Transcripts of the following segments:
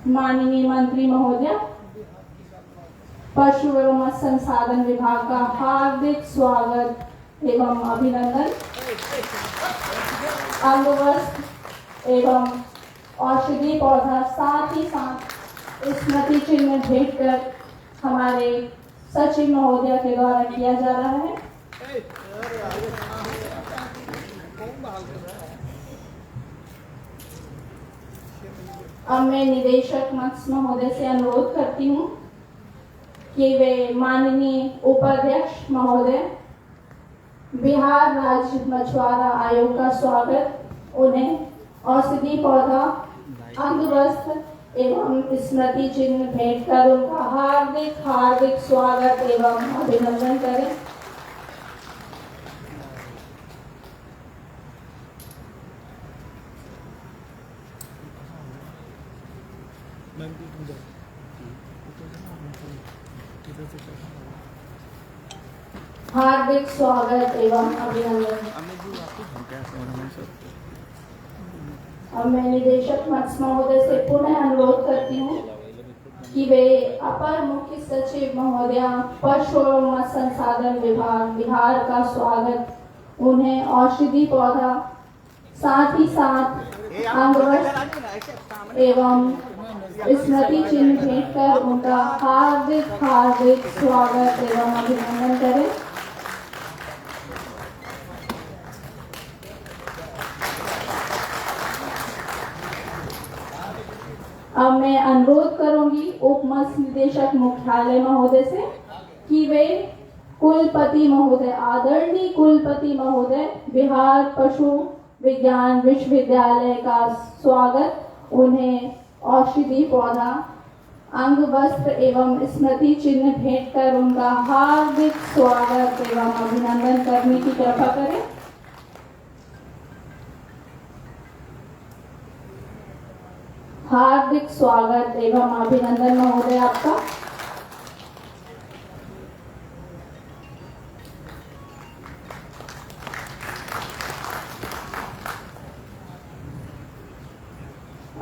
माननीय मंत्री महोदय, पशु एवं मत्स्य संसाधन विभाग का हार्दिक स्वागत एवं अभिनंदन। अंगवस्त्र एवं औषधि पौधा साथ ही साथ स्मृति चिन्ह भेंट कर हमारे सचिव महोदय के द्वारा किया जा रहा है। अब मैं निदेशक मत्स्य महोदय से अनुरोध करती हूँ कि वे माननीय उपाध्यक्ष महोदय बिहार राज्य मछुआरा आयोग का स्वागत उन्हें औषधि पौधा अंगवस्त्र एवं स्मृति चिन्ह भेंट कर उनका हार्दिक हार्दिक स्वागत एवं अभिनंदन करें। हार्दिक स्वागत एवं अभिनंदन। अब मैं निदेशक मत्स्य महोदय से पुनः अनुरोध करती हूँ कि वे अपर मुख्य सचिव महोदय पशु एवं मत्स्य संसाधन विभाग बिहार का स्वागत उन्हें औषधि पौधा साथ ही साथ अंगवस्त्र एवं स्मृति चिन्ह भेंट कर उनका हार्दिक हार्दिक स्वागत एवं अभिनंदन करें। अब मैं अनुरोध करूंगी उप मत्स्य निदेशक मुख्यालय महोदय से कि वे कुलपति महोदय आदरणीय कुलपति महोदय बिहार पशु विज्ञान विश्वविद्यालय का स्वागत उन्हें औषधि पौधा अंग वस्त्र एवं स्मृति चिन्ह भेंट कर उनका हार्दिक स्वागत एवं अभिनंदन करने की कृपा करें। हार्दिक स्वागत एवं अभिनंदन महोदय आपका।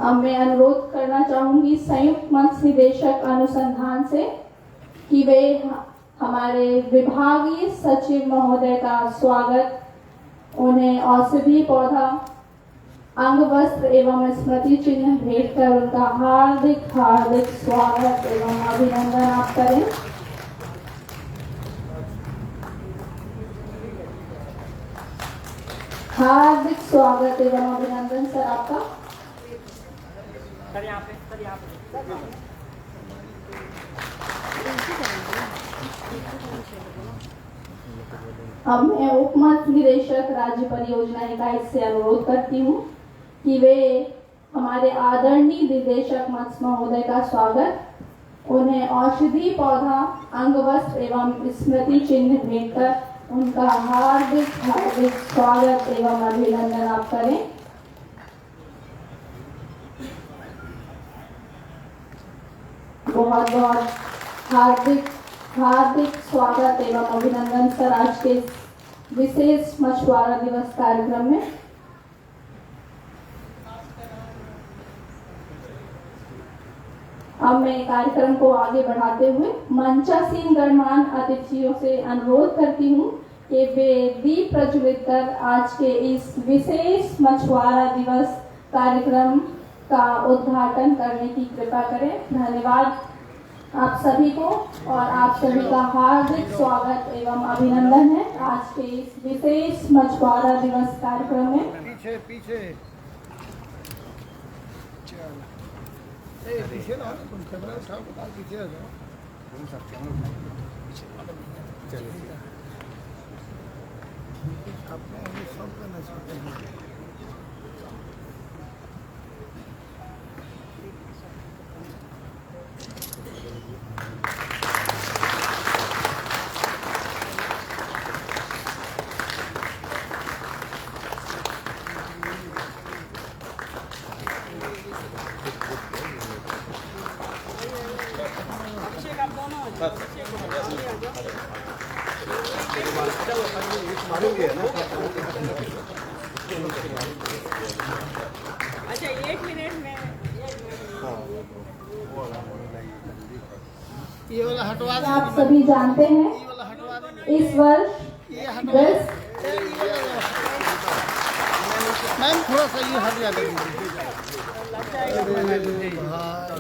अब मैं अनुरोध करना चाहूंगी संयुक्त मत्स्य निदेशक अनुसंधान से कि वे हमारे विभागीय सचिव महोदय का स्वागत उन्हें औषधि पौधा अंग वस्त्र एवं स्मृति चिन्ह भेंट कर उनका हार्दिक हार्दिक स्वागत एवं अभिनंदन आप करें। हार्दिक स्वागत एवं अभिनंदन सर आपका। अब मैं उप मत्स्य निदेशक राज्य परियोजना इकाई से अनुरोध करती हूँ कि वे हमारे आदरणीय निदेशक मत्स्य महोदय का स्वागत उन्हें औषधि पौधा अंग वस्त्र एवं स्मृति चिन्ह भेंट कर उनका हार्दिक हार्दिक स्वागत एवं अभिनंदन आप करें। बहुत बहुत हार्दिक हार्दिक स्वागत एवं अभिनंदन सर आज के विशेष मछुआरा दिवस कार्यक्रम में। अब मैं कार्यक्रम को आगे बढ़ाते हुए मंचासीन गणमान्य अतिथियों से अनुरोध करती हूँ कि वे दीप प्रज्वलित कर आज के इस विशेष मछुआरा दिवस कार्यक्रम का उद्घाटन करने की कृपा करें। धन्यवाद आप सभी को और आप सभी का हार्दिक स्वागत एवं अभिनंदन है आज के इस विशेष मछुआरा दिवस कार्यक्रम में। पीछे पीछे पीछे ना तुम कैमरा उठाओ बता पीछे आ जाओ। अपने सब करना चाहते हैं। अच्छा 1 मिनट में ये वाला हटवा दे। आप सभी जानते हैं ये वाला हटवा दे। इस वर्ष ये हटवा 10 मैम थोड़ा सा ये हट जाता है।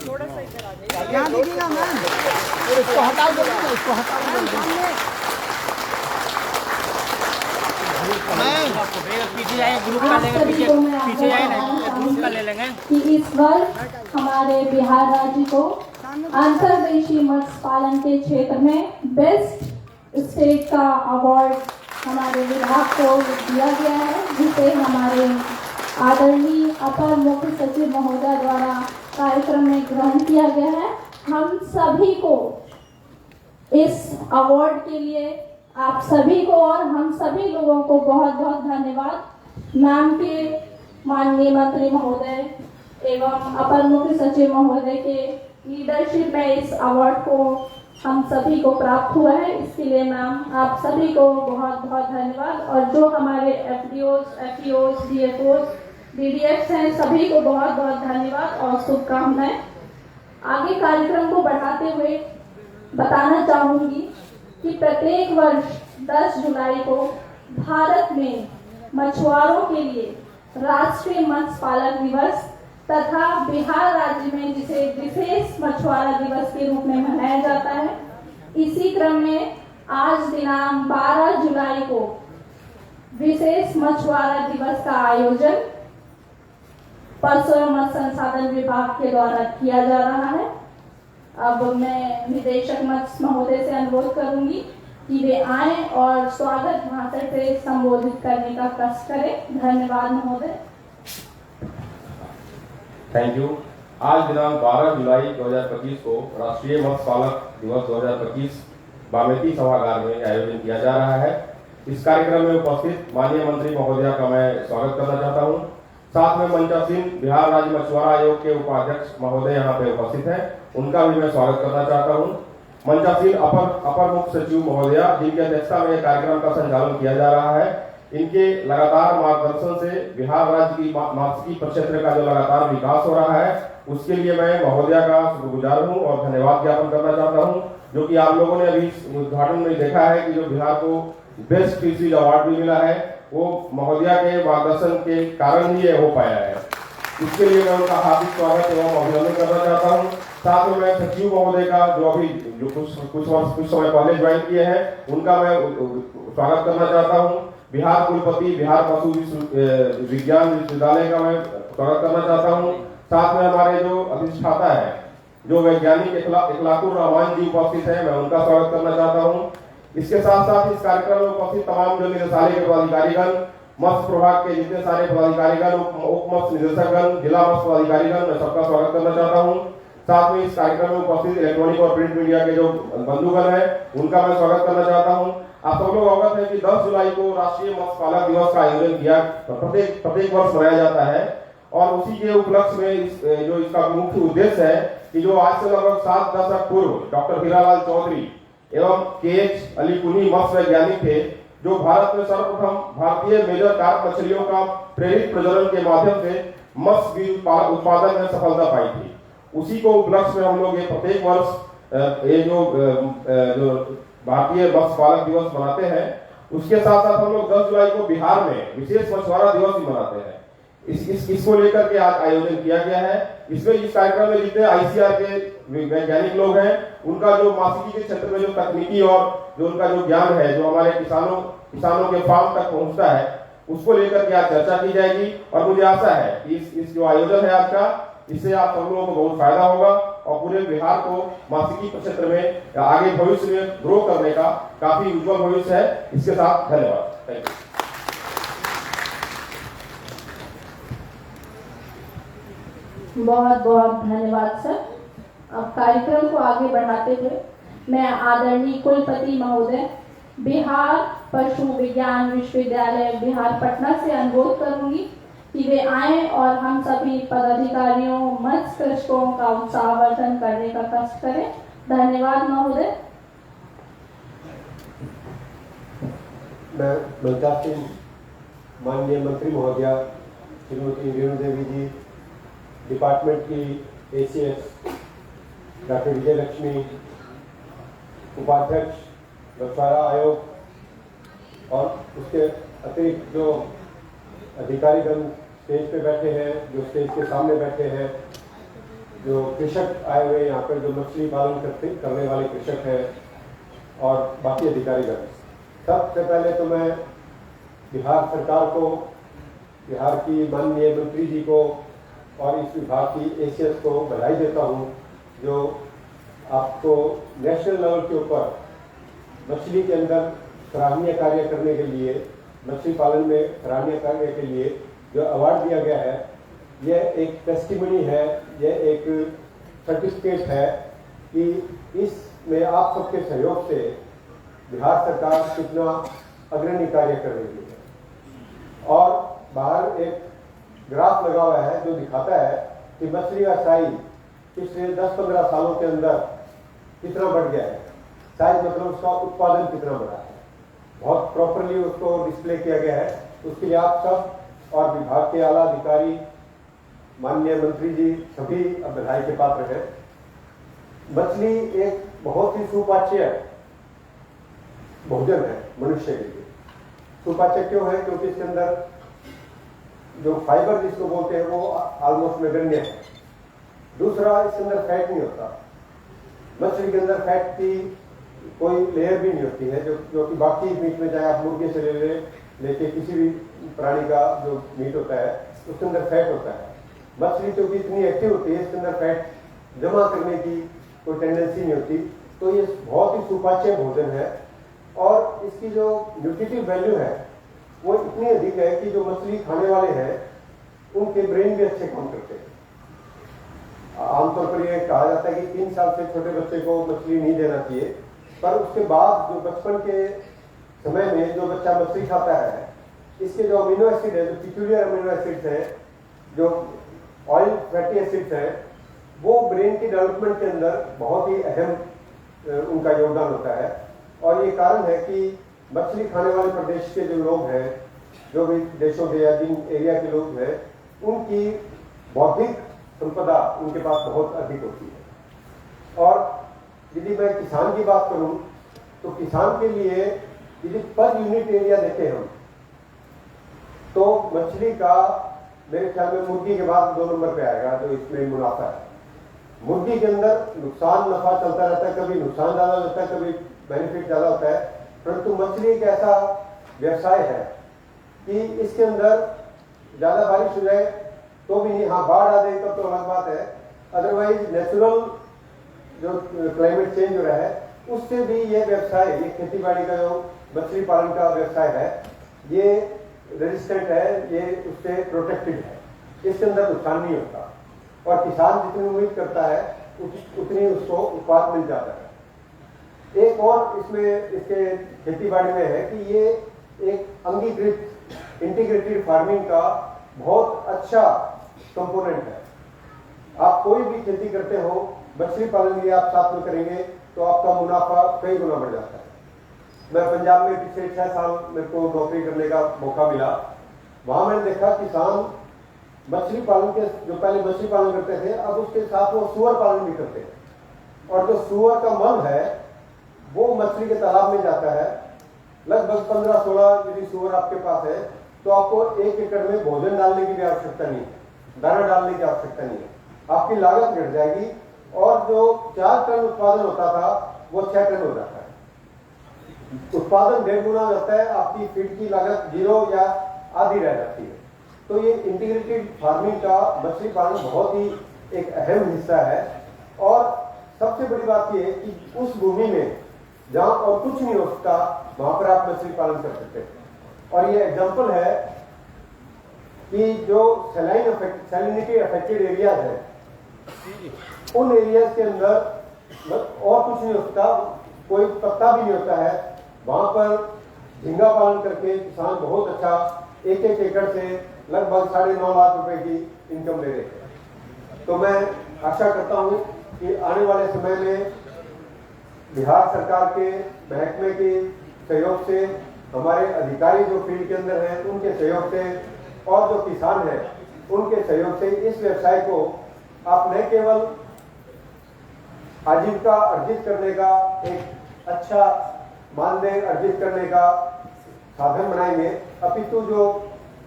थोड़ा सा इधर आ जाइए। क्या दीजिएगा मैम? इसको हटा दो, इसको हटा दो मैम। पीछे जाए ग्रुप का आप लेंगे, सभी पीछे को मैं पीछे जाए ना बताना ग्रुप का ले चाहूंगी लेंगे। कि इस वर्ष हमारे बिहार राज्य को अंतर्देशीय मत्स्य पालन के क्षेत्र में बेस्ट स्टेट का अवार्ड हमारे विभाग को दिया गया है, जिसे हमारे आदरणीय अपर मुख्य सचिव महोदय द्वारा कार्यक्रम में ग्रहण किया गया है। हम सभी को इस अवार्ड के लिए आप सभी को और हम सभी लोगों को बहुत बहुत धन्यवाद। मैम के माननीय मंत्री महोदय एवं अपर मुख्य सचिव महोदय के लीडरशिप में इस अवार्ड को हम सभी को प्राप्त हुआ है। इसके लिए मैम आप सभी को बहुत बहुत धन्यवाद। और जो हमारे एफडीओज, एफईओज, डीएफओज, डीडीएफ्स हैं, सभी को बहुत बहुत धन्यवाद और शुभकामनाएं। आगे कार्यक्रम को बढ़ाते हुए बताना चाहूंगी कि प्रत्येक वर्ष 10 जुलाई को भारत में मछुआरों के लिए राष्ट्रीय मत्स्य पालन दिवस तथा बिहार राज्य में जिसे विशेष मछुआरा दिवस के रूप में मनाया जाता है। इसी क्रम में आज दिनांक 12 जुलाई को विशेष मछुआरा दिवस का आयोजन पशु एवं मत्स्य संसाधन विभाग के द्वारा किया जा रहा है। अब मैं निदेशक मत्स्य महोदय से अनुरोध करूंगी कि वे आए और स्वागत भाषण से संबोधित करने का कष्ट करें। धन्यवाद महोदय। Thank you. आज दिनांक 12 जुलाई 2025 को राष्ट्रीय मत्स्य पालक दिवस 2025 बामेती सभागार में आयोजन किया जा रहा है। इस कार्यक्रम में उपस्थित माननीय मंत्री महोदया का मैं स्वागत करना चाहता हूं। साथ में मंचासीन बिहार राज्य मछुआरा आयोग के उपाध्यक्ष महोदय यहाँ पे उपस्थित हैं, उनका भी मैं स्वागत करना चाहता हूँ। मंचासीन अपर मुख्य सचिव महोदया, जिनकी अध्यक्षता में कार्यक्रम का संचालन किया जा रहा है, इनके लगातार मार्गदर्शन से बिहार राज्य की मात्स्यिकी प्रक्षेत्र का जो लगातार विकास हो रहा है, उसके लिए मैं महोदया का शुक्रगुजार हूँ और धन्यवाद ज्ञापन करना चाहता हूँ। जो कि आप लोगों ने अभी उद्घाटन में देखा है कि जो बिहार को बेस्ट फिशरीज अवार्ड भी मिला है, वो महोदया के मार्गदर्शन के कारण ही ये हो पाया है। इसके लिए मैं उनका हार्दिक स्वागत एवं अभिनंदन करना चाहता हूँ। साथ में मैं सचिव महोदय का जो अभी जो कुछ समय पहले ज्वाइन किए हैं, उनका मैं स्वागत करना चाहता हूँ। बिहार कुलपति बिहार पशु विज्ञान विश्वविद्यालय का मैं स्वागत करना चाहता हूँ। साथ में हमारे जो अधिष्ठाता है, जो वैज्ञानिक इखलाकुर रहमान जी उपस्थित है, मैं उनका स्वागत करना चाहता हूँ। इसके साथ साथ इस कार्यक्रम में उपस्थित तमाम जो निदेशालय के पदाधिकारीगण, मत्स्य प्रभाग के जितने सारे पदाधिकारीगण, उप मत्स्य निदेशकगण, जिला मत्स्य पदाधिकारीगण, मैं सबका स्वागत करना चाहता हूँ। साथ में इस कार्यक्रम में उपस्थित इलेक्ट्रॉनिक और प्रिंट मीडिया के जो बंधुगण हैं, उनका मैं स्वागत करना चाहता हूँ। आप सब लोग अवगत है कि 10 जुलाई को राष्ट्रीय मत्स्य पालक दिवस का आयोजन किया प्रत्येक वर्ष मनाया जाता है और उसी के उपलक्ष्य में जो इसका मुख्य उद्देश्य है कि जो आज से लगभग 7 दशक पूर्व डॉक्टर हीरालाल चौधरी एवं KH अली कुनी मत्स्य वैज्ञानिक थे, जो भारत में सर्वप्रथम भारतीय मेजर कार्प मछलियों का प्रेरित प्रजनन के माध्यम से मत्स्य बीज उत्पादन में सफलता पाई थी। उसी को उपलक्ष्य में हम लोग ये प्रत्येक वर्ष ये जो भारतीय मत्स्य पालक दिवस मनाते हैं। उसके साथ साथ हम लोग 10 जुलाई को बिहार में विशेष मछुआरा दिवस भी मनाते हैं। इसको लेकर के आज आयोजन किया गया है। इसमें इस कार्यक्रम में जितने ICAR के वैज्ञानिक लोग हैं, उनका जो मात्स्यिकी के क्षेत्र में जो तकनीकी और जो उनका जो ज्ञान है, जो हमारे किसानों के फार्म तक पहुंचता है, उसको लेकर के आज चर्चा की जाएगी। और मुझे आशा है कि इस जो आयोजन है आज का, इससे आप सब लोगों को बहुत फायदा होगा और पूरे बिहार को मात्स्यिकी क्षेत्र में आगे भविष्य में ग्रो करने का काफी उज्जवल भविष्य है। इसके साथ धन्यवाद। Thank you. बहुत बहुत धन्यवाद सर। अब कार्यक्रम को आगे बढ़ाते हुए मैं आदरणीय कुलपति महोदय बिहार पशु विज्ञान विश्वविद्यालय बिहार पटना से अनुरोध करूंगी कि वे आए और हम सभी पदाधिकारियों, मत्स्य कृषकों का उत्साहवर्धन करने का कष्ट करें। धन्यवाद महोदय। मैं मंचासीन माननीय मंत्री महोदया श्रीमती रेणु देवी जी, डिपार्टमेंट की ACS डॉक्टर विजय लक्ष्मी, उपाध्यक्ष बछवाड़ा आयोग और उसके अतिरिक्त जो अधिकारीगण स्टेज पे बैठे हैं, जो स्टेज के सामने बैठे हैं, जो कृषक आए हुए यहाँ पर, जो मछली पालन करने वाले कृषक हैं और बाकी अधिकारीगण, सबसे पहले तो मैं बिहार सरकार को, बिहार की माननीय मंत्री जी को और इस विभाग की ACS को बधाई देता हूँ, जो आपको नेशनल लेवल के ऊपर मछली के अंदर सराहनीय कार्य करने के लिए, मछली पालन में सराहनीय कार्य के लिए जो अवार्ड दिया गया है, यह एक टेस्टिमनी है, यह एक सर्टिफिकेट है कि इसमें आप सबके सहयोग से बिहार सरकार कितना अग्रणी कार्य कर रही है। और बाहर एक ग्राफ लगा हुआ है जो दिखाता है कि मछली व्यवसाय पिछले 10-15 सालों के अंदर कितना बढ़ गया है, साइज मतलब उसका उत्पादन कितना बढ़ा है, बहुत प्रॉपरली उसको डिस्प्ले किया गया है। उसके लिए आप सब और विभाग के आला अधिकारी, माननीय मंत्री जी सभी बधाई के पात्र हैं। मछली एक बहुत ही सुपाच्य भोजन है मनुष्य के लिए। सुपाच्य क्यों है? क्योंकि इसके अंदर जो फाइबर जिसको बोलते हैं वो ऑलमोस्ट नगण्य है। दूसरा, इसके अंदर फैट नहीं होता। मछली के अंदर फैट की कोई लेयर भी नहीं होती है, जो कि बाकी मीट में, चाहे आप मुर्गे से लेके किसी भी प्राणी का जो मीट होता है उसके अंदर फैट होता है। मछली क्योंकि इतनी एक्टिव होती है, इसके अंदर फैट जमा करने की कोई टेंडेंसी नहीं होती, तो ये बहुत ही सुपाच्य भोजन है। और इसकी जो न्यूट्रिटिव वैल्यू है वो इतनी अधिक है कि जो मछली खाने वाले हैं उनके ब्रेन भी अच्छे काम करते हैं। आमतौर पर यह कहा जाता है कि 3 साल से छोटे बच्चे को मछली नहीं देना चाहिए, पर उसके बाद जो बचपन के समय में जो बच्चा मछली खाता है, इसके जो अमीनो एसिड है, जो पिक्यूलियर अमीनो एसिड्स है, जो ऑयल फैटी एसिड्स है, वो ब्रेन की डेवलपमेंट के अंदर बहुत ही अहम उनका योगदान होता है। और ये कारण है कि मछली खाने वाले प्रदेश के जो लोग हैं, जो भी देशों के या जिन एरिया के लोग हैं, उनकी बौद्धिक संपदा उनके पास बहुत अधिक होती है। और यदि मैं किसान की बात करूं तो किसान के लिए यदि पर यूनिट एरिया देखें हम, तो मछली का मेरे ख्याल में मुर्गी के बाद 2 नंबर पे आएगा जो इसमें मुनाफा है। मुर्गी के अंदर नुकसान नफा चलता रहता है, कभी नुकसान ज्यादा होता है, कभी बेनिफिट ज्यादा होता है, परंतु मछली एक ऐसा व्यवसाय है कि इसके अंदर ज्यादा बारिश हो जाए तो भी नहीं, हाँ बाढ़ आ जाए तब तो अलग बात है, अदरवाइज नेचुरल जो क्लाइमेट चेंज हो रहा है उससे भी ये व्यवसाय, ये खेती बाड़ी का जो मछली पालन का व्यवसाय है, ये रेजिस्टेंट है, ये उससे प्रोटेक्टेड है, इसके अंदर नुकसान नहीं होता। और किसान जितनी उम्मीद करता है उतनी उसको उत्पाद मिल जाता है। एक और इसमें इसके खेती बाड़ी में है कि ये एक अंगीकृत इंटीग्रेटेड फार्मिंग का बहुत अच्छा कंपोनेंट है। आप कोई भी खेती करते हो, मछली पालन भी आप साथ में करेंगे तो आपका मुनाफा कई गुना बढ़ जाता है। मैं पंजाब में पिछले 6 साल मेरे को नौकरी करने का मौका मिला, वहां मैंने देखा किसान मछली पालन के, जो पहले मछली पालन करते थे, अब उसके साथ वो सुअर पालन भी करते हैं। और जो सुअर का मल है वो मछली के तालाब में जाता है। लगभग 15-16 यदि सुअर आपके पास है तो आपको 1 एकड़ में भोजन डालने की भी आवश्यकता नहीं है, दाना डालने की आवश्यकता नहीं है, आपकी लागत घट जाएगी और जो 4 टन उत्पादन होता था वो 6 टन हो जाता है। उत्पादन 1.5 गुना हो जाता है, आपकी फीड की लागत 0 या आधी रह जाती है। तो ये इंटीग्रेटेड फार्मिंग का मछली पालन बहुत ही एक अहम हिस्सा है। और सबसे बड़ी बात यह है कि उस भूमि में जहां और कुछ नहीं हो सकता वहां पर आप मछली पालन कर सकते हैं। और ये एग्जांपल है कि जो सैलिनिटी अफेक्टेड एरियाज है, उन एरियाज के अंदर और कुछ नहीं हो सकता, कोई पत्ता भी नहीं होता है, वहां पर झींगा पालन करके किसान बहुत अच्छा 1-1 एकड़ से लगभग 9.5 लाख रुपए की इनकम ले रहे हैं। तो मैं आशा करता हूं कि आने वाले समय में बिहार सरकार के महकमे के सहयोग से हमारे अधिकारी जो फील्ड के अंदर हैं उनके सहयोग से और जो किसान हैं उनके सहयोग से इस व्यवसाय को आप न केवल आजीविका अर्जित करने का एक अच्छा मानदेय अर्जित करने का साधन बनाएंगे, अपितु जो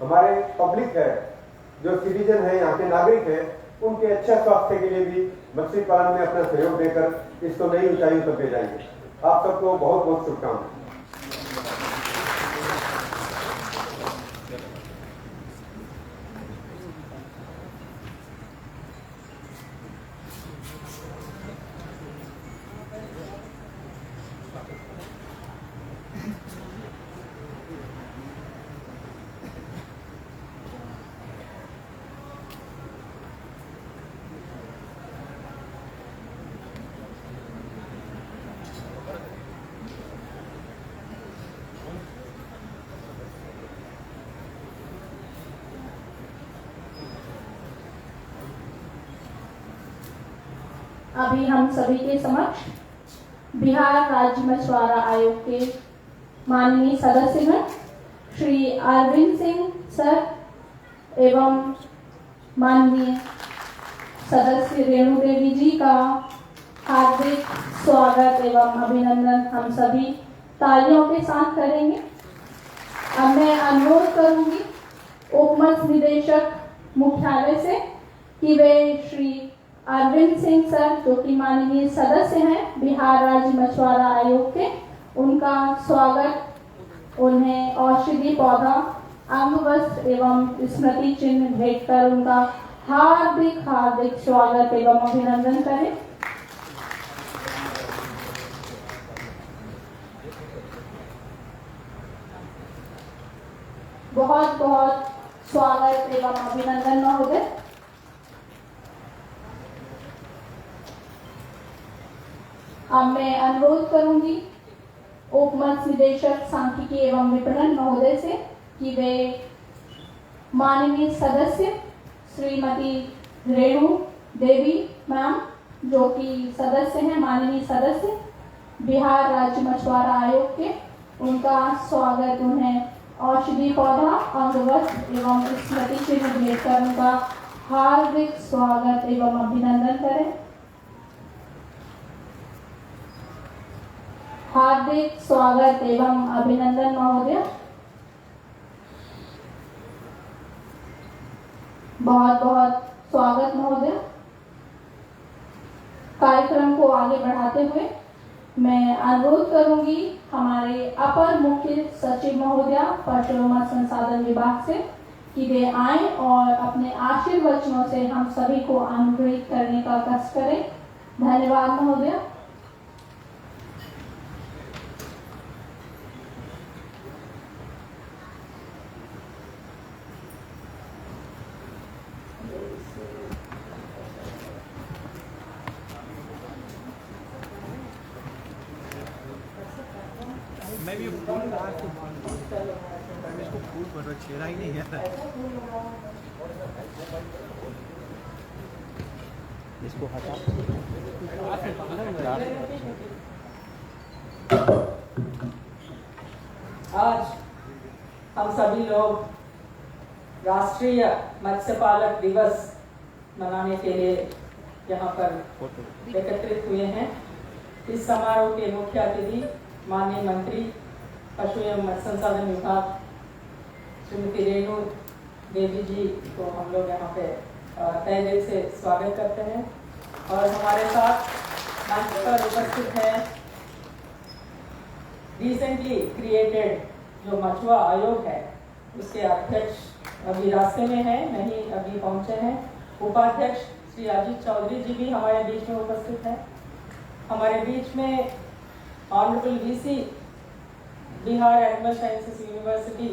हमारे पब्लिक है, जो सिटीजन है, यहाँ के नागरिक हैं, उनके अच्छा स्वास्थ्य के लिए भी मछली पालन में अपना सहयोग देकर इसको नई ऊंचाइयों तक ले जाएंगे। आप सबको बहुत बहुत शुभकामनाएं। अभी हम सभी के समक्ष बिहार राज्य मछुआरा आयोग के माननीय सदस्यगण श्री अरविंद सिंह सर एवं माननीय सदस्य रेणु देवी जी का हार्दिक स्वागत एवं अभिनंदन हम सभी तालियों के साथ करेंगे। अब मैं अनुरोध करूंगी उप मत्स्य निदेशक मुख्यालय से कि वे श्री अरविंद सिंह सर जो कि माननीय सदस्य हैं बिहार राज्य मछुआरा आयोग के, उनका स्वागत, उन्हें औषधि पौधा, अंग वस्त्र एवं स्मृति चिन्ह भेंट कर उनका हार्दिक हार्दिक स्वागत एवं अभिनंदन करें। बहुत बहुत स्वागत एवं अभिनंदन महोदय। अब मैं अनुरोध करूंगी उप मत्स्य निदेशक सांख्यिकी एवं विपणन महोदय से कि वे माननीय सदस्य श्रीमती रेणु देवी मैम जो कि सदस्य हैं, माननीय सदस्य बिहार राज्य मछुआरा आयोग के, उनका स्वागत, उन्हें औषधि पौधा, अंग वस्त्र एवं स्मृति चिन्ह भेंट कर उनका हार्दिक स्वागत एवं अभिनंदन करें। हार्दिक स्वागत एवं अभिनंदन महोदय। बहुत बहुत स्वागत महोदय। कार्यक्रम को आगे बढ़ाते हुए मैं अनुरोध करूंगी हमारे अपर मुख्य सचिव महोदया पशु एवं मत्स्य संसाधन विभाग से कि वे आए और अपने आशीर्वचनों से हम सभी को अनुग्रहित करने का कष्ट करें। धन्यवाद महोदया। मैं भी फूल लगा के मैं इसको फूल पर छेड़ा ही नहीं है। इसको हटा आज हम सभी लोग राष्ट्रीय मत्स्य पालक दिवस मनाने के लिए यहाँ पर एकत्रित हुए हैं। इस समारोह के मुख्य अतिथि माननीय मंत्री पशु एवं मत्स्य संसाधन विभाग श्रीमती रेणु देवी जी को हम लोग यहाँ पे तहे दिल से स्वागत करते हैं। और हमारे साथ मंच पर उपस्थित है रिसेंटली क्रिएटेड जो मछुआ आयोग है उसके अध्यक्ष अभी रास्ते में है, नहीं अभी पहुंचे हैं। उपाध्यक्ष श्री अजीत चौधरी जी भी हमारे बीच में उपस्थित हैं। हमारे बीच में honourable VC Bihar animal sciences university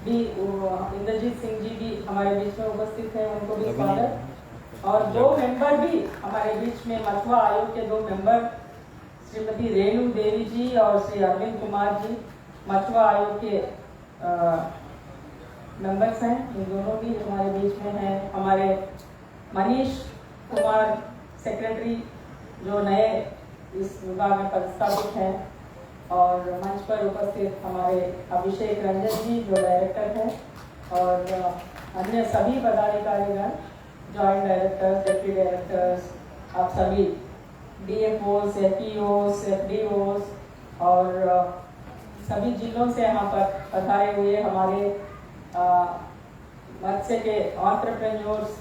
भी इंद्रजीत सिंह जी भी हमारे बीच में उपस्थित हैं, उनको भी स्वागत। और दो मेंबर भी हमारे बीच में मछुआ आयोग के दो मेंबर श्रीमती रेणु देवी जी और श्री अरविंद कुमार जी मछुआ आयोग के मेंबर्स हैं, इन दोनों भी हमारे बीच में हैं। हमारे मनीष कुमार सेक्रेटरी जो नए इस विभाग में पदस्थापित हैं, और मंच पर उपस्थित हमारे अभिषेक रंजन जी जो डायरेक्टर हैं, और अन्य सभी पदाधिकारीगण, जॉइंट डायरेक्टर्स, डिप्टी डायरेक्टर्स, आप सभी DFOs, FEOs, FDOs और सभी जिलों से यहाँ पर पधारे हुए हमारे मत्स्य के एंटरप्रेन्योर्स,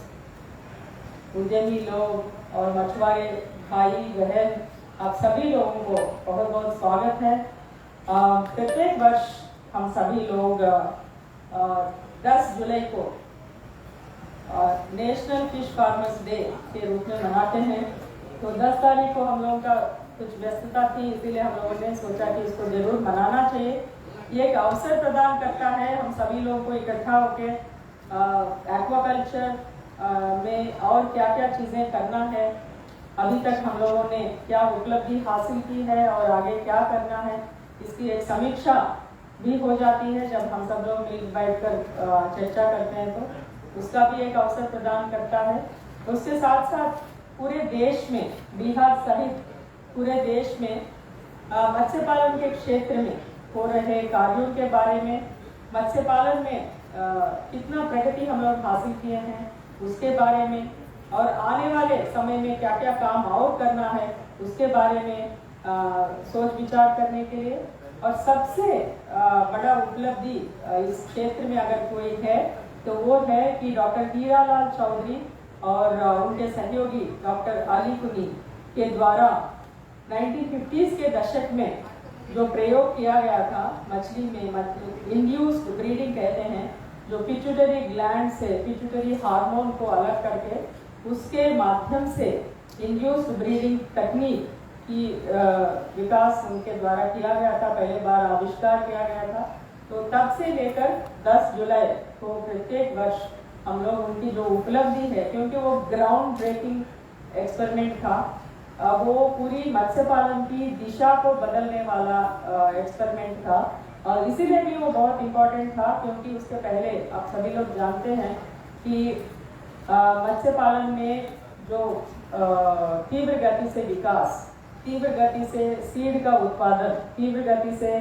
उद्यमी लोग और मछुआरे भाई बहन, आप सभी लोगों को बहुत बहुत स्वागत है। प्रत्येक वर्ष हम सभी लोग 10 जुलाई को नेशनल फिश फार्मर्स डे के रूप में मनाते हैं। तो 10 तारीख को हम लोगों का कुछ व्यस्तता थी, इसीलिए हम लोगों ने सोचा कि इसको जरूर मनाना चाहिए। ये एक अवसर प्रदान करता है हम सभी लोगों को इकट्ठा होकर एक्वाकल्चर में और क्या क्या चीज़ें करना है, अभी तक हम लोगों ने क्या उपलब्धि हासिल की है और आगे क्या करना है, इसकी एक समीक्षा भी हो जाती है जब हम सब लोग मिल बैठकर चर्चा करते हैं। तो उसका भी एक अवसर प्रदान करता है। उसके साथ साथ पूरे देश में, बिहार सहित पूरे देश में मत्स्य पालन के क्षेत्र में हो रहे कार्यों के बारे में, मत्स्य पालन में कितना प्रगति हम लोग हासिल किए हैं उसके बारे में, और आने वाले समय में क्या क्या काम और करना है उसके बारे में सोच विचार करने के लिए। और सबसे बड़ा उपलब्धि इस क्षेत्र में अगर कोई है तो वो है कि डॉक्टर हीरालाल चौधरी और उनके सहयोगी डॉक्टर अली कुनी के द्वारा 1950s के दशक में जो प्रयोग किया गया था मछली में, इंड्यूस्ड ब्रीडिंग कहते हैं, जो पिट्यूटरी ग्लैंड से पिट्यूटरी हार्मोन को अलग करके उसके माध्यम से इंड्यूस्ड ब्रीडिंग तकनीक की विकास उनके द्वारा किया गया था, पहले बार आविष्कार किया गया था। तो तब से लेकर 10 जुलाई को प्रत्येक वर्ष हम लोग उनकी जो उपलब्धि है, क्योंकि वो ग्राउंड ब्रेकिंग एक्सपेरिमेंट था, वो पूरी मत्स्य पालन की दिशा को बदलने वाला एक्सपेरिमेंट था, और इसीलिए भी वो बहुत इम्पोर्टेंट था क्योंकि उसके पहले आप सभी लोग जानते हैं कि मत्स्य पालन में जो तीव्र गति से विकास, तीव्र गति से सीड का उत्पादन, तीव्र गति से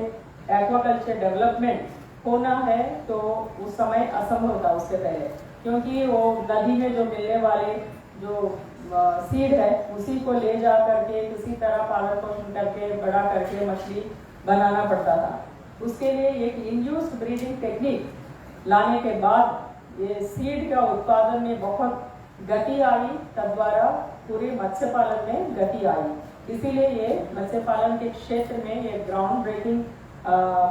एक्वाकल्चर डेवलपमेंट होना है तो उस समय असंभव था उससे पहले, क्योंकि वो नदी में जो मिलने वाले जो सीड है उसी को ले जा करके किसी तरह पालन पोषण करके बड़ा करके मछली बनाना पड़ता था। उसके लिए एक इंड्यूस्ड ब्रीडिंग टेक्निक लाने के बाद ये सीड का उत्पादन में बहुत गति आई, तद्वारा पूरे मत्स्य पालन में गति आई। इसीलिए ये मत्स्य पालन के क्षेत्र में ये ग्राउंड ब्रेकिंग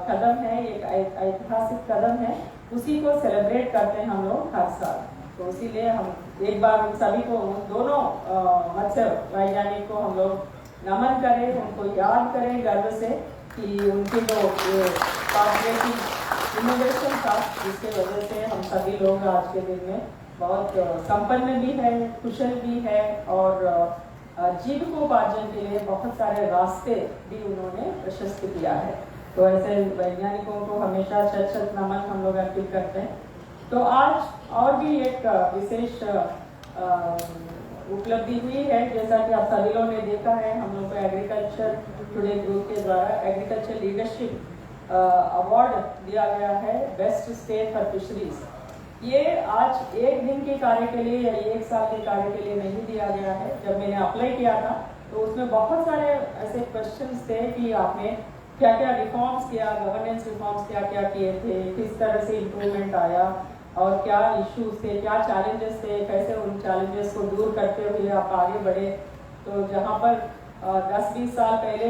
कदम है, एक ऐतिहासिक कदम है, उसी को सेलिब्रेट करते हैं हम लोग हर साल। तो इसीलिए हम एक बार उन सभी को, उन दोनों मत्स्य वैज्ञानिक को हम लोग नमन करें, उनको याद करें गर्व से कि उनके जो इनोवेशन था जिसके वजह से हम सभी लोग आज के दिन में बहुत संपन्न भी है, कुशल भी है, और जीविकोपार्जन के लिए बहुत सारे रास्ते भी उन्होंने प्रशस्त किया है। तो ऐसे वैज्ञानिकों को हमेशा शत शत नमन हम लोग अर्पित करते हैं। तो आज और भी एक विशेष उपलब्धि हुई है, जैसा कि आप सभी लोगों ने देखा है, हम लोग को एग्रीकल्चर टुडे ग्रुप के द्वारा एग्रीकल्चर लीडरशिप अवार्ड दिया गया है, बेस्ट स्टेट फॉर फिशरीज। ये आज एक दिन के कार्य के लिए या एक साल के कार्य के लिए नहीं दिया गया है। जब मैंने अप्लाई किया था तो उसमें बहुत सारे ऐसे क्वेश्चंस थे कि आपने क्या क्या रिफॉर्म्स किया, गवर्नेंस रिफॉर्म्स क्या क्या किए थे, किस तरह से इम्प्रूवमेंट आया और क्या इश्यूज थे, क्या चैलेंजेस थे, कैसे उन चैलेंजेस को दूर करते हुए आप आगे बढ़े। तो जहाँ पर 10-20 साल पहले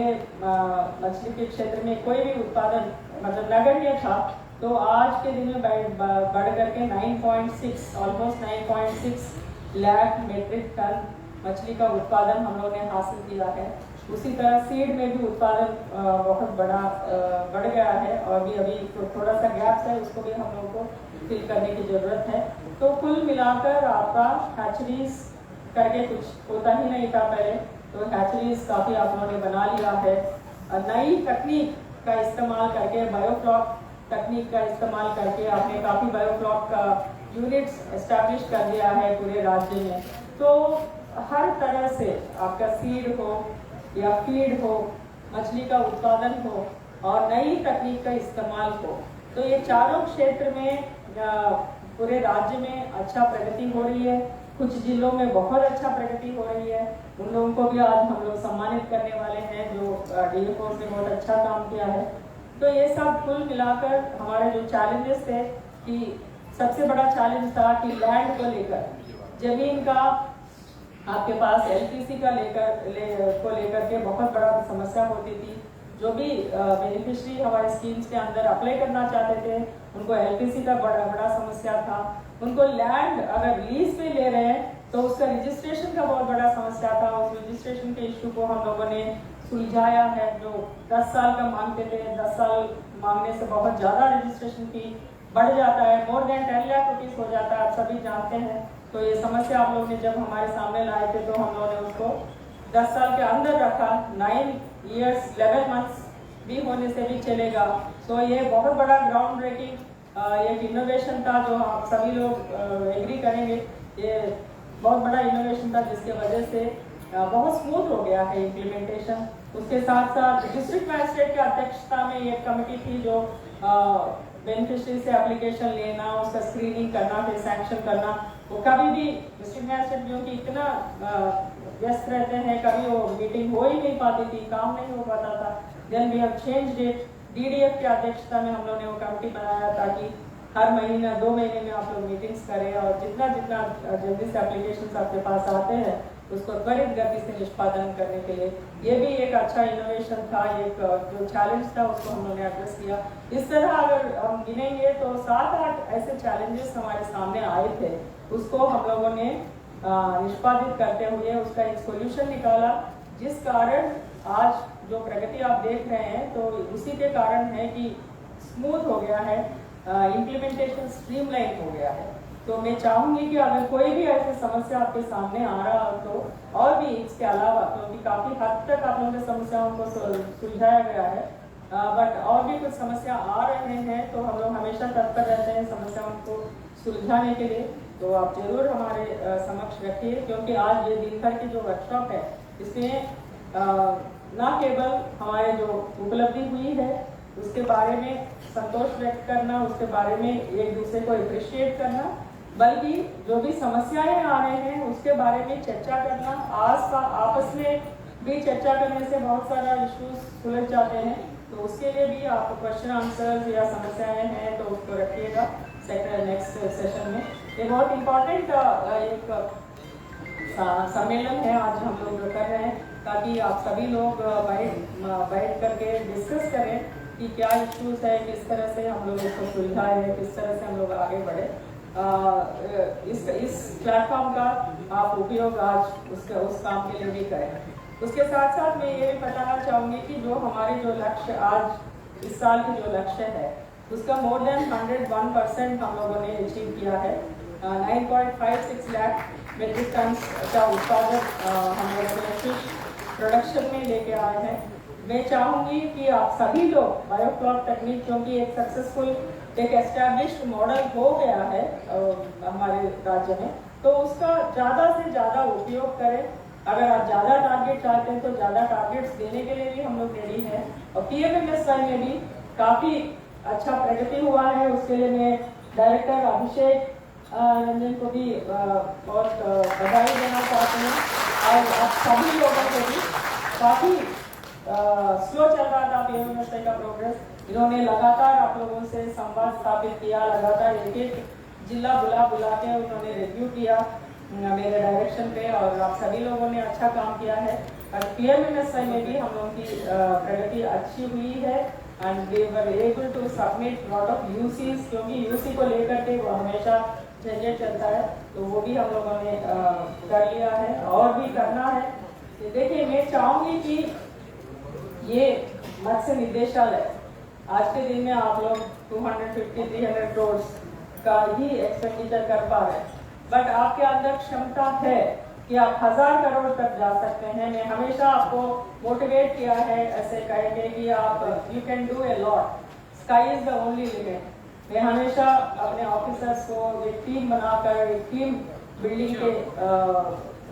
मछली के क्षेत्र में कोई भी उत्पादन मतलब नगण्य था, तो आज के दिन में बढ़ करके 9.6 ऑलमोस्ट 9.6 लाख मीट्रिक टन मछली का उत्पादन हम लोगों ने हासिल किया है। उसी तरह सीड में भी उत्पादन बहुत बड़ा बढ़ गया है, और भी अभी तो थोड़ा सा गैप है, उसको भी हम लोगों को फिल करने की ज़रूरत है। तो कुल मिलाकर आपका हैचरीज करके कुछ होता ही नहीं था पहले, तो हैचरीज काफ़ी आप लोगों ने बना लिया है। नई तकनीक का इस्तेमाल करके, बायोफ्लॉक तकनीक का इस्तेमाल करके आपने काफ़ी बायोफ्लॉक का यूनिट्स एस्टैब्लिश कर दिया है पूरे राज्य में। तो हर तरह से आपका सीड हो या फीड हो मछली का उत्पादन हो और नई तकनीक का इस्तेमाल हो। तो ये चारों क्षेत्र में पूरे राज्य में अच्छा प्रगति हो रही है। कुछ जिलों में बहुत अच्छा प्रगति हो रही है। उन लोगों को भी आज हम लोग सम्मानित करने वाले हैं जो DFO ने बहुत अच्छा काम किया है। तो ये सब कुल मिलाकर हमारे जो चैलेंजेस थे कि सबसे बड़ा चैलेंज था कि लैंड को लेकर, जमीन का आपके पास LPC का लेकर के बहुत बड़ा समस्या होती थी। जो भी बेनिफिशियरी हमारे स्कीम्स के अंदर अप्लाई करना चाहते थे उनको LPC का बड़ा समस्या था। उनको लैंड अगर लीज पे ले रहे हैं तो उसका रजिस्ट्रेशन का बहुत बड़ा समस्या था। उस रजिस्ट्रेशन के इशू को हम लोगों ने सुलझाया है। जो 10 साल का मांगते थे, 10 साल मांगने से बहुत ज़्यादा रजिस्ट्रेशन फी बढ़ जाता है, मोर देन 10 लाख रुपीज़ हो जाता है, आप सभी जानते हैं। तो ये समस्या आप लोग ने जब हमारे सामने लाए थे तो हम लोगों ने उसको 10 साल के अंदर रखा। 9 years 11 months भी होने से भी चलेगा। तो ये बहुत बड़ा ग्राउंड ब्रेकिंग एक इनोवेशन था जो आप सभी लोग एग्री करेंगे। ये बहुत बड़ा इनोवेशन था जिसके वजह से बहुत स्मूथ हो गया है इम्प्लीमेंटेशन। उसके साथ साथ डिस्ट्रिक्ट मैजिस्ट्रेट की अध्यक्षता में एक कमेटी थी जो बेनिफिशियरी से एप्लीकेशन लेना, उसका स्क्रीनिंग करना, फिर सैंक्शन करना। वो कभी भी डिस्ट्रिक्ट मैजिस्ट्रेट जो कि इतना व्यस्त रहते हैं, कभी वो मीटिंग हो ही नहीं पाती थी, काम नहीं हो पाता था। Then we have changed it. DDF की अध्यक्षता में हम लोगों ने वो कमेटी बनाया ताकि हर महीना 2 महीने में आप लोग मीटिंग्स करें और जितना जल्दी से एप्लीकेशंस आपके पास आते हैं उसको त्वरित गति से निष्पादन करने के लिए ये भी एक अच्छा इनोवेशन था। एक जो चैलेंज था उसको हम लोगों ने एड्रेस किया। इस तरह अगर हम गिनेंगे तो 7-8 ऐसे चैलेंजेस हमारे सामने आए थे, उसको हम लोगों ने निष्पादित करते हुए उसका एक सोल्यूशन निकाला, जिस कारण आज जो प्रगति आप देख रहे हैं तो उसी के कारण है कि स्मूथ हो गया है, इम्प्लीमेंटेशन स्ट्रीमलाइन हो गया है। तो मैं चाहूंगी कि अगर कोई भी ऐसी समस्या आपके सामने आ रहा हो तो और भी इसके अलावा, क्योंकि काफी हद तक आप लोगों की समस्याओं को सुलझाया गया है, बट और भी कुछ समस्या आ रहे हैं तो हम लोग हमेशा तत्पर रहते हैं समस्याओं को सुलझाने के लिए। तो आप जरूर हमारे समक्ष रखिए, क्योंकि आज ये दिन भर की जो वर्कशॉप है इसमें न केवल हमारे जो उपलब्धि हुई है उसके बारे में संतोष व्यक्त करना, उसके बारे में एक दूसरे को अप्रिशिएट करना, बल्कि जो भी समस्याएं आ रहे हैं उसके बारे में चर्चा करना। आपस में भी चर्चा करने से बहुत सारा इश्यूज सुलझ जाते हैं। तो उसके लिए भी आप क्वेश्चन आंसर्स या समस्याएं हैं तो उसको रखिएगा नेक्स्ट सेशन में। ये बहुत इम्पोर्टेंट एक सम्मेलन है आज हम लोग कर रहे हैं, ताकि आप सभी लोग बैठ करके डिस्कस करें कि क्या इश्यूज है, किस तरह से हम लोग इसको सुलझाएं, किस तरह से हम लोग आगे बढ़े। इस प्लेटफॉर्म का आप उपयोग आज उस काम के लिए भी करें। उसके साथ साथ मैं ये भी बताना चाहूँगी कि जो हमारे जो लक्ष्य आज इस साल के जो लक्ष्य है उसका मोर देन 101% हम लोगों ने अचीव किया है। 9.56 लाख मेट्रिक टन का उत्पादन हम लोगों ने फिश प्रोडक्शन में लेके आए हैं। मैं चाहूँगी कि आप सभी लोग बायोफ्लॉक तकनीक, क्योंकि एक सक्सेसफुल एक एस्टैब्लिश्ड मॉडल हो गया है हमारे राज्य में, तो उसका ज़्यादा से ज़्यादा उपयोग करें। अगर आप ज़्यादा टारगेट चाहते हैं तो ज़्यादा टारगेट्स देने के लिए भी हम लोग रेडी हैं। और PMMSY में भी काफ़ी अच्छा प्रगति हुआ है। उसके लिए मैं डायरेक्टर अभिषेक रंजन को भी बहुत बधाई देना चाहते हैं। और आप सभी लोगों को भी काफ़ी स्लो चल रहा था PMMSY का प्रोग्रेस। इन्होंने लगातार आप लोगों से संवाद स्थापित किया, लगातार एक जिला बुला के उन्होंने रिव्यू किया मेरे डायरेक्शन पे, और आप सभी लोगों ने अच्छा काम किया है। और PMMSY में भी हम लोगों की प्रगति अच्छी हुई है। And we were able to submit lot of UCs, क्योंकि UC को लेकर के वो हमेशा झंझट चलता है, तो वो भी हम लोगों ने कर लिया है और भी करना है। देखिए, मैं चाहूँगी कि ये मत्स्य निदेशालय आज के दिन में आप लोग 250-300 करोड़ का ही एक्सपेंडिचर कर पा रहे हैं, बट आपके अंदर क्षमता है कि आप 1000 करोड़ तक जा सकते हैं। मैं हमेशा आपको मोटिवेट किया है ऐसे कहेंगे कि आप you can do a lot, sky is the only limit. मैं हमेशा अपने ऑफिसर्स को एक टीम बनाकर, एक टीम बिल्डिंग के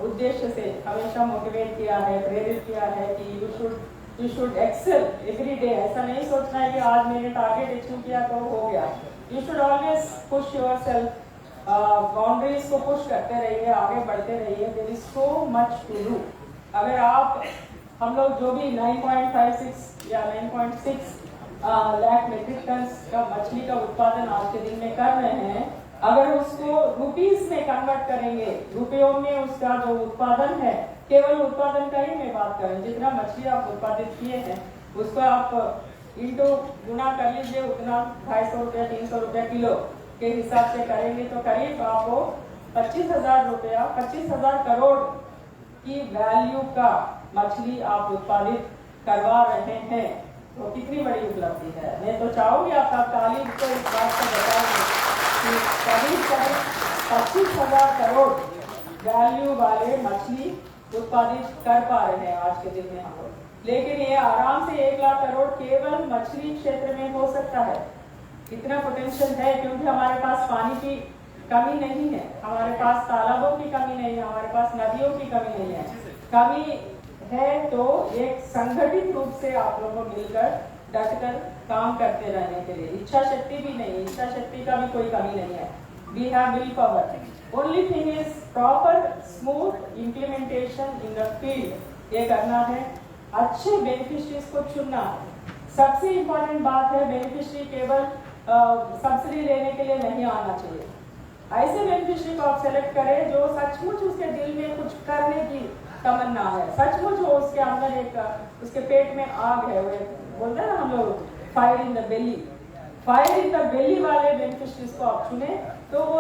उद्देश्य से हमेशा मोटिवेट किया है, प्रेरित किया है कि you should you should excel every day. ऐसा नहीं सोचना है कि आज मैंने टारगेट अचीव किया तो हो गया। You should always push yourself, boundaries को पुश करते रहिए, आगे बढ़ते रहिए। There is so much to do. अगर आप हम लोग जो भी 9.56 या 9.6 लाख मेट्रिक टन का मछली का उत्पादन आज के दिन में कर रहे हैं, अगर उसको रुपीस में कन्वर्ट करेंगे, रुपयों में उसका जो उत्पादन है, केवल उत्पादन का ही मैं बात करें, जितना मछली आप उत्पादित किए हैं उसको आप इंटू गुना कर लीजिए, उतना 250 रुपया 300 रुपया किलो के हिसाब से करेंगे तो करीब आपको 25,000 रुपया 25,000 करोड़ की वैल्यू का मछली आप उत्पादित करवा रहे हैं। तो कितनी बड़ी उपलब्धि है। मैं तो चाहूंगी आपका तालीम को इस बात को बताएंगे कि करीब 25,000 करोड़ वैल्यू वाले मछली उत्पादित कर पा रहे हैं आज के दिन में हम लोग। लेकिन ये आराम से 1 लाख करोड़ केवल मछली क्षेत्र में हो सकता है। इतना पोटेंशियल है क्योंकि हमारे पास पानी की कमी नहीं है, हमारे पास तालाबों की कमी नहीं है, हमारे पास नदियों की कमी नहीं है। कमी है तो एक संगठित रूप से आप लोगों को मिलकर डटकर काम करते रहने के लिए। इच्छा शक्ति भी नहीं, इच्छा शक्ति का भी कोई कमी नहीं है। We have will power. Only thing is proper smooth implementation in the field. ये करना है, अच्छे बेनिफिशरीज को चुनना है। सबसे इम्पोर्टेंट बात है, बेनिफिशरी केवल सब्सिडी लेने के लिए नहीं आना चाहिए। ऐसे बेनिफिशरी को आप सेलेक्ट करें जो सचमुच उसके दिल में कुछ करने की तमन्ना है, सचमुच वो उसके अंदर एक उसके पेट में आग है। वो बोलते हैं ना हम लोग fire in the belly, fire in the belly वाले बेनिफिशरीज को आप चुने तो वो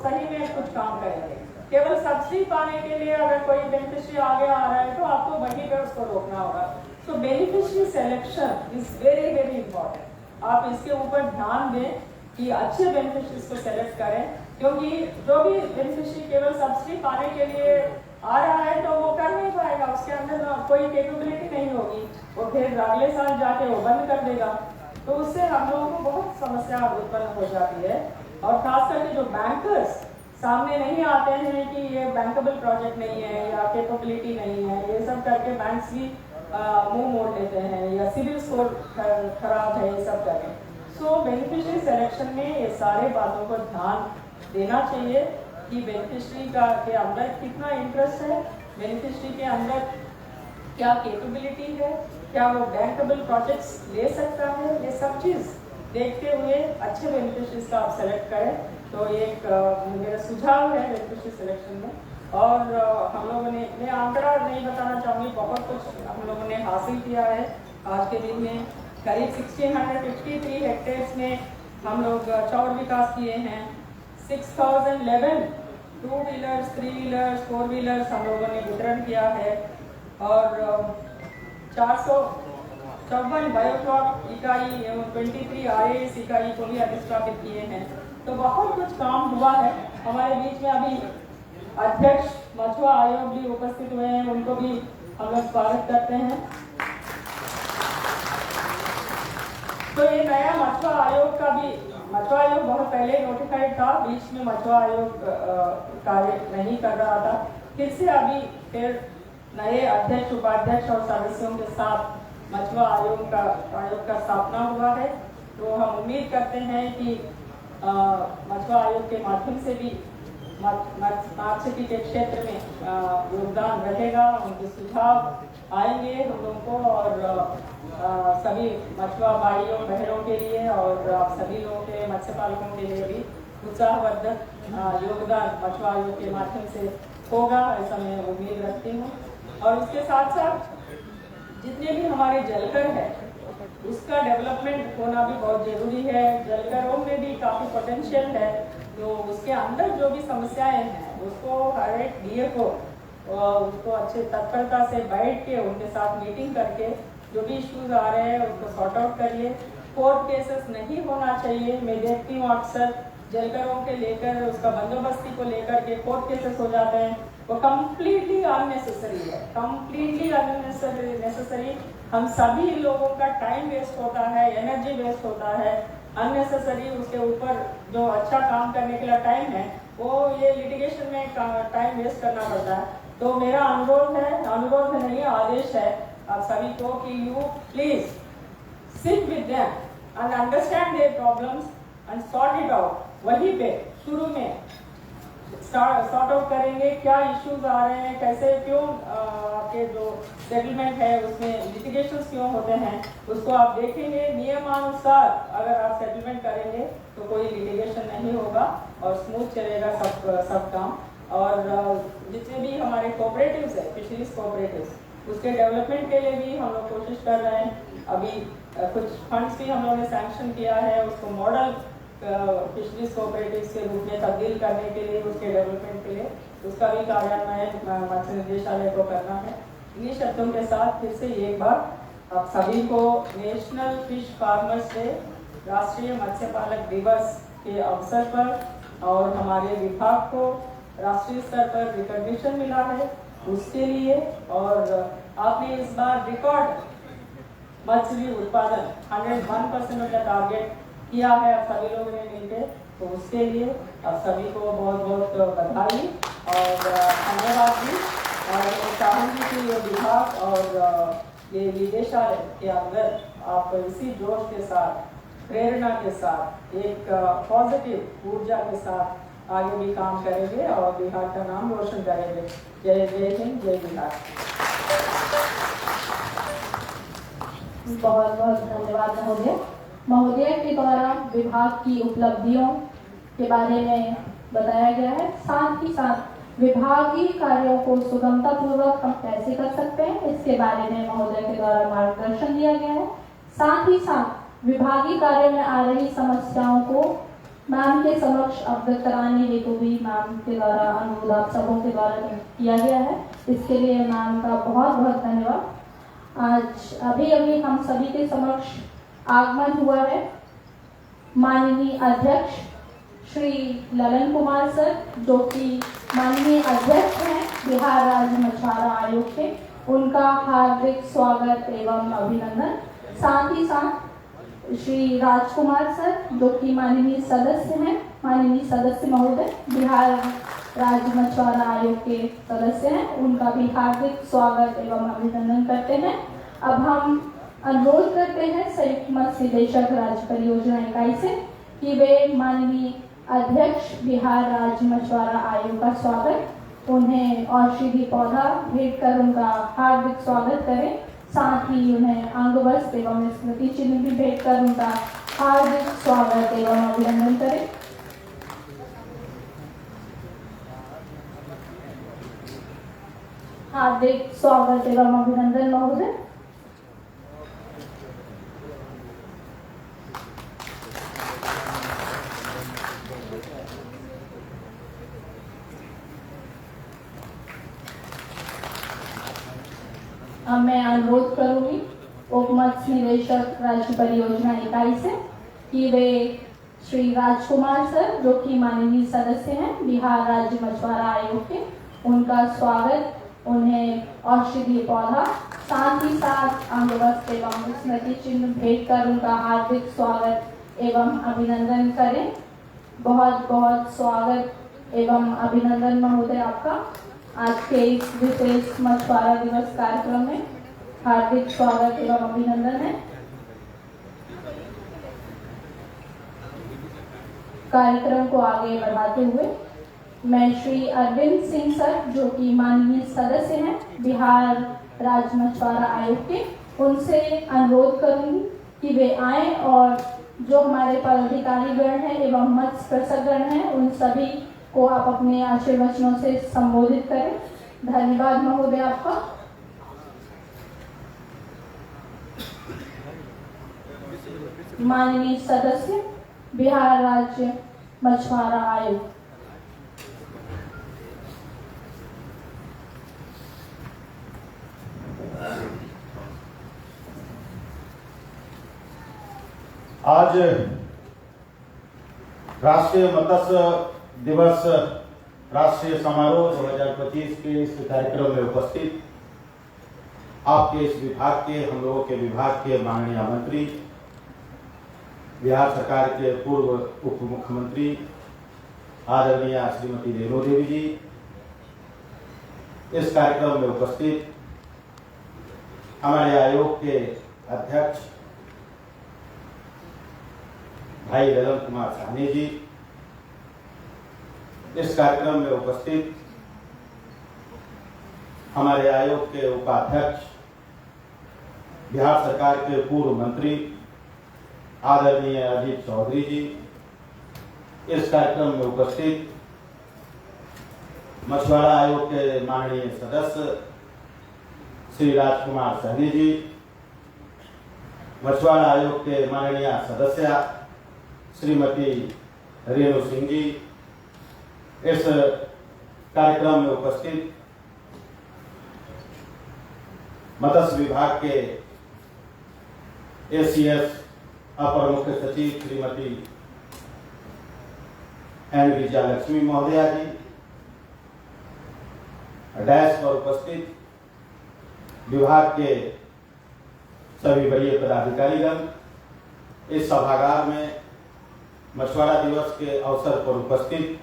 सही में कुछ काम करेंगे। केवल सब्सिडी पाने के लिए अगर कोई बेनिफिशरी आगे आ रहा है तो आपको वहीं पर उसको रोकना होगा। तो beneficiary selection is very very important. आप इसके ऊपर ध्यान दें कि अच्छे बेनिफिशरीज को सेलेक्ट करें, क्योंकि जो भी बेनिफिशरी केवल सब्सिडी पाने के लिए आ रहा है तो वो कर नहीं पाएगा, उसके अंदर कोई कैपेबिलिटी नहीं होगी, वो फिर अगले साल जाके वो बंद कर देगा। तो उससे हम लोगों को बहुत समस्या उत्पन्न हो जाती है। और खास करके जो बैंकर्स सामने नहीं आते हैं कि ये बैंकेबल प्रोजेक्ट नहीं है या कैपेबिलिटी नहीं है, ये सब करके बैंक्स भी मुंह मोड़ लेते हैं या सिविल स्कोर खराब है, ये सब करके। सो बेनिफिशरी सिलेक्शन में ये सारे बातों को ध्यान देना चाहिए कि बेनिफिशरी के अंदर कितना इंटरेस्ट है, बेनिफिशरी के अंदर क्या कैपेबिलिटी है, क्या वो बैंकेबल प्रोजेक्ट्स ले सकता है, ये सब चीज़ देखते हुए अच्छे बेनिफिशरीज का आप सेलेक्ट करें। तो एक मेरा सुझाव है बेनिफिशरी सिलेक्शन में। और हम लोगों ने, मैं आंकड़ा नहीं बताना चाहूँगी, बहुत कुछ हम लोगों ने हासिल किया है आज के दिन में। करीब 1653 हेक्टेयर्स में हम लोग चौर विकास किए हैं। 6011 2 व्हीलर्स 3 व्हीलर्स 4 व्हीलर्स हम लोगों ने वितरण किया है। और 454 बायोफ्लॉक इकाई एवं 23 RAS इकाई को भी अधिष्ठापित किए हैं। तो बहुत कुछ काम हुआ है। हमारे बीच में अभी अध्यक्ष मछुआ आयोग भी उपस्थित हुए हैं, उनको भी हम लोग स्वागत करते हैं। तो ये नया मछुआ आयोग का भी, मछुआ आयोग बहुत पहले नोटिफाइड था, बीच में मछुआ आयोग कार्य नहीं कर रहा था। फिर से अभी फिर नए अध्यक्ष उपाध्यक्ष और सदस्यों के साथ मछुआ आयोग का स्थापना हुआ है। तो हम उम्मीद करते हैं कि मछुआ आयोग के माध्यम से भी मत्स्यिकी के क्षेत्र में योगदान रहेगा, उनके सुझाव आएंगे हम लोगों को। और सभी मछुआ भाइयों बहनों के लिए और आप सभी लोगों के मत्स्य पालकों के लिए भी उत्साहवर्धक योगदान मछुआ आयोग के माध्यम से होगा, ऐसा मैं उम्मीद रखती हूँ। और उसके साथ साथ जितने भी हमारे जलकर है उसका डेवलपमेंट होना भी बहुत जरूरी है। जलकरों में भी काफ़ी पोटेंशियल है, तो उसके अंदर जो भी समस्याएं हैं उसको हर एक डीए को उसको अच्छे तत्परता से बैठ के उनके साथ मीटिंग करके जो भी इश्यूज आ रहे हैं उसको सॉर्ट आउट करिए। कोर्ट केसेस नहीं होना चाहिए। मैं देखती हूँ अक्सर जलकरों के लेकर उसका बंदोबस्ती को लेकर के कोर्ट केसेस हो जाते हैं, वो कम्प्लीटली अननेसेसरी है, कम्प्लीटली अननेसेसरी। हम सभी लोगों का टाइम वेस्ट होता है, एनर्जी वेस्ट होता है अननेसेसरी। उसके ऊपर जो अच्छा काम करने के लिए टाइम है वो ये लिटिगेशन में टाइम वेस्ट करना पड़ता है। तो मेरा अनुरोध नहीं आदेश है आप सभी को कि you please sit with them and understand their problems and sort it out. वहीं पे शुरू में सॉर्ट आउट करेंगे क्या इश्यूज आ रहे हैं, कैसे क्यों आपके जो सेटलमेंट है उसमें लिटिगेशंस क्यों होते हैं, उसको आप देखेंगे। नियमानुसार अगर आप सेटलमेंट करेंगे तो कोई लिटिगेशन नहीं होगा और स्मूथ चलेगा सब काम। और जितने भी हमारे कोऑपरेटिव्स है, फिशरीज कोऑपरेटिव्स, उसके डेवलपमेंट के लिए भी हम लोग कोशिश कर रहे हैं। अभी कुछ फंड्स भी हम लोगों ने सैंक्शन किया है, उसको मॉडल फिशरीज कोऑपरेटिव्स के रूप में तब्दील करने के लिए, उसके डेवलपमेंट के लिए उसका भी कार्यान्वयन मत्स्य निदेशालय को करना है। इन्हीं शब्दों के साथ फिर से एक बार आप सभी को नेशनल फिश फार्मर्स डे, राष्ट्रीय मत्स्य पालक दिवस के अवसर पर और हमारे विभाग को राष्ट्रीय स्तर पर रिकॉग्निशन मिला है उसके लिए, और आपने इस बार रिकॉर्ड मछली उत्पादन 101% ऑफ द टारगेट किया है आप सभी लोगों ने मिलकर, तो उसके लिए आप सभी को बहुत बहुत बधाई और धन्यवाद भी। और मैं चाहूँगी कि ये विभाग और ये निदेशालय के अंदर आप इसी जोश के साथ, प्रेरणा के साथ, एक पॉजिटिव ऊर्जा के साथ आगे भी काम करेंगे और बिहार का नाम रोशन करेंगे। जय जय हिंद, जय बिहार। बहुत बहुत धन्यवाद महोदय। महोदय के द्वारा विभाग की उपलब्धियों के बारे में बताया गया है, साथ ही साथ विभागीय कार्यों को सुगमता पूर्वक हम कैसे कर सकते हैं इसके बारे में महोदय के द्वारा मार्गदर्शन दिया गया है। साथ ही साथ विभागीय कार्यों में आ रही समस्याओं को मैम के समक्ष अवगत कराने हेतु भी मैम के द्वारा अनुरोध आप सबों के द्वारा किया गया है। इसके लिए मैम का बहुत बहुत धन्यवाद। आज अभी हम सभी के समक्ष आगमन हुआ है माननीय अध्यक्ष श्री ललन कुमार सर, जो कि माननीय अध्यक्ष हैं बिहार राज्य मछुआरा आयोग के। उनका हार्दिक स्वागत एवं अभिनंदन। साथ ही साथ श्री राजकुमार सर, जो कि माननीय सदस्य हैं, माननीय सदस्य महोदय बिहार राज्य मछुआरा आयोग के सदस्य हैं, उनका भी हार्दिक स्वागत एवं अभिनंदन करते हैं। अब हम अनुरोध करते हैं संयुक्त मत्स्य निदेशक राज्य परियोजना इकाई से कि वे माननीय अध्यक्ष बिहार राज्य मछुआरा आयोग का स्वागत, उन्हें औषधि पौधा भेंट कर उनका हार्दिक स्वागत करें। साथ ही उन्हें अंग वस्त्र एवं स्मृति चिन्ह भी भेंट कर उनका हार्दिक स्वागत एवं अभिनंदन करें। हार्दिक स्वागत एवं अभिनंदन महोदय। अब मैं अनुरोध करूंगी उप मत्स्य निदेशक राज्य परियोजना इकाई से कि वे श्री राजकुमार सर, जो कि माननीय सदस्य हैं बिहार राज्य मछुआरा आयोग के, उनका स्वागत, उन्हें औषधीय पौधा, साथ ही साथ अंग वस्त्र एवं स्मृति चिन्ह भेंट कर उनका हार्दिक स्वागत एवं अभिनंदन करें। बहुत बहुत स्वागत एवं अभिनंदन महोदय आपका आज के इस विशेष मछुआरा दिवस कार्यक्रम में। हार्दिक स्वागत एवं अभिनंदन है। कार्यक्रम को आगे बढ़ाते हुए मैं श्री अरविंद सिंह सर, जो कि माननीय सदस्य हैं बिहार राज्य मछुआरा आयोग के, उनसे अनुरोध करूंगी कि वे आए और जो हमारे पदाधिकारीगण हैं एवं मत्स्य प्रसंगगण हैं उन सभी को आप अपने आशीर्वचनों से संबोधित करें। धन्यवाद महोदय आपका। माननीय सदस्य बिहार राज्य मछुआरा आयोग। आज राष्ट्रीय मत्स्य दिवस राष्ट्रीय समारोह 2025 के इस कार्यक्रम में उपस्थित आपके इस विभाग के, हम लोगों के विभाग के माननीय मंत्री, बिहार सरकार के पूर्व उप मुख्यमंत्री आदरणीय श्रीमती रेणु देवी जी, इस कार्यक्रम में उपस्थित हमारे आयोग के अध्यक्ष भाई ललन कुमार साहनी जी, इस कार्यक्रम में उपस्थित हमारे आयोग के उपाध्यक्ष बिहार सरकार के पूर्व मंत्री आदरणीय अजीत चौधरी जी, इस कार्यक्रम में उपस्थित मछुआरा आयोग के माननीय सदस्य श्री राजकुमार सहनी जी, मछुआरा आयोग के माननीय सदस्य श्रीमती रेणु सिंह जी, इस कार्यक्रम में उपस्थित मत्स्य विभाग के एसीएस अपर मुख्य सचिव श्रीमती एन विजयलक्ष्मी महोदया जी, डैश पर उपस्थित विभाग के सभी वरीय पदाधिकारीगण, इस सभागार में मछुआरा दिवस के अवसर पर उपस्थित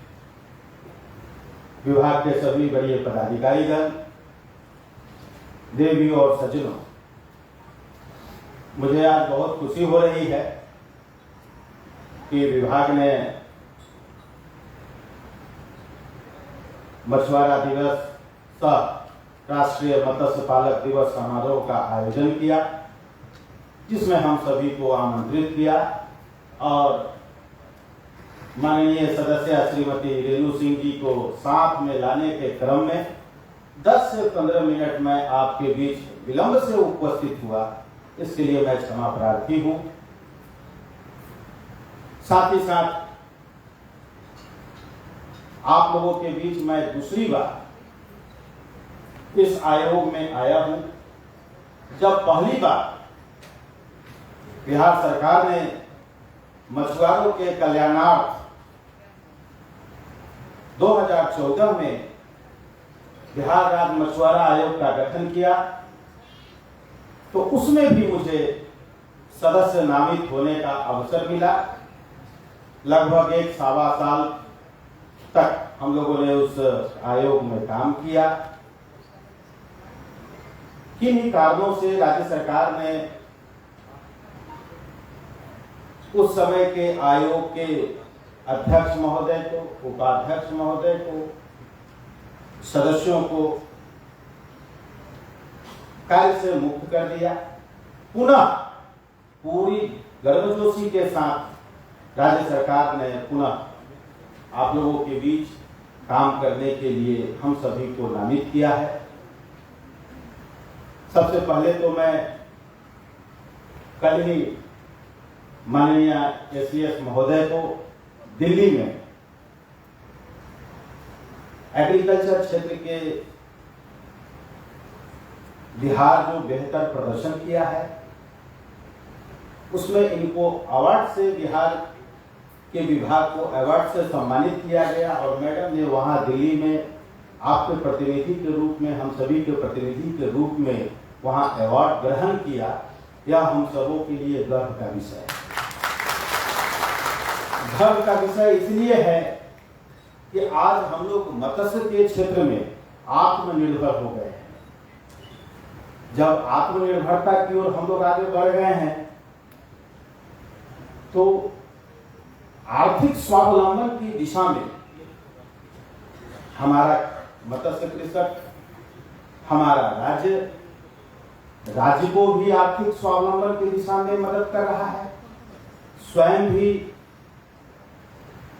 विभाग के सभी वरीय पदाधिकारीगण, देवियों और सज्जनों, मुझे आज बहुत खुशी हो रही है कि विभाग ने मछुआरा दिवस सह राष्ट्रीय मत्स्य पालक दिवस समारोह का आयोजन किया, जिसमें हम सभी को आमंत्रित किया और माननीय सदस्य श्रीमती रेणु सिंह जी को साथ में लाने के क्रम में 10 से 15 मिनट में आपके बीच विलंब से उपस्थित हुआ, इसके लिए मैं क्षमा प्रार्थी हूं। साथ ही साथ आप लोगों के बीच मैं दूसरी बार इस आयोग में आया हूं। जब पहली बार बिहार सरकार ने मछुआरों के कल्याणार्थ 2014 में बिहार राज्य मछुआरा आयोग का गठन किया, तो उसमें भी मुझे सदस्य नामित होने का अवसर मिला। लगभग 1-1.25 साल तक हम लोगों ने उस आयोग में काम किया। किन्हीं कारणों से राज्य सरकार ने उस समय के आयोग के अध्यक्ष महोदय को, उपाध्यक्ष महोदय को, सदस्यों को कार्य से मुक्त कर दिया। पुनः पूरी गर्मजोशी के साथ राज्य सरकार ने पुनः आप लोगों के बीच काम करने के लिए हम सभी को नामित किया है। सबसे पहले तो मैं कल ही माननीय एसीएस महोदय को दिल्ली में एग्रीकल्चर क्षेत्र के बिहार जो बेहतर प्रदर्शन किया है, उसमें इनको अवार्ड से, बिहार के विभाग को अवार्ड से सम्मानित किया गया और मैडम ने वहां दिल्ली में आपके प्रतिनिधि के रूप में, हम सभी के प्रतिनिधि के रूप में वहां अवार्ड ग्रहण किया। यह हम सबों के लिए गर्व का विषय है। गर्व का विषय इसलिए है कि आज हम लोग मत्स्य के क्षेत्र में आत्मनिर्भर हो गए हैं। जब आत्मनिर्भरता की ओर हम लोग आगे बढ़ गए हैं, तो आर्थिक स्वावलंबन की दिशा में हमारा मत्स्य कृषक, हमारा राज्य को भी आर्थिक स्वावलंबन की दिशा में मदद कर रहा है, स्वयं भी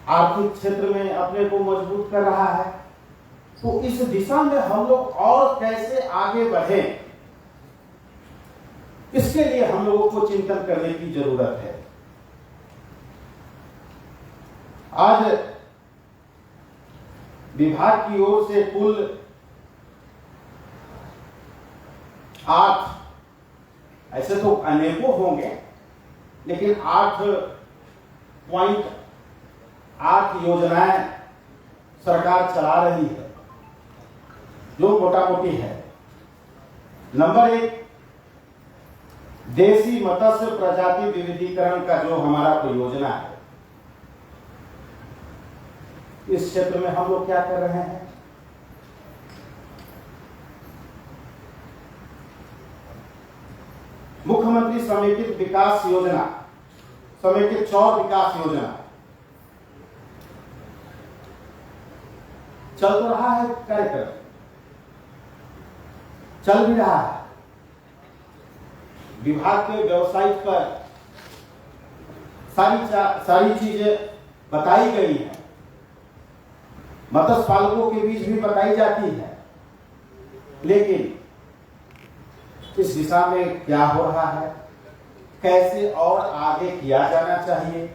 आर्थिक क्षेत्र में अपने को मजबूत कर रहा है। तो इस दिशा में हम लोग और कैसे आगे बढ़ें, इसके लिए हम लोगों को चिंतन करने की जरूरत है। आज विभाग की ओर से कुल 8, ऐसे तो अनेकों होंगे, लेकिन 8.8 योजनाएं सरकार चला रही है, जो मोटा मोटी है। नंबर 1, देसी मत्स्य प्रजाति विविधीकरण का जो हमारा कोई योजना है, इस क्षेत्र में हम लोग क्या कर रहे हैं? समेकित विकास योजना, समेकित चौर विकास योजना चल तो रहा है, कार्यक्रम चल भी रहा है। विभाग के वेबसाइट पर सारी चीजें बताई गई हैं, मत्स्य पालकों के बीच भी बताई जाती है, लेकिन इस दिशा में क्या हो रहा है, कैसे और आगे किया जाना चाहिए,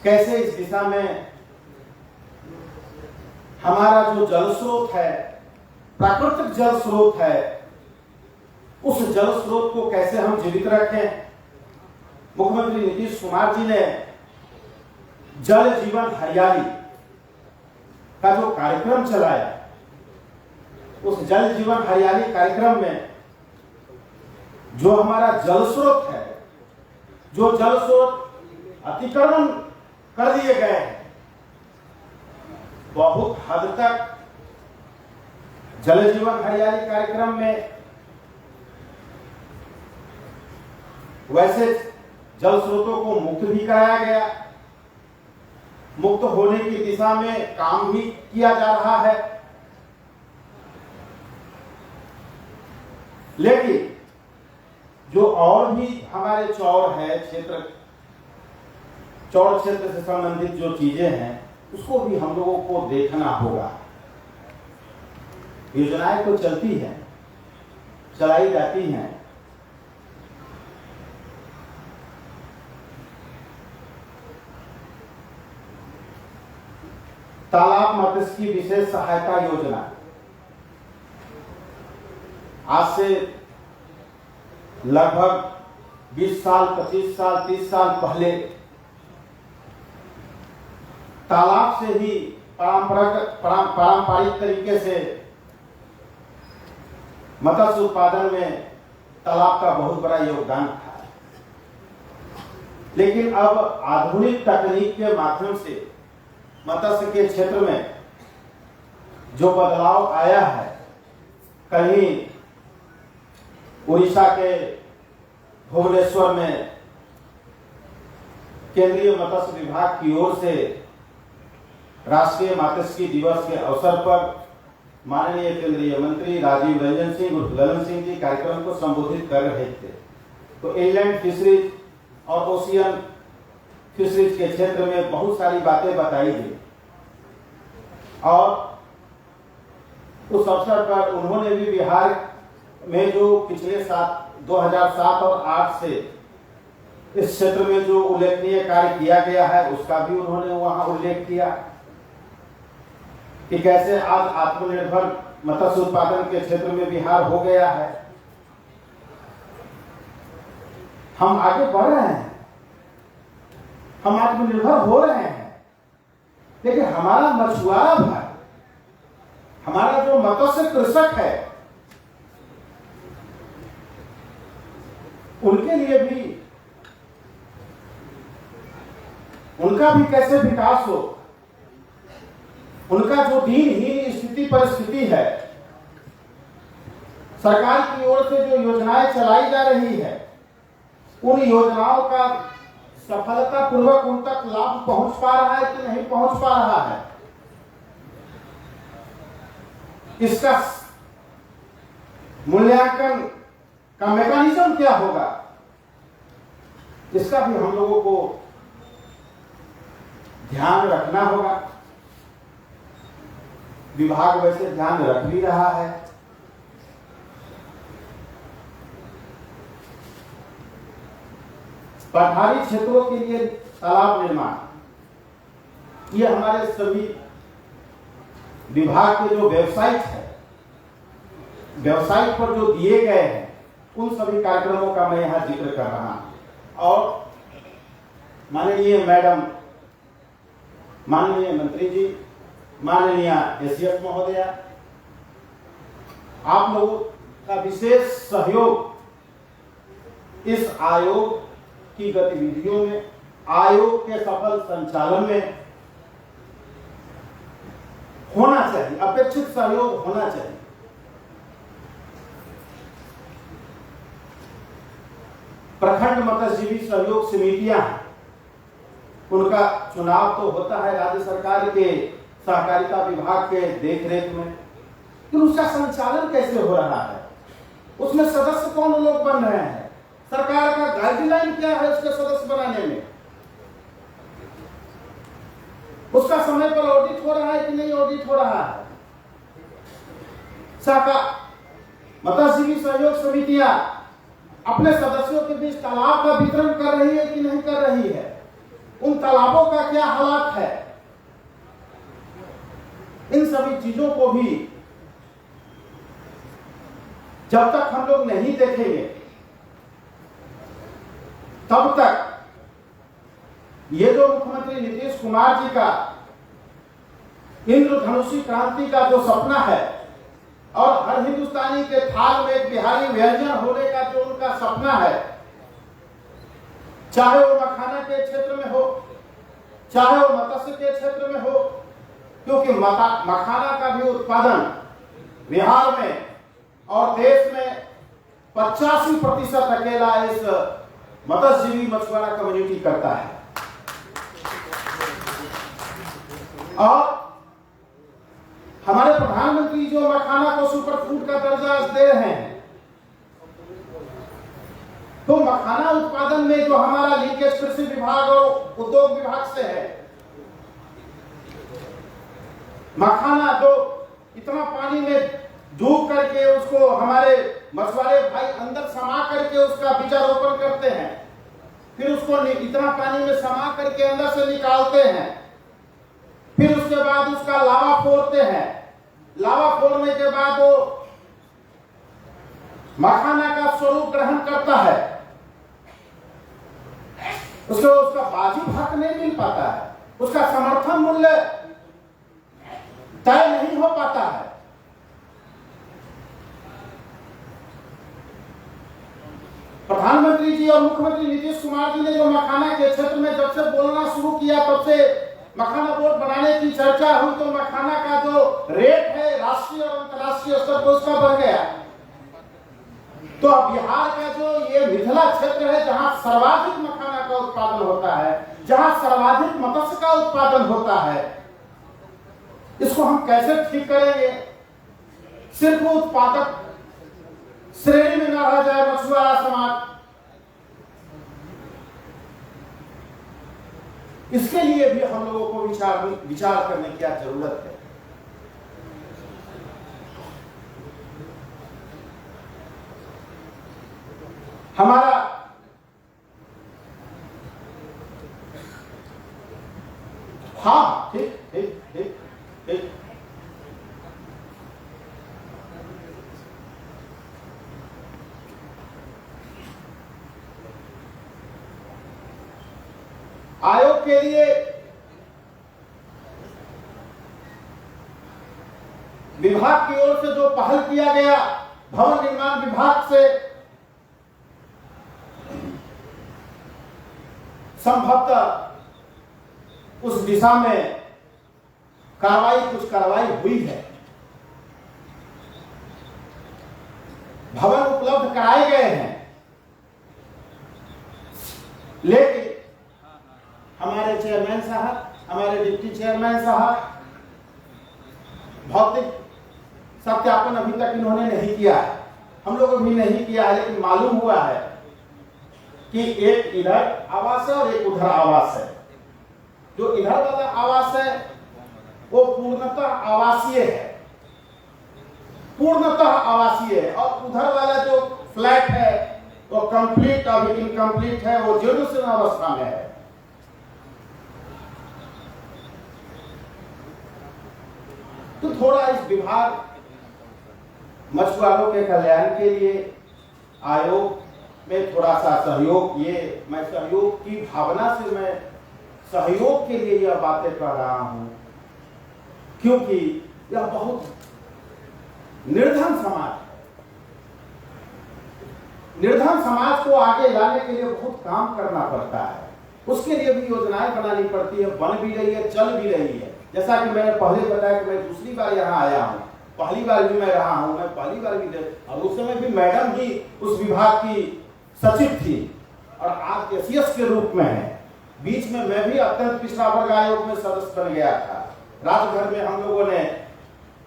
कैसे इस दिशा में हमारा जो जल स्रोत है, प्राकृतिक जल स्रोत है, उस जल स्रोत को कैसे हम जीवित रखें। मुख्यमंत्री नीतीश कुमार जी ने जल जीवन हरियाली का जो कार्यक्रम चलाया, उस जल जीवन हरियाली कार्यक्रम में जो हमारा जल स्रोत है, जो जल स्रोत अतिक्रमण कर दिए गए हैं, बहुत हद तक जल जीवन हरियाली कार्यक्रम में वैसे जल स्रोतों को मुक्त भी कराया गया, मुक्त होने की दिशा में काम भी किया जा रहा है, लेकिन जो और भी हमारे चौर है, चौर क्षेत्र से संबंधित जो चीजें हैं, उसको भी हम लोगों को देखना होगा। योजनाएं तो चलती हैं, चलाई जाती हैं, तालाब मत्स्य की विशेष सहायता योजना आज से लगभग 20 साल, 25 साल, 30 साल पहले तालाब से ही पारंपरिक तरीके से मत्स्य उत्पादन में तालाब का बहुत बड़ा योगदान था, लेकिन अब आधुनिक तकनीक के माध्यम से मत्स्य के क्षेत्र में जो बदलाव आया है, कहीं उड़ीसा के भुवनेश्वर में केंद्रीय मत्स्य विभाग की ओर से राष्ट्रीय मात्स्यिकी दिवस के अवसर पर माननीय केंद्रीय मंत्री राजीव रंजन सिंह उर्फ ललन सिंह जी कार्यक्रम को संबोधित कर रहे थे। तो इनलैंड फिशरीज और ओशियन फिशरीज के क्षेत्र में बहुत सारी बातें बताई गई और उस अवसर पर उन्होंने भी बिहार में जो पिछले 2007 और 2008 से इस क्षेत्र में जो उल्लेखनीय कार्य किया गया है, उसका भी उन्होंने वहां उल्लेख किया कि कैसे आज आत्मनिर्भर मत्स्य उत्पादन के क्षेत्र में बिहार हो गया है। हम आगे बढ़ रहे हैं, हम आत्मनिर्भर हो रहे हैं, लेकिन हमारा मछुआरा भाई, हमारा जो मत्स्य कृषक है, उनके लिए भी, उनका भी कैसे विकास हो, उनका जो दीनहीन स्थिति परिस्थिति है, सरकार की ओर से जो योजनाएं चलाई जा रही है, उन योजनाओं का सफलतापूर्वक उन तक लाभ पहुंच पा रहा है कि नहीं पहुंच पा रहा है, इसका मूल्यांकन का मैकेनिज्म क्या होगा, इसका भी हम लोगों को ध्यान रखना होगा। विभाग वैसे ध्यान रख भी रहा है। पठारी क्षेत्रों के लिए तालाब निर्माण, ये हमारे सभी विभाग के जो वेबसाइट है, वेबसाइट पर जो दिए गए हैं, उन सभी कार्यक्रमों का मैं यहां जिक्र कर रहा हूं। और माननीय मैडम, माननीय मंत्री जी, माननीय एसीएस महोदया, आप लोगों का विशेष सहयोग इस आयोग की गतिविधियों में, आयोग के सफल संचालन में होना चाहिए, अपेक्षित सहयोग होना चाहिए। प्रखंड मत्स्यजीवी सहयोग समितियां, उनका चुनाव तो होता है राज्य सरकार के सहकारिता विभाग के देखरेख में, तो उसका संचालन कैसे हो रहा है, उसमें सदस्य कौन लोग बन रहे हैं, सरकार का गाइडलाइन क्या है उसके सदस्य बनाने में, उसका समय पर ऑडिट हो रहा है कि नहीं ऑडिट हो रहा है। मत्स्यजीवी सहयोग समितियां अपने सदस्यों के बीच तालाब का वितरण कर रही है कि नहीं कर रही है, उन तालाबों का क्या हालात है, इन सभी चीजों को भी जब तक हम लोग नहीं देखेंगे तब तक ये जो मुख्यमंत्री नीतीश कुमार जी का इंद्रधनुषी क्रांति का जो सपना है और हर हिंदुस्तानी के थाल में एक बिहारी व्यंजन होने का जो उनका सपना है, चाहे वो मखाना के क्षेत्र में हो, चाहे वो मत्स्य के क्षेत्र में हो, क्योंकि मखाना का भी उत्पादन बिहार में और देश में 85% अकेला इस मत्स्यजीवी मछुआरा कम्युनिटी करता है। और हमारे प्रधानमंत्री जो मखाना को सुपर फूड का दर्जा दे रहे हैं, तो मखाना उत्पादन में जो हमारा लिंकेज कृषि विभाग और उद्योग विभाग से है, मखाना जो इतना पानी में डूब करके उसको हमारे मछुआरे भाई अंदर समा करके उसका बीजारोपण करते हैं, फिर उसको इतना पानी में समा करके अंदर से निकालते हैं, फिर उसके बाद उसका लावा फोड़ते हैं, लावा फोड़ने के बाद वो मखाना का स्वरूप ग्रहण करता है, उसको उसका वाजिब हक नहीं मिल पाता है, उसका समर्थन मूल्य तय नहीं हो पाता है। प्रधानमंत्री जी और मुख्यमंत्री नीतीश कुमार जी ने जो मखाना के क्षेत्र में जब से बोलना शुरू किया तब से मखाना बोर्ड बनाने की चर्चा हुई, तो मखाना का जो रेट है राष्ट्रीय और अंतर्राष्ट्रीय स्तर पर उसका बढ़ गया। तो अब बिहार का जो ये मिथिला क्षेत्र है जहां सर्वाधिक मखाना का उत्पादन होता है, जहां सर्वाधिक मत्स्य का उत्पादन होता है, इसको हम कैसे ठीक करेंगे? सिर्फ उत्पादक श्रेणी में न रह जाए मछुआरा समाज, इसके लिए भी हम लोगों को विचार करने की जरूरत है। हमारा हाँ ठीक ठीक ठीक ठीक आयोग के लिए विभाग की ओर से जो पहल किया गया, भवन निर्माण विभाग से संभवतः उस दिशा में कुछ कार्रवाई हुई है, भवन उपलब्ध कराए गए हैं, लेकिन हमारे चेयरमैन साहब, हमारे डिप्टी चेयरमैन साहब भौतिक सत्यापन अभी तक इन्होंने नहीं किया है, हम लोगों भी नहीं किया है, लेकिन मालूम हुआ है कि एक इधर आवास है और एक उधर आवास है। जो इधर वाला आवास है वो पूर्णतः आवासीय है, पूर्णतः आवासीय है, और उधर वाला जो फ्लैट है वो कंप्लीट अभी इनकम्प्लीट है, वो जीर्णशीर्ण अवस्था में है। तो थोड़ा इस विभाग मछुआरों के कल्याण के लिए आयोग में थोड़ा सा सहयोग, ये मैं सहयोग की भावना से मैं सहयोग के लिए यह बातें कर रहा हूं, क्योंकि यह बहुत निर्धन समाज है। निर्धन समाज को आगे लाने के लिए बहुत काम करना पड़ता है, उसके लिए भी योजनाएं बनानी पड़ती है, बन भी रही है, चल भी रही है। जैसा कि मैंने पहले बताया कि मैं दूसरी बार यहाँ आया हूँ, पहली बार भी मैं रहा हूँ, मैं पहली बार भी और उस समय भी मैडम ही उस विभाग की सचिव थी, और आज एसीएस के रूप में है। बीच में मैं भी अत्यंत पिछड़ा वर्ग आयोग में सदस्य बन गया था। राजभर में हम लोगों ने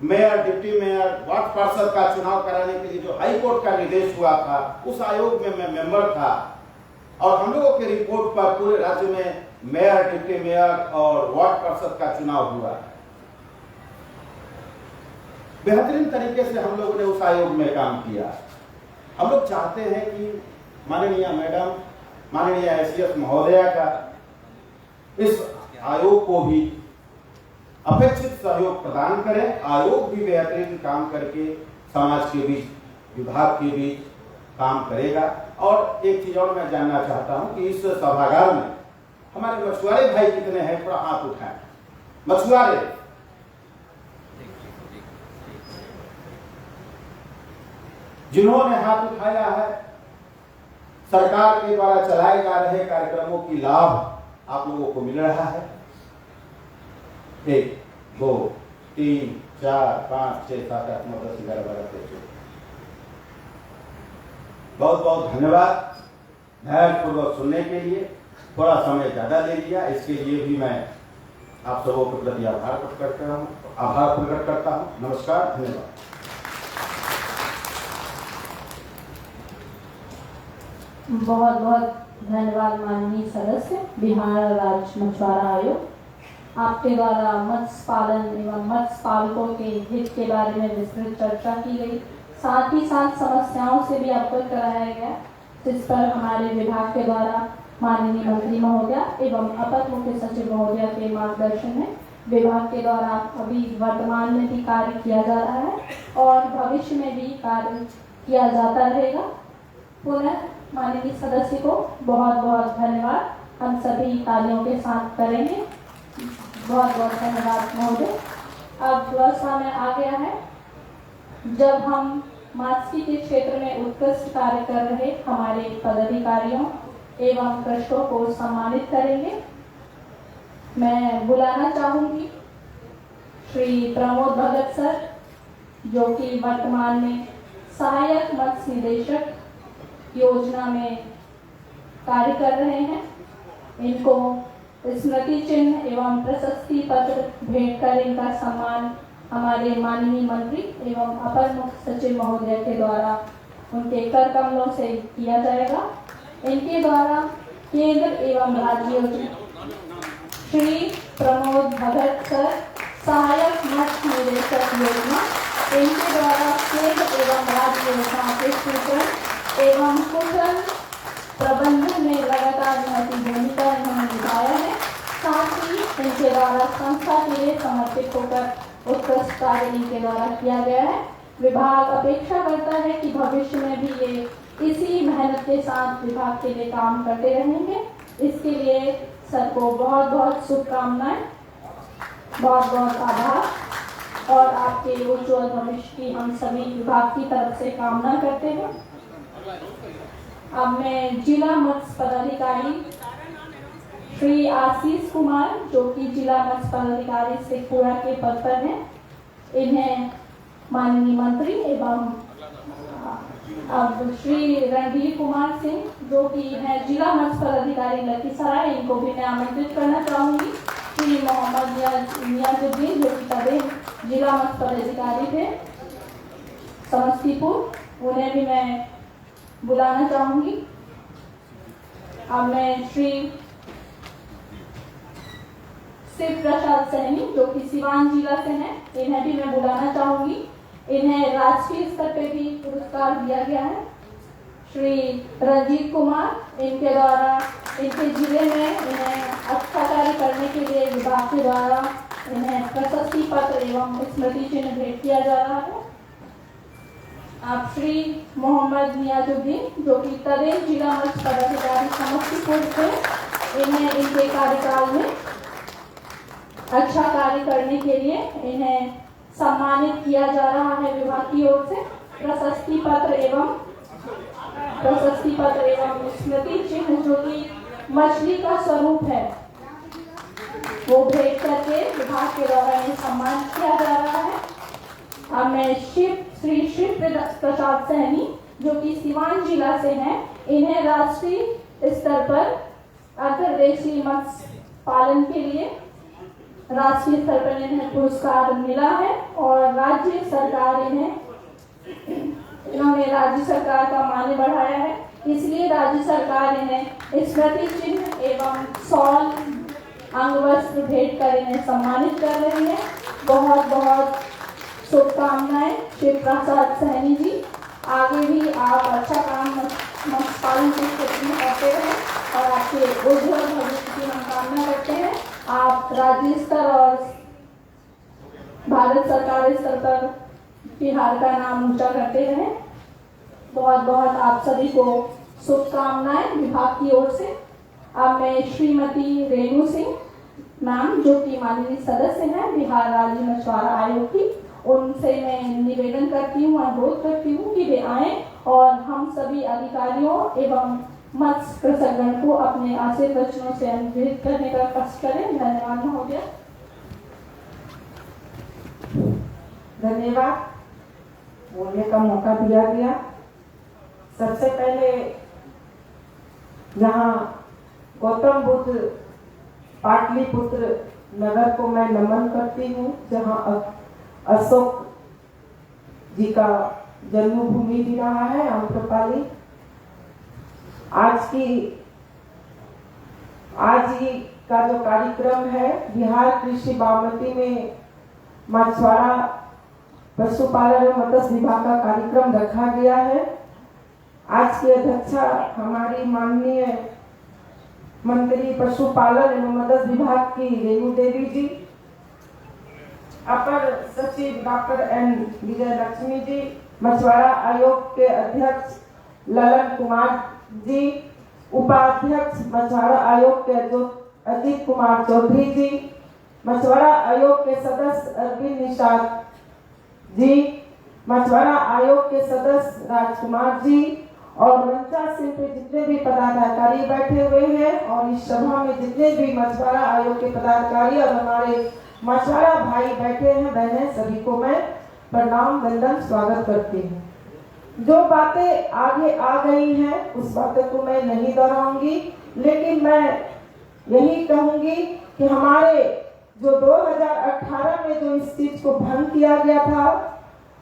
मेयर, डिप्टी मेयर, वार्ड पार्षद का चुनाव कराने के लिए जो हाई कोर्ट का निर्देश हुआ था, उस आयोग में मैं मेंबर था और हम लोगों के रिपोर्ट पर पूरे राज्य में मेयर, डिप्टी मेयर और वार्ड पार्षद का चुनाव हुआ। बेहतरीन तरीके से हम लोगों ने उस आयोग में काम किया। हम लोग चाहते हैं कि माननीय मैडम, माननीय एसीएस महोदया का इस आयोग को भी अपेक्षित सहयोग प्रदान करें। आयोग भी बेहतरीन काम करके समाज के बीच, विभाग के बीच काम करेगा। और एक चीज और मैं जानना चाहता हूं कि इस सभागार में हमारे मछुआरे भाई कितने हैं? थोड़ा हाथ उठाएं। मछुआरे, जिन्होंने हाथ उठाया है, सरकार के द्वारा चलाए जा रहे कार्यक्रमों की लाभ आप लोगों को मिल रहा है? 1 2 3 4 5 6 7 8 9 10 11 12 13। बहुत बहुत धन्यवाद धैर्यपूर्वक सुनने के लिए। थोड़ा समय ज्यादा ले लिया, इसके लिए भी मैं आप सबों के प्रति आभार प्रकट करता हूँ। नमस्कार, धन्यवाद। बहुत बहुत धन्यवाद माननीय सदस्य बिहार राज्य मछुआरा आयोग। आपके द्वारा मत्स्य पालन एवं मत्स्य पालकों के हित के बारे में विस्तृत चर्चा की गई, साथ ही साथ समस्याओं से भी अवगत कराया गया, जिस पर हमारे विभाग के द्वारा माननीय मंत्री महोदया एवं अपर मुख्य सचिव महोदया के मार्गदर्शन में विभाग के द्वारा अभी वर्तमान में भी कार्य किया जा रहा है और भविष्य में भी कार्य किया जाता रहेगा। पुनः माननीय सदस्य को बहुत बहुत धन्यवाद। हम सभी तालियों के साथ करेंगे। बहुत बहुत धन्यवाद महोदय। अब व्यवस्था में आ गया है जब हम मात्स्यिकी के क्षेत्र में उत्कृष्ट कार्य कर रहे हमारे पदाधिकारियों एवं कृषकों को सम्मानित करेंगे। मैं बुलाना चाहूंगी श्री प्रमोद भगत सर, जो कि वर्तमान में सहायक मत्स्य निदेशक योजना में कार्य कर रहे हैं। इनको स्मृति चिन्ह एवं प्रशस्ति पत्र भेंट कर इनका सम्मान हमारे माननीय मंत्री एवं अपर मुख्य सचिव महोदय के द्वारा उनके कर कमलों से किया जाएगा। इनके द्वारा केंद्र एवं राज्य योजना श्री प्रमोद भगत सर, सहायक मत्स्य निदेशक योजना, इनके द्वारा केंद्र एवं राज्य योजनाओं के सूचन एवं कुशल प्रबंधन में लगातार महत्वपूर्ण भूमिका इन्होंने निभाया है। साथ ही इनके द्वारा संस्था के लिए समर्पित होकर उत्कृष्ट कार्य इनके द्वारा किया गया है। विभाग अपेक्षा करता है कि भविष्य में भी ये इसी मेहनत के साथ विभाग के लिए काम करते रहेंगे। इसके लिए सर को बहुत बहुत शुभकामनाएं, बहुत बहुत आभार और आपके उज्ज्वल भविष्य की हम सभी विभाग की तरफ से कामना करते हैं। अब मैं जिला मत्स्य पदाधिकारी श्री आशीष कुमार, जो कि जिला मत्स्य पदाधिकारी शेखपुरा के पद पर हैं, इन्हें माननीय मंत्री एवं अब श्री रणधीर कुमार सिंह, जो कि हैं जिला मत्स्य पदाधिकारी लखीसराय, इनको भी मैं आमंत्रित करना चाहूंगी। श्री मोहम्मद नियाजुद्दीन, जो कि तबे जिला मत्स्य पदाधिकारी थे समस्तीपुर, उन्हें भी मैं बुलाना चाहूंगी। अब मैं श्री शिव प्रसाद सैनी, जो कि सिवान जिला से हैं, इन्हें भी मैं बुलाना चाहूंगी। इन्हें राष्ट्रीय स्तर पे भी पुरस्कार दिया गया है। श्री रंजीत कुमार, इनके द्वारा इनके जिले में इन्हें अच्छा कार्य करने के लिए विभाग के द्वारा इन्हें प्रशस्ति पत्र एवं स्मृति चिन्ह भेंट किया जा रहा है। आप श्री मोहम्मद नियाजुद्दीन, जो कि तदेन जिला मत्स्य पदाधिकारी समस्तीपुर से, इन्हें इनके कार्यकाल में अच्छा कार्य करने के लिए इन्हें सम्मानित किया जा रहा है विभाग की ओर से। प्रशस्ति पत्र एवं स्मृति चिन्ह, जो कि मछली का स्वरूप है, वो भेंट करके विभाग के द्वारा इन्हें सम्मानित किया जा रहा है। अब मैं श्री शिव प्रसाद सैनी, जो कि सिवान जिला से हैं, इन्हें राष्ट्रीय स्तर पर अंतर्देशीय मत्स्य पालन के लिए राष्ट्रीय स्तर पर इन्हें पुरस्कार मिला है और राज्य सरकार इन्होंने राज्य सरकार का मान बढ़ाया है, इसलिए राज्य सरकार इन्हें स्मृति चिन्ह एवं शॉल अंग वस्त्र भेंट कर इन्हें सम्मानित कर रही है। बहुत बहुत शुभकामनाएं शिव प्रसाद सहनी जी। आगे भी आप अच्छा काम मत्स्य पालन के क्षेत्र में करते रहें और आपके उज्जवल भविष्य की हम कामना करते हैं। आप राज्य स्तर और भारत सरकार स्तर पर बिहार का नाम ऊंचा करते रहें। बहुत बहुत आप सभी को शुभकामनाएं विभाग की ओर से। अब मैं श्रीमती रेणु सिंह मैम, जो कि माननीय सदस्य हैं बिहार राज्य मछुआरा आयोग की, उनसे मैं निवेदन करती हूँ, अनुरोध करती हूँ कि वे आएं और हम सभी अधिकारियों एवं मत्स्य कृषकगण को अपने आशीर्वचनों से अनुग्रहित करने का कष्ट करें। धन्यवाद महोदय। धन्यवाद, बोलने का मौका दिया गया। सबसे पहले यहाँ गौतम बुद्ध पाटलिपुत्र नगर को मैं नमन करती हूँ, जहाँ अशोक जी का जन्मभूमि भी रहा है, आम्रपाली। आज ही का जो कार्यक्रम है बिहार कृषि बागमती में मछुआरा पशुपालन एवं मत्स्य विभाग का कार्यक्रम रखा गया है। आज की अध्यक्षा हमारी माननीय मंत्री पशुपालन एवं मत्स्य विभाग की रेणु देवी जी, अपर सचिव डॉक्टर एन विजय लक्ष्मी जी, मछुआरा आयोग के अध्यक्ष ललन कुमार जी, उपाध्यक्ष मछुआरा आयोग के अजीत कुमार चौधरी जी, मछुआरा आयोग के सदस्य अरविंद निषाद जी, मछुआरा आयोग के सदस्य राजकुमार जी और मंचासीन पे जितने भी पदाधिकारी बैठे हुए हैं और इस सभा में जितने भी मछुआरा आयोग के पदाधिकारी और हमारे मछुआरा भाई बैठे हैं, बहनें, सभी को मैं प्रणाम वंदन स्वागत करती हूँ। जो बातें आगे आ गई हैं उस बातों को मैं नहीं दोहराऊंगी, लेकिन मैं यही कहूंगी कि हमारे जो 2018 में जो इस चीज को भंग किया गया था,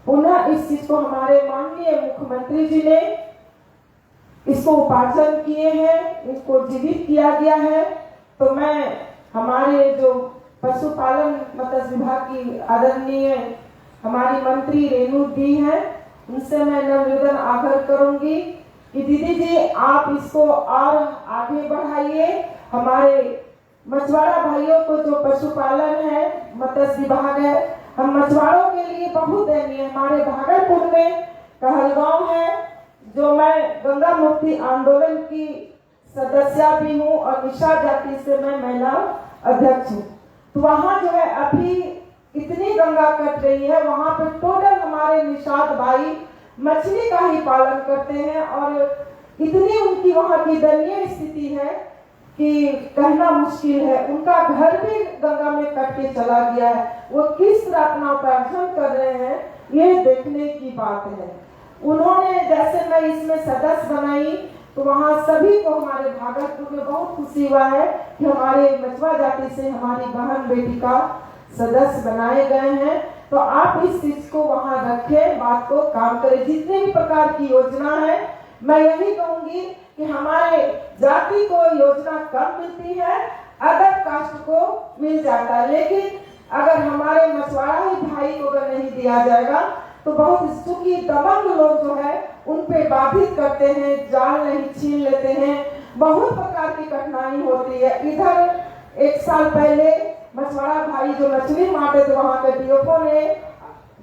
पुनः इस चीज को हमारे माननीय मुख्यमंत्री जी ने इसको उपार्जन किए हैं, इसको जीवित किया गया है। तो मैं हमारे जो पशुपालन मत्स्य विभाग की आदरणीय हमारी मंत्री रेणु दी हैं, उनसे मैं निवेदन आग्रह करूंगी कि दीदी जी आप इसको और आगे बढ़ाइए। हमारे मछुआरा भाइयों को जो पशुपालन है, मत्स्य विभाग है, हम मछुआरों के लिए बहुत दयनीय। हमारे भागलपुर में कहलगांव है, जो मैं गंगा मुक्ति आंदोलन की सदस्य भी हूँ और निषाद जाति से मैं महिला अध्यक्ष हूँ। तो वहाँ जो है अभी इतनी गंगा कट रही है, वहाँ पे टोटल हमारे निषाद भाई मछली का ही पालन करते हैं और इतनी उनकी वहाँ की दयनीय स्थिति है कि कहना मुश्किल है। उनका घर भी गंगा में कट के चला गया है। वो किस तरह अपना उपार्जन कर रहे हैं, ये देखने की बात है। उन्होंने जैसे मैं इसमें सदस्य बनाई तो वहाँ सभी को हमारे भागलपुर में बहुत खुशी हुआ है कि हमारे मछुआ जाति से हमारी बहन बेटी का सदस्य बनाए गए हैं। तो आप इस चीज को वहाँ रखें, बात को काम करें। जितने भी प्रकार की योजना है, मैं यही कहूंगी कि हमारे जाति को योजना कम मिलती है, अदर कास्ट को मिल जाता है, लेकिन अगर हमारे मछुआरा ही भाई को अगर नहीं दिया जाएगा तो बहुत सुखी दबंग लोग जो है उन पे बाधित करते हैं, जाल नहीं छीन लेते हैं, बहुत प्रकार की कठिनाई होती है। इधर एक साल पहले मछुआरा भाई जो मछली मारते थे, वहाँ के डीएफओ ने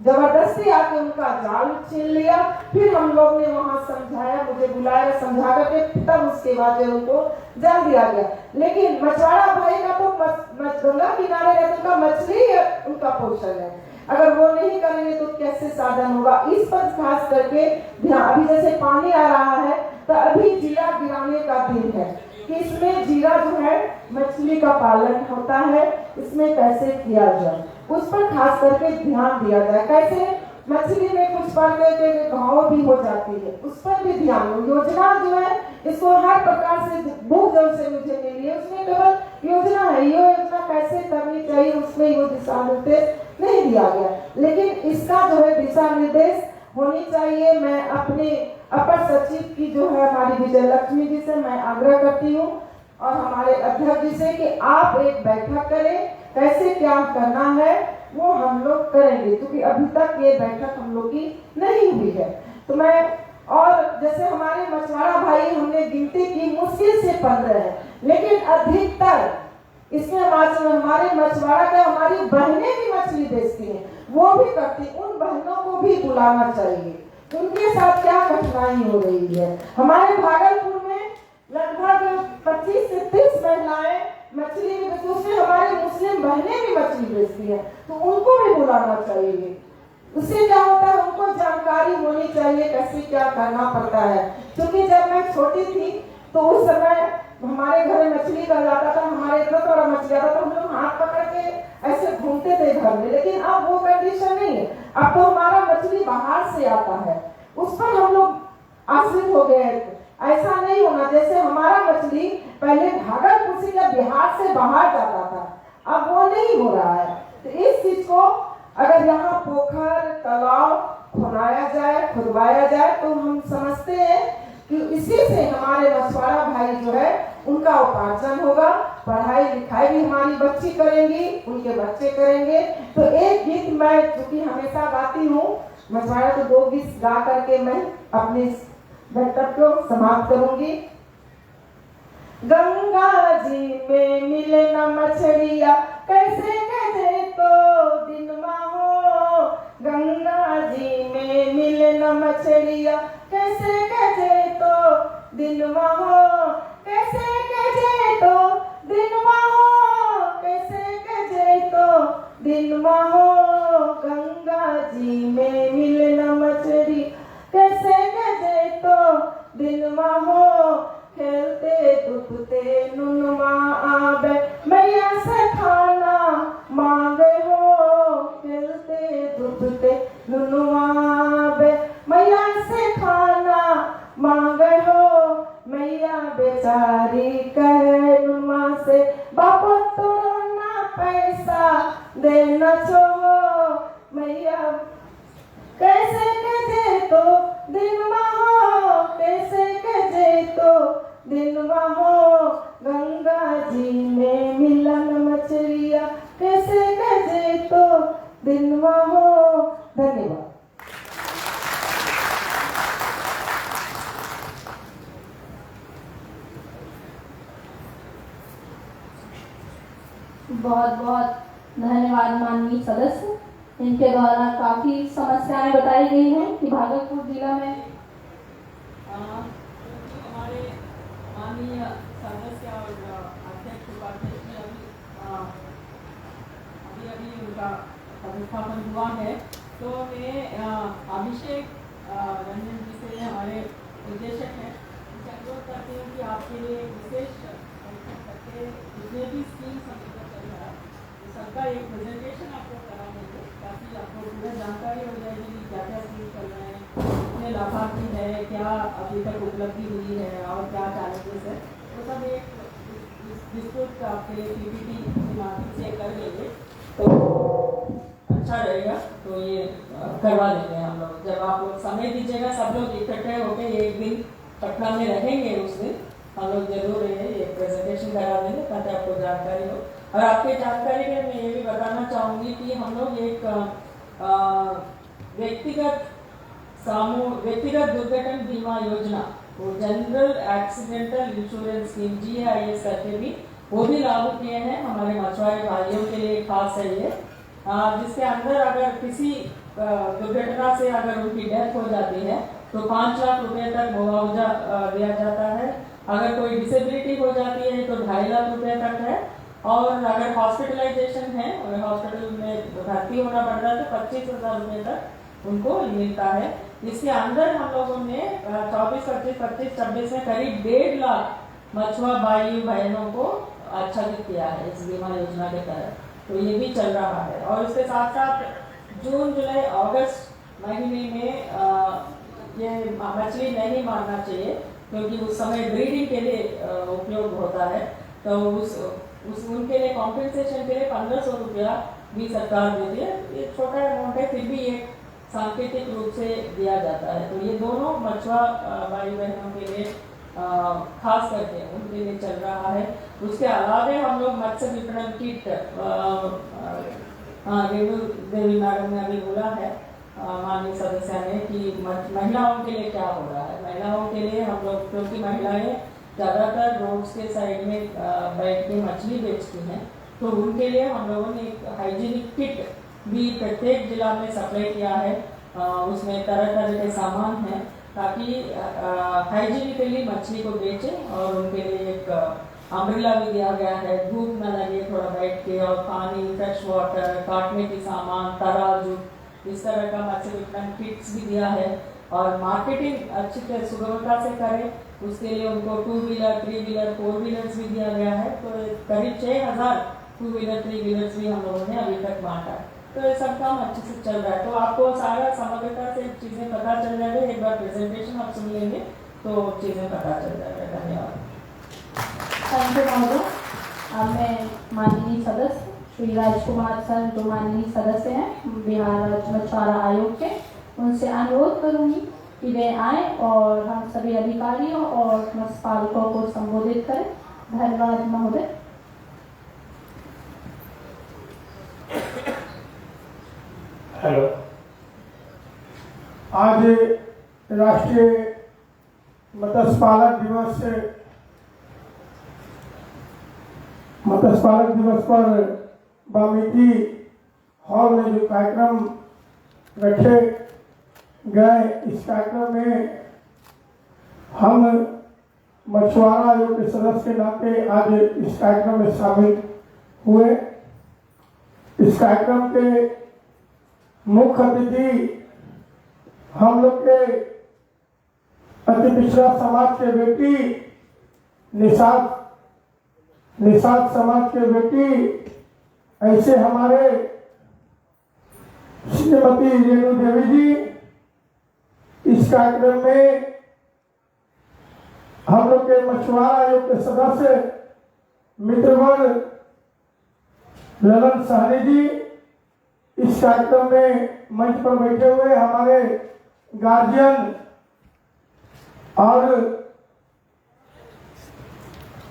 जबरदस्ती आके उनका जाल छीन लिया। फिर हम लोग ने वहाँ समझाया, मुझे बुलाया, समझा करके तब उसके बाद जो उनको जाल दिया गया। लेकिन मछुआरा भाई का तो गंगा किनारे रहते, उनका मछली उनका पोषण है, अगर वो नहीं करेंगे तो कैसे साधन होगा। इस पर खास करके ध्यान, अभी जैसे पानी आ रहा है तो अभी जीरा गिराने का दिन है कि इसमें जीरा जो है मछली का पालन होता है, इसमें कैसे किया जाए उस पर खास करके ध्यान दिया जाए। कैसे मछली में कुछ पड़ने के घाव भी हो जाती है, उस पर भी ध्यान दो। योजना जो है इसको हर प्रकार से बुक जब से मुझे मिली है उसमें केवल योजना है, ये योजना कैसे करनी चाहिए उसमें वो दिशा निर्देश नहीं दिया गया, लेकिन इसका जो है दिशा निर्देश होनी चाहिए। मैं अपने अपर सचिव की जो है हमारी विजय लक्ष्मी जी से मैं आग्रह करती हूँ और हमारे अध्यक्ष जी से कि आप एक बैठक करें, कैसे क्या करना है वो हम लोग करेंगे, क्योंकि अभी तक ये बैठक हम लोग की नहीं हुई है। तो मैं और जैसे हमारे मछुआरा भाई हमने गिनती की मुश्किल से 15 है, लेकिन अधिकतर इसमें हमारे मछुआरा का हमारी बहनें भी मछली बेचती हैं, वो भी करती, उन बहनों को भी बुलाना चाहिए, उनके साथ क्या कठिनाई हो रही है। हमारे भागलपुर में लगभग 25 से 30 महिलाएं मछली भी बेचती, उसमें हमारी मुस्लिम बहनें भी मछली बेचती हैं, तो उनको भी बुलाना चाहिए। उससे क्या होता है, उनको जानकारी होनी चाहिए कैसे क्या करना पड़ता है। क्योंकि जब मैं छोटी थी तो उस समय हमारे घर में मछली का जाता था, हमारे इतना थोड़ा मछली आता था, हम लोग हाथ पकड़ के ऐसे घूमते थे घर में, लेकिन अब वो कंडीशन नहीं है। अब तो हमारा मछली बाहर से आता है, उस पर हम लोग आश्रित हो गए। ऐसा नहीं होना, जैसे हमारा मछली पहले भागलपुर से या बिहार से बाहर जाता था, अब वो नहीं हो रहा है। तो इस चीज को अगर यहाँ पोखर तालाब खुदवाया जाए तो हम समझते हैं कि इसी से हमारे मछुआरा भाई जो है उनका उपार्जन होगा, पढ़ाई लिखाई भी हमारी बच्ची करेंगी, उनके बच्चे करेंगे। तो एक गीत मैं क्योंकि हमेशा गाती हूँ मछुआरा, तो 2 गीत गा करके मैं अपने वक्तव्य को समाप्त करूंगी। गंगा जी में मिले न मछलिया कैसे कहे तो दिनमा हो, गंगा जी में मिले न मछलिया कैसे कहे तो दिनमा हो, कैसे कहे तो दिनमा हो, कैसे कहे तो दिनमा हो, गंगा जी में मिले न मछली कैसे कहे तो दिनमा हो, खेलते दुखते नुनमा आबे मैया से खाना मांगे हो, खेलते दुखते नुनमा आबे मैया से खाना मांगे हो, मैया बेचारी कहे नुमा से बापा तो ना पैसा देना छो, मैया कैसे कहे तो दिनमा हो, कैसे कहे तो दिनमा हो, गंगा जी में मिलन मछलिया कैसे कहे तो दिनमा हो। धन्यवाद। बहुत बहुत धन्यवाद माननीय सदस्य, इनके द्वारा काफी समस्याएं बताई गई हैं कि भागलपुर जिला में हमारे माननीय सदस्य और अध्यक्ष उपाध्यक्ष ने अभी उनका प्रतिस्थापन हुआ है, तो मैं अभिषेक रंजन जी से हमारे निदेशक हैं, उनसे अनुरोध करती हूँ कि आपके लिए विशेष करके जितने भी स्कीम्स हम चल रहा है सबका एक प्रेजेंटेशन आपको करा देंगे, ताकि आपको पूरा जानकारी हो जाएगी कि क्या क्या स्कीम चल रहे हैं, कितने लाभार्थी है, क्या अभी तक उपलब्धि हुई है और क्या चैलेंजेस है, वो सब एक विस्तृत आपके पीपीटी के माध्यम से कर लेंगे तो अच्छा रहेगा। तो ये करवा देंगे हम लोग, जब आप लोग समय दीजिएगा सब लोग इकट्ठे होकर एक दिन पटना में रहेंगे, उस दिन हम लोग जरूर ये प्रेजेंटेशन करा देंगे ताकि आपको जानकारी हो। और आपके जानकारी में मैं ये भी बताना चाहूँगी कि हम लोग एक व्यक्तिगत दुर्घटना बीमा योजना, वो general accidental insurance scheme GIS करके भी वो भी लागू किए हैं हमारे मछुआरे भाइयों के लिए, खास है ये, जिसके अंदर अगर किसी दुर्घटना से अगर उनकी डेथ हो जाती है तो 5 लाख रुपए तक मुआवजा दिया जाता है। अगर कोई डिसेबिलिटी हो जाती है तो 2.5 लाख रुपए तक है, और अगर हॉस्पिटलाइजेशन है और हॉस्पिटल में भर्ती होना पड़ रहा है तो 25,000 रुपए तक उनको मिलता है। इसके अंदर हम लोगों ने 24, 25, 25, 26 में करीब 1.5 लाख मछुआ भाई बहनों को आच्छादित किया है इस बीमा योजना के तहत, तो ये भी चल रहा है। और इसके साथ साथ जून, जुलाई, अगस्त महीने में ये मछली नहीं मारना चाहिए, क्योंकि उस समय ब्रीडिंग के लिए उपयोग होता है। तो उस उनके लिए कॉम्पेंसेशन के लिए 1500 रुपया भी सरकार देती है। ये छोटा अमाउंट है, फिर भी एक सांकेतिक रूप से दिया जाता है। तो ये दोनों मछुआ भाई बहनों के लिए खास करके उनके लिए चल रहा है। उसके अलावा हम लोग मत्स्य विपणन किट, रेणु देवी मैडम ने अभी बोला है माननीय सदस्य ने कि महिलाओं के लिए क्या हो रहा है। महिलाओं के लिए हम लोग, क्योंकि महिलाएं ज़्यादातर रोड्स के साइड में बैठ के मछली बेचती हैं, तो उनके लिए हम लोगों ने एक हाइजीनिक किट भी प्रत्येक जिला में सप्लाई किया है। उसमें तरह तरह के सामान हैं ताकि हाइजीनिकली मछली को बेचें, और उनके लिए एक अम्ब्रेला भी दिया गया है, धूप न लगे थोड़ा बैठ के, और पानी, फ्रेश वाटर, काटने के सामान, तराजू, इस तरह का मत्स्य विपणन किट्स भी दिया है। और मार्केटिंग अच्छी तरह सुगमता से करें, उसके लिए उनको 2 व्हीलर, 3 व्हीलर, 4 व्हीलर्स भी दिया गया है। तो करीब 6000 2 व्हीलर, 3 व्हीलर्स भी हम लोगों ने अभी तक बांटा है। तो ये सब काम अच्छे से चल रहा है। तो आपको सारा समग्रता से चीज़ें पता चल जाएगा। एक बार प्रेजेंटेशन आप सुन लेंगे तो चीज़ें पता चल जाएगा। धन्यवाद। थैंक यू महोदय। अब मैं माननीय सदस्य श्री राजकुमार सर, जो माननीय सदस्य हैं बिहार राज्य मछुआरा आयोग के, उनसे अनुरोध करूंगी कि वे आए और हम सभी अधिकारियों और मत्स्य पालकों को संबोधित करें। धन्यवाद महोदय। हेलो, आज राष्ट्रीय मत्स्य पालक दिवस पर बामेती हॉल में जो कार्यक्रम रखे गए, इस कार्यक्रम में हम मछुआरा आयोग के सदस्य के नाते आज इस कार्यक्रम में शामिल हुए। इस कार्यक्रम के मुख्य अतिथि हम लोग के अति पिछड़ा समाज के बेटी, निषाद समाज के बेटी, ऐसे हमारे श्रीमती रेणु देवी जी इस कार्यक्रम में हम लोग के मछुआरा आयोग के सदस्य मित्रवर ललन सहनी जी इस कार्यक्रम में मंच पर बैठे हुए हमारे गार्जियन और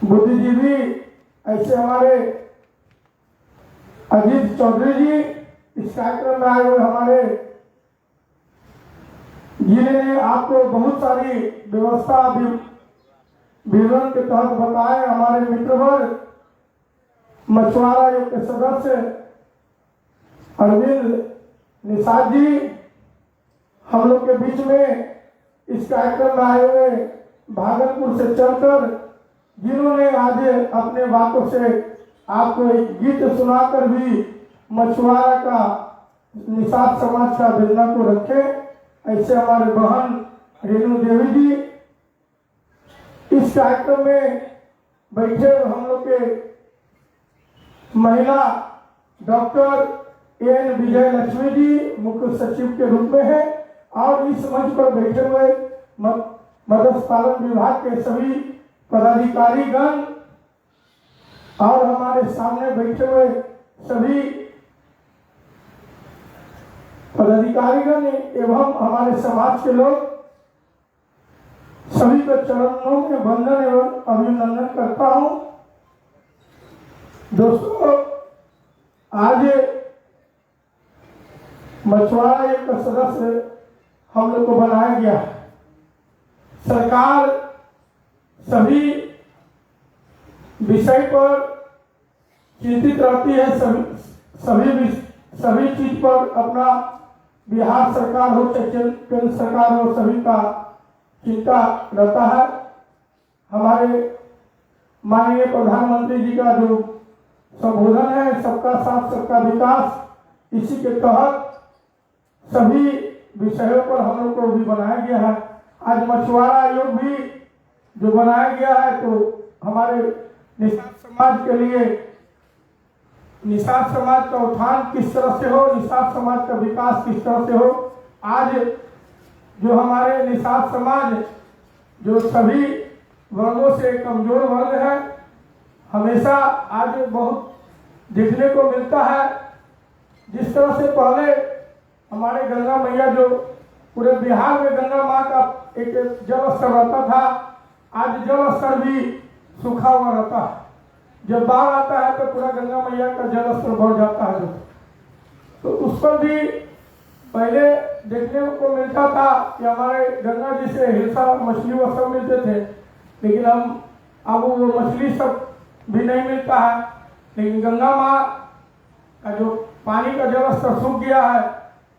बुद्धिजीवी, ऐसे हमारे अजीत चौधरी जी इस कार्यक्रम में आए हुए हमारे, जिन्होंने आपको बहुत सारी व्यवस्था विवरण के तहत बताए। हमारे मित्रवर मछुआरा आयोग के सदस्य अरविंद निषाद जी हम लोग के बीच में इस कार्यक्रम में आए हुए भागलपुर से चलकर, जिन्होंने आज अपने बातों से आपको एक गीत सुनाकर भी मछुआरा का, निषाद समाज का वेदना को रखे, ऐसे हमारे बहन रेणु देवी जी इस कार्यक्रम में बैठे हम लोग के महिला डॉक्टर एन विजय लक्ष्मी जी मुख्य सचिव के रूप में है, और इस मंच पर बैठे हुए मत्स्य पालन विभाग के सभी पदाधिकारीगण और हमारे सामने बैठे हुए सभी पदाधिकारीगण एवं हमारे समाज के लोग, सभी को चरणों में वंदन एवं अभिनंदन करता हूं। दोस्तों, आज मछुआरा आयोग का सदस्य हम लोग को बनाया गया है। सरकार सभी विषय पर चिंतित रहती है, सभी चीज पर अपना बिहार सरकार हो चाहे केंद्र सरकार हो, सभी का चिंता रहता है। हमारे माननीय प्रधानमंत्री जी का जो संबोधन है, सबका साथ सबका विकास, इसी के तहत सभी विषयों पर हम लोग को भी बनाया गया है। आज मछुआरा आयोग भी जो बनाया गया है, तो हमारे निषाद समाज के लिए, निषाद समाज का उत्थान किस तरह से हो, निषाद समाज का विकास किस तरह से हो, आज जो हमारे निषाद समाज जो सभी वर्गों से कमजोर वर्ग है, हमेशा आज बहुत देखने को मिलता है। जिस तरह से पहले हमारे गंगा मैया जो पूरे बिहार में गंगा माँ का एक जल स्तर रहता था, आज जल स्तर भी सूखा हुआ रहता है। जब बाढ़ आता है तो पूरा गंगा मैया का जल स्तर बढ़ जाता है। तो उस पर भी पहले देखने को मिलता था कि हमारे गंगा जी से हिलसा मछली वो सब मिलते थे, लेकिन अब वो मछली सब भी नहीं मिलता है। लेकिन गंगा माँ का जो पानी का जल स्तर सूख गया है।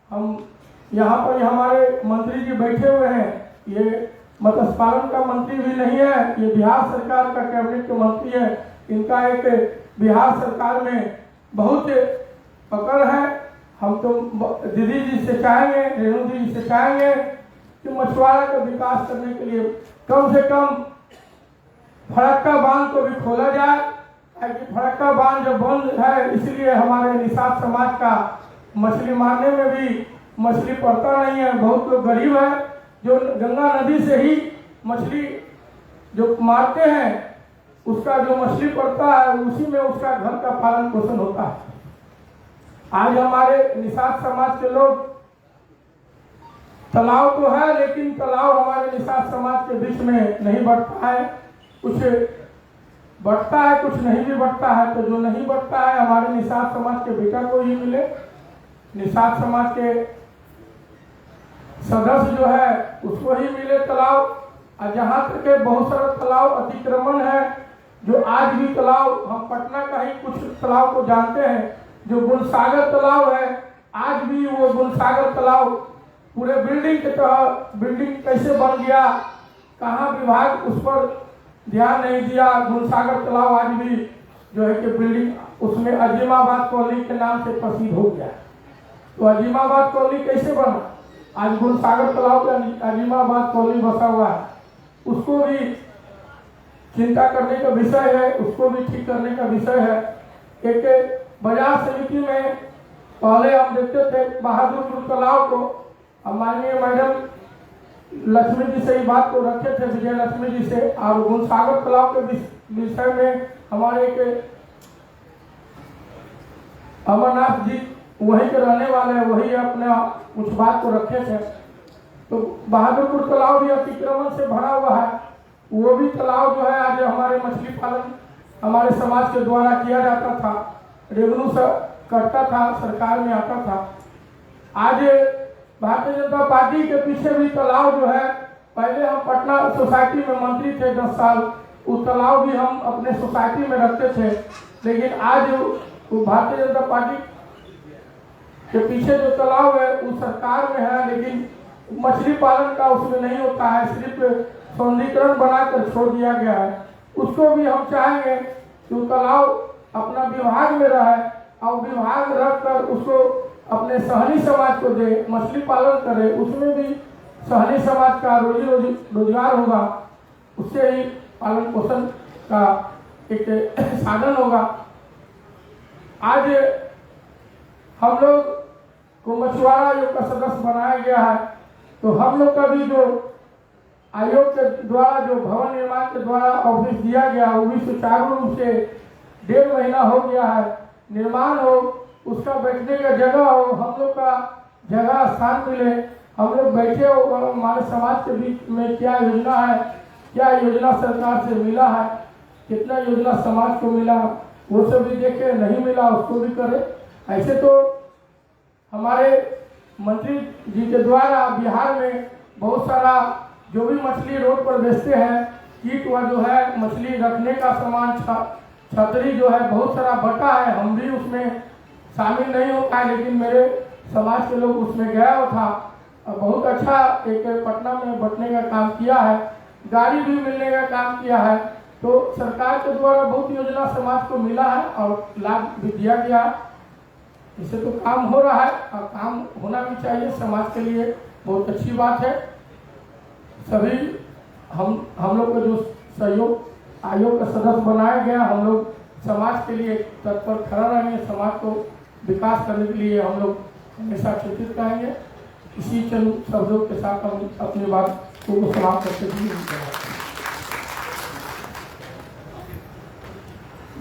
हम यहाँ पर हमारे मंत्री जी बैठे हुए हैं, ये मत्स्य पालन का मंत्री भी नहीं है, ये बिहार सरकार का कैबिनेट के मंत्री है। इनका एक बिहार सरकार में बहुत पकड़ है। हम तो दीदी जी से चाहेंगे, रेणु जी से चाहेंगे कि मछुआरा का विकास करने के लिए कम से कम फरक्का बांध को भी खोला जाए, ताकि फरक्का बांध जो बंद है, इसलिए हमारे निषाद समाज का मछली मारने में भी मछली पड़ता नहीं है। बहुत लोग गरीब है जो गंगा नदी से ही मछली जो मारते हैं, उसका जो मछली पड़ता है उसी में उसका घर का पालन पोषण होता है। आज हमारे निषाद समाज के लोग, तालाब तो है लेकिन तालाब हमारे निषाद समाज के बीच में नहीं बढ़ता है। कुछ बढ़ता है, कुछ नहीं भी बढ़ता है। तो जो नहीं बढ़ता है हमारे निषाद समाज के बेटा को ही मिले। निषाद समाज के सदस्य जो है उसको ही मिले तालाब। और जहाँ तक बहुत सारा तालाब अतिक्रमण है, जो आज भी तालाब, हम पटना का ही कुछ तालाब को जानते हैं, जो गुलसागर तालाब है, आज भी वो गुलसागर तालाब पूरे बिल्डिंग के तहत बिल्डिंग कैसे बन गया, कहाँ विभाग उस पर ध्यान नहीं दिया। गुलसागर तालाब आज भी जो है कि बिल्डिंग उसमें अजीमाबाद कॉलोनी के नाम से प्रसिद्ध हो गया। तो अजीमाबाद कॉलोनी कैसे बना? आज गुलसागर तालाब का अजीमाबाद कॉलोनी बसा हुआ है। उसको भी चिंता करने का विषय है, उसको भी ठीक करने का विषय है। एक बाजार समिति में पहले हम देखते थे बहादुरपुर तालाब को, हम माननीय मैडम लक्ष्मी जी से ही बात को रखे थे, विजय लक्ष्मी जी से। और गुलसागर तालाब के विषय में हमारे एक अमरनाथ जी वहीं के रहने वाले हैं, वही अपने कुछ बात को रखे थे। तो बहादुरपुर तालाब भी अतिक्रमण से भरा हुआ है। वो भी तालाब जो है आज हमारे मछली पालन हमारे समाज के द्वारा किया जाता था, रेवेन्यू से करता था, सरकार में आता था। आज भारतीय जनता पार्टी के पीछे भी तालाब जो है, पहले हम पटना सोसाइटी में मंत्री थे 10 साल, उस तालाब भी हम अपने सोसाइटी में रखते थे। लेकिन आज भारतीय जनता पार्टी के पीछे जो तालाब है वो सरकार में है, लेकिन मछली पालन का उसमें नहीं होता है, सिर्फ सौंदर्यीकरण बनाकर छोड़ दिया गया है। उसको भी हम चाहेंगे कि वो तालाब अपना विभाग में रहे और विभाग रखकर उसको अपने सहनी समाज को दे, मछली पालन करे, उसमें भी सहनी समाज का रोजगार होगा, उससे ही पालन पोषण का एक साधन होगा। आज हम लोग को मछुआरा आयोग का सदस्य बनाया गया है, तो हम लोग का भी जो आयोग के द्वारा जो भवन निर्माण के द्वारा ऑफिस दिया गया वो भी सुचारू रूप से 1.5 महीना हो गया है। निर्माण हो, उसका बैठने का जगह हो, हम लोग का जगह स्थान मिले, हम लोग बैठे हो, हमारे समाज के बीच में क्या योजना है, क्या योजना सरकार से मिला है, कितना योजना समाज को मिला, वो सब भी देखे, नहीं मिला उसको भी करे। ऐसे तो हमारे मंत्री जी के द्वारा बिहार में बहुत सारा जो भी मछली रोड पर बेचते हैं, कीट व जो है मछली रखने का सामान, छतरी जो है बहुत सारा बटा है। हम भी उसमें शामिल नहीं हो पाए, लेकिन मेरे समाज के लोग उसमें गया हुआ था और बहुत अच्छा एक पटना में बंटने का काम किया है, गाड़ी भी मिलने का काम किया है। तो सरकार के द्वारा बहुत योजना समाज को मिला है और लाभ भी दिया गया है। इससे तो काम हो रहा है और काम होना भी चाहिए, समाज के लिए बहुत अच्छी बात है। सभी हम लोग का जो सहयोग आयोग का सदस्य बनाया गया, हम लोग समाज के लिए तत्पर खड़ा रहेंगे, समाज को विकास करने के लिए हम लोग हमेशा चिंतित रहेंगे। इसी चंद शब्दों के साथ हम अपनी बात को समाप्त करते हुए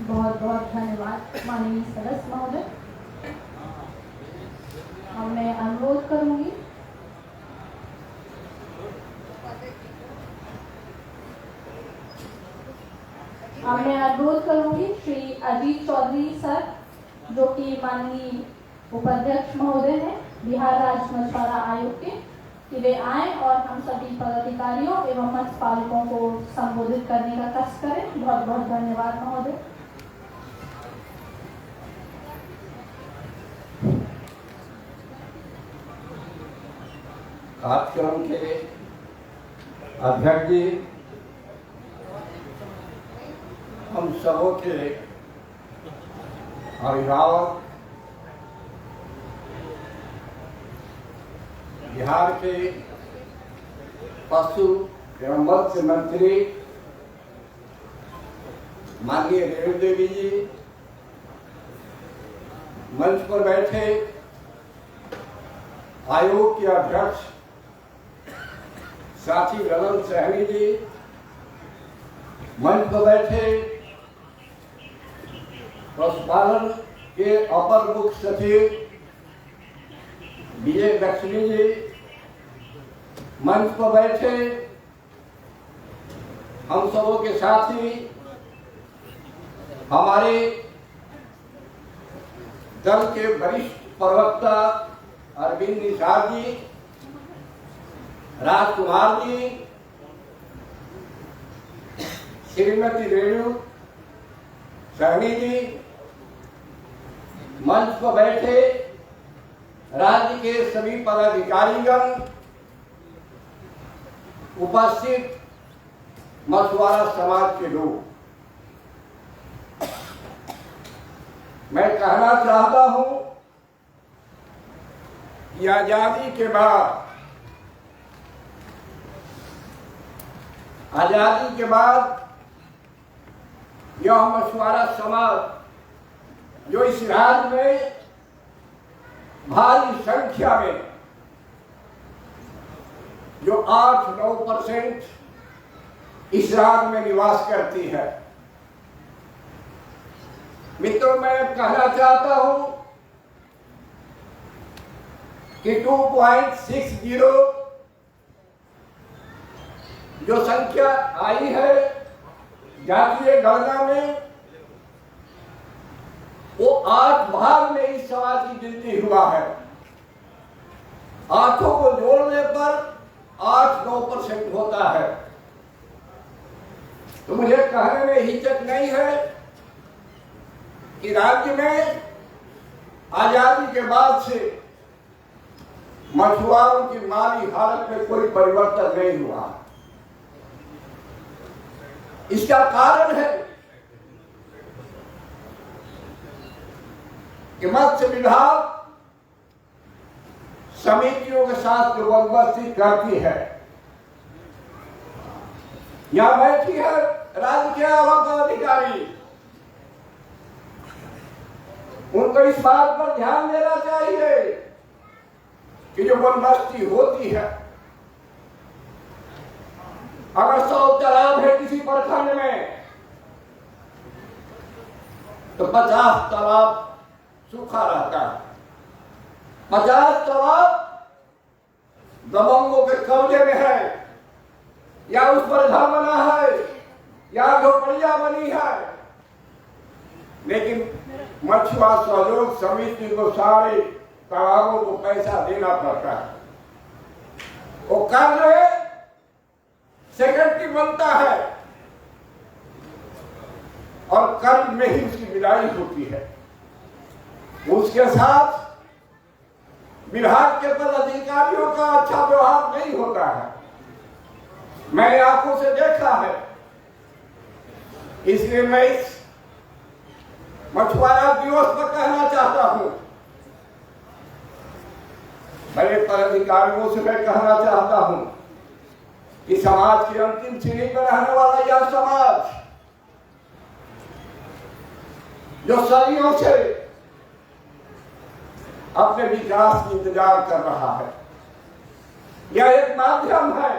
बहुत बहुत धन्यवाद माननीय सदस्य महोदय। अब मैं अनुरोध करूंगी श्री अजीत चौधरी सर, जो कि माननीय उपाध्यक्ष महोदय हैं बिहार राज्य मछुआरा आयोग के, कि वे आए और हम सभी पदाधिकारियों एवं मत्स्य पालकों को संबोधित करने का कष्ट करें। बहुत बहुत धन्यवाद महोदय। कार्यक्रम के अध्यक्ष जी, हम सबों के अभिभावक, बिहार के पशु एवं मत्स्य मंत्री माननीय रेणु देवी जी, मंच पर बैठे आयोग के अध्यक्ष साथी रमन सहनी जी, मंच पर बैठे पशुपालन के अपर मुख्य सचिव विजय लक्ष्मी जी, मंच पर बैठे हम सबों के साथी हमारे दल के वरिष्ठ प्रवक्ता अरविंद निषाद जी, राजकुमार जी, श्रीमती रेणु सहनी जी, मंच पर बैठे राज्य के सभी पदाधिकारीगण, उपस्थित मछुआरा समाज के लोग, मैं कहना चाहता हूं कि आजादी के बाद यह मछुआरा समाज जो इस राज्य में भारी संख्या में जो 8-9% इस राज्य में निवास करती है। मित्रों, मैं कहना चाहता हूं कि 2.60 जो संख्या आई है जातीय गणना में, वो 8 भाग में इस समाज की गिनती हुआ है। 8 को जोड़ने पर 8-9% होता है। तो मुझे कहने में हिचक नहीं है कि राज्य में आजादी के बाद से मछुआरों की माली हालत में कोई परिवर्तन नहीं हुआ। इसका कारण है कि मत्स्य विभाग समितियों के साथ जो बंदोबस्ती करती है, यहां बैठी है राज्य के आला पदाधिकारी, उनको इस बात पर ध्यान देना चाहिए कि जो बंदोबस्ती होती है, अगर 100 तालाब है किसी प्रखंड में तो 50 तालाब सूखा रहता है, 50 तालाब दबंगों के कब्जे में है, या उस पर घर बना है या झोपड़ियां बनी है, लेकिन मछुआरा सहयोग समिति को सारे तालाबों को पैसा देना पड़ता है। वो कर्ज सेक्रेटरी बनता है और कर्ज में ही उसकी विदाई होती है। उसके साथ विभाग के पदाधिकारियों का अच्छा व्यवहार नहीं होता है, मैंने आंखों से देखा है। इसलिए मैं इस मछुआरा दिवस पर कहना चाहता हूं, बड़े पदाधिकारियों से मैं कहना चाहता हूं कि समाज की अंतिम सीढ़ी पर रहने वाला यह समाज जो सदियों से अपने विकास की इंतजार कर रहा है, यह एक माध्यम है,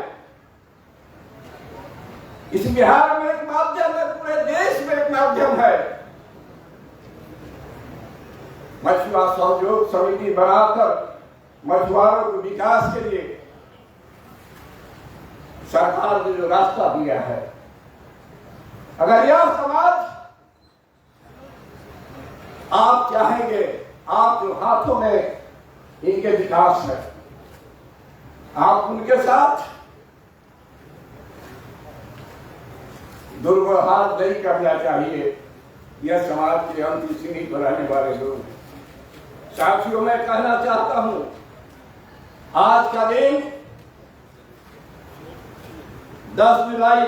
इस बिहार में एक माध्यम है, पूरे देश में एक माध्यम है। मछुआ सहयोग समिति बनाकर मछुआरों के विकास के लिए सरकार ने जो रास्ता दिया है, अगर यह समाज आप चाहेंगे, आप जो हाथों में इनके विकास है, आप उनके साथ दुर्व्यवहार नहीं करना चाहिए। यह समाज के अंतिम सीढ़ी पर रहने वाले लोग। साथियों, मैं कहना चाहता हूं, आज का दिन 10 जुलाई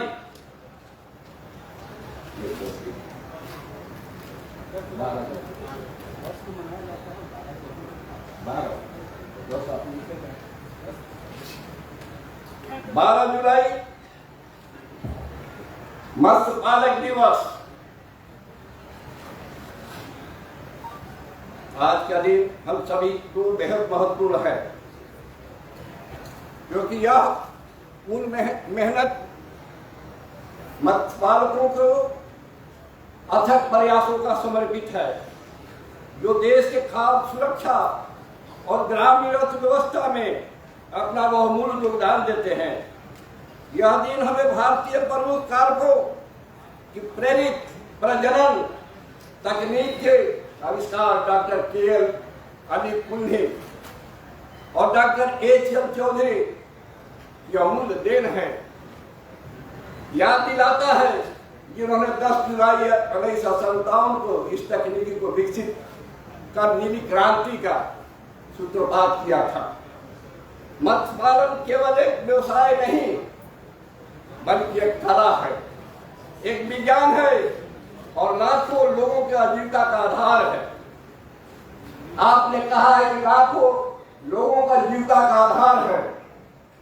12 जुलाई मत्स्य पालक दिवस। आज का दिन हम सभी को बेहद महत्वपूर्ण है, क्योंकि यह उन मेहनत मत्स्य पालकों को अथक प्रयासों का समर्पित है, जो देश के खाद्य सुरक्षा और ग्रामीण अर्थव्यवस्था में अपना बहुमूल्य योगदान देते हैं। यह दिन हमें भारतीय प्रमुख कारकों की प्रेरित प्रजनन तकनीक के आविष्कार डॉक्टर के.एल. अनिल कुंडे और डॉक्टर एच.एल. चौधरी यह अमूल्य देन है। याद दिलाता है जिन्होंने 10 जुलाई 1957 को इस तकनीकी को विकसित कर नीली क्रांति का सूत्रपात किया था। मत्स्य पालन केवल एक व्यवसाय नहीं, बल्कि एक कला है, एक विज्ञान है और लाखों लोगों के आजीविका का आधार है। आपने कहा है कि लाखों लोगों का जीविका का आधार है।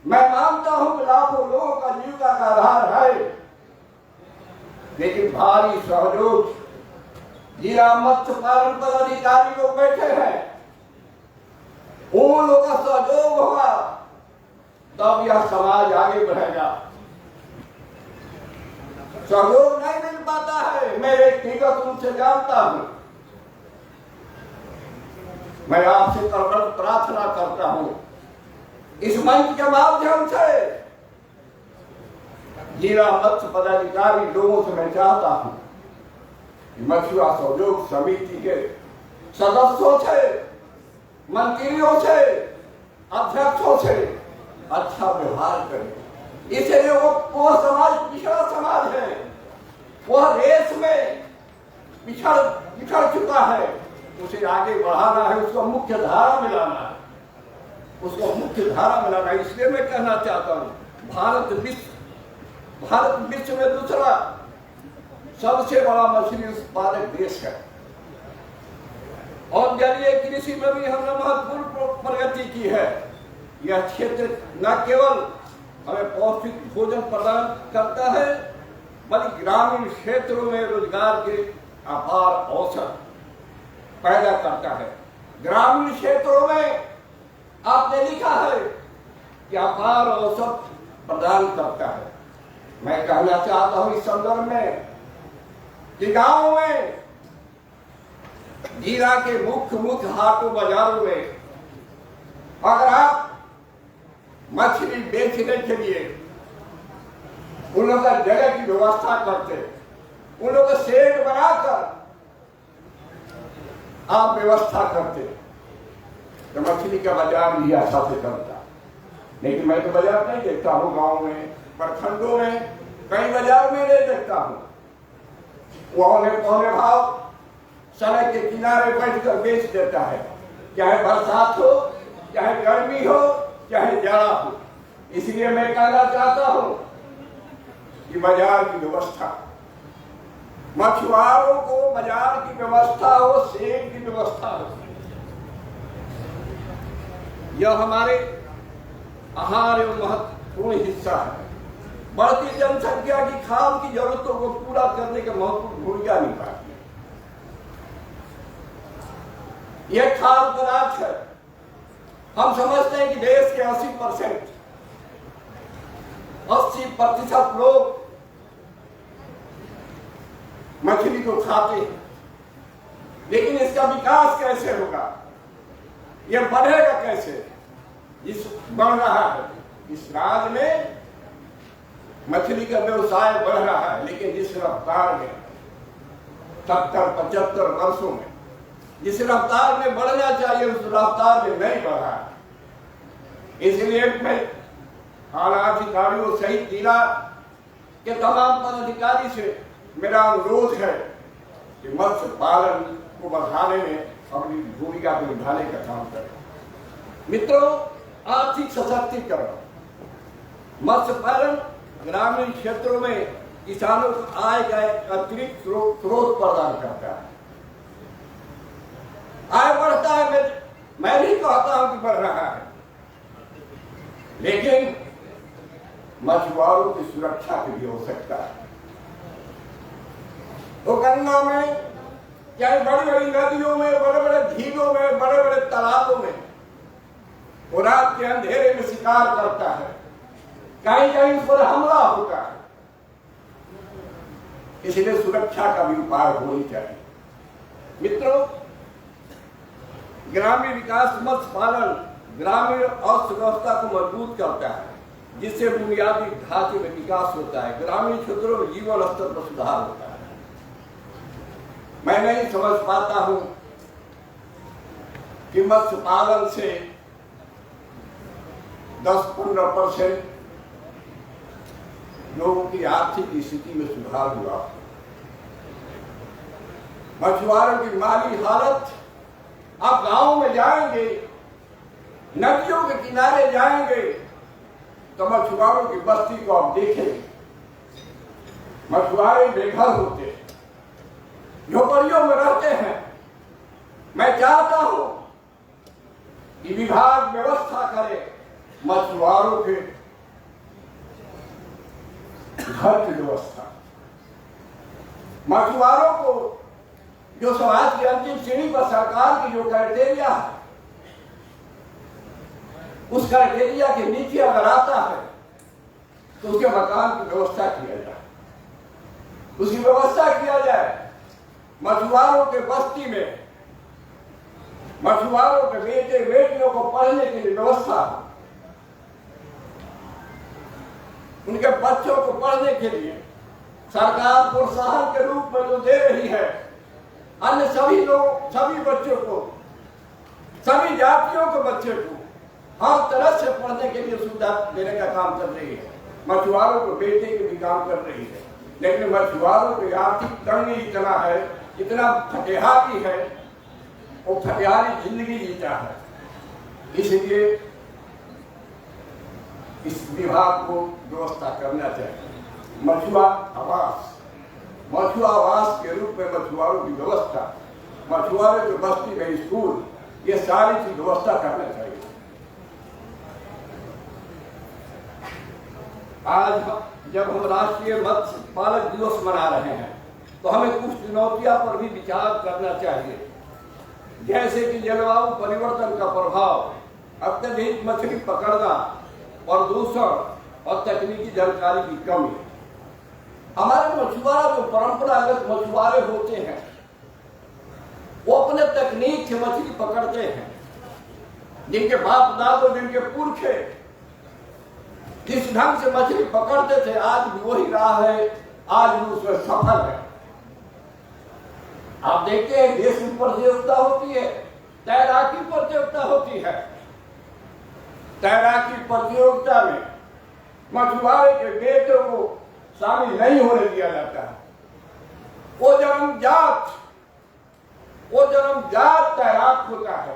मैं मानता हूं कि लाखों लोगों का जीविका का आधार है, लेकिन भारी सहयोग जिला मत्स्य पालन पदाधिकारी लोग बैठे हैं, उन लोगों का सहयोग होगा तब यह समाज आगे बढ़ेगा। सहयोग नहीं मिल पाता है, मैं व्यक्तिगत रूप से जानता हूं। मैं आपसे करबद्ध प्रार्थना करता हूं, इस मंच के माध्यम से जिला मत्स्य पदाधिकारी लोगों से मैं चाहता हूं कि मछुआ सहयोग समिति के सदस्यों से, मंत्रियों से, अध्यक्षों से अच्छा व्यवहार करें। इसलिए वो समाज पिछड़ा समाज है, वह रेस में पिछड़ चुका है, उसे आगे बढ़ाना है, उसको मुख्य धारा में लाना है, उसको मुख्य धारा में लाना है। इसलिए मैं कहना चाहता हूँ, भारत विश्व में दूसरा सबसे बड़ा मछली उत्पादक देश है और जलीय कृषि में भी हमने महत्वपूर्ण प्रगति की है। यह क्षेत्र न केवल हमें पौष्टिक भोजन प्रदान करता है, बल्कि ग्रामीण क्षेत्रों में रोजगार के अपार अवसर पैदा करता है। ग्रामीण क्षेत्रों में आपने लिखा है कि अपार अवसर प्रदान करता है। मैं कहना चाहता हूं इस संदर्भ में कि गांव में, जिला के मुख्य हाटों बाजारों में अगर आप मछली बेचने के लिए उन लोगों का जगह की व्यवस्था करते, उन लोगों का शेड बनाकर आप व्यवस्था करते, तो मछली का बाजार भी ऐसा से करता। लेकिन मैं तो बाजार नहीं देखता हूँ, गांव में, प्रखंडों में, कई बाजार में नहीं देखता हूँ। वहां पौने भाव सड़क के किनारे बैठकर बेच देता है, चाहे बरसात हो, चाहे गर्मी हो, चाहे जाड़ा हो। इसलिए मैं कहना चाहता हूं कि बाजार की व्यवस्था, मछुआरों को बाजार की व्यवस्था हो, शेड की व्यवस्था हो। यह हमारे आहार एवं महत्वपूर्ण हिस्सा है। बढ़ती जनसंख्या की खाद्य की जरूरतों को पूरा करने के महत्वपूर्ण भूमिका निभाती है। यह खाद्य पदार्थ है। हम समझते हैं कि देश के 80% 80% लोग मछली को खाते हैं, लेकिन इसका विकास कैसे होगा, यह बढ़ेगा कैसे? बढ़ रहा है इस राज्य में मछली का व्यवसाय बढ़ रहा है, लेकिन जिस रफ्तार में 70-75 वर्षों में जिस रफ्तार में बढ़ना चाहिए उस रफ्तार में नहीं बढ़ा। इसलिए मैं आला अधिकारियों सहित जिला के तमाम पदाधिकारी से मेरा अनुरोध है कि मत्स्य पालन को बढ़ाने में अपनी भूमिका निभाने का काम करें। मित्रों, आर्थिक सशक्तिकरण, मत्स्य पालन ग्रामीण क्षेत्रों में किसानों को आय का एक अतिरिक्त स्रोत प्रदान करता है। आय बढ़ता है, मैं नहीं कहता हूं कि बढ़ रहा है, लेकिन मछुआरों की सुरक्षा की भी आवश्यकता है। तो गंगा में, चाहे बड़ी बड़ी नदियों में, बड़े बड़े झीलों में, बड़े बड़े तालाबों में वो रात के अंधेरे में शिकार करता है, कहीं कहीं उस पर हमला होता है। इसलिए सुरक्षा का भी उपाय होनी चाहिए। मित्रों, ग्रामीण विकास मत्स्य पालन ग्रामीण अर्थव्यवस्था को मजबूत करता है, जिससे बुनियादी ढांचे में विकास होता है, ग्रामीण क्षेत्रों में जीवन स्तर पर सुधार होता है। मैं नहीं समझ पाता हूं कि मत्स्य पालन से 10-15% लोगों की आर्थिक स्थिति में सुधार हुआ। मछुआरों की माली हालत, आप गांव में जाएंगे, नदियों के किनारे जाएंगे तो मछुआरों की बस्ती को आप देखेंगे। मछुआरे बेघर होते हैं, झोपड़ियों में रहते हैं। मैं चाहता हूं कि विभाग व्यवस्था करे मछुआरों के घर की व्यवस्था। मछुआरों को जो समाज की अंतिम श्रेणी पर सरकार की जो क्राइटेरिया है, उस क्राइटेरिया के नीचे अगर आता है तो उसके मकान की व्यवस्था किया जाए, उसकी व्यवस्था किया जाए। मछुआरों के बस्ती में मछुआरों के बेटे बेटियों को पढ़ने के लिए व्यवस्था, उनके बच्चों को पढ़ने के लिए सरकार प्रोत्साहन के रूप में जो दे रही है, अन्य सभी लोग, सभी बच्चों को, सभी जातियों के बच्चे को हर तरह से पढ़ने के लिए सुविधा देने का काम कर रही है। मछुआरों को बेटे के भी काम कर रही है, लेकिन मछुआरों की आर्थिक तंगी इतना है, इतना फटेहारी है, वो फटेहारी जिंदगी जीता है। इसलिए इस विभाग को व्यवस्था करना चाहिए। मछुआ आवास के रूप में मछुआरों की व्यवस्था, मछुआरों की बस्ती में स्कूल, ये सारी चीज व्यवस्था करना चाहिए। आज जब हम राष्ट्रीय मत्स्य पालक दिवस मना रहे हैं तो हमें कुछ चुनौतियों पर भी विचार करना चाहिए, जैसे कि जलवायु परिवर्तन का प्रभाव, अत्यधिक मछली पकड़ना, प्रदूषण और तकनीकी जानकारी की कमी। हमारे मछुआरे जो परंपरागत मछुआरे होते हैं वो अपने तकनीक से मछली पकड़ते हैं। जिनके बाप दादो, जिनके पुरखे जिस ढंग से मछली पकड़ते थे, आज भी वही राह है, आज भी उसमें सफल है। आप देखते हैं देश में प्रतियोगिता होती है, तैराकी प्रतियोगिता होती है। तैराकी प्रतियोगिता में मछुआरे के बेटों को शामिल नहीं होने दिया जाता है। वो जन्मजात तैराक होता है,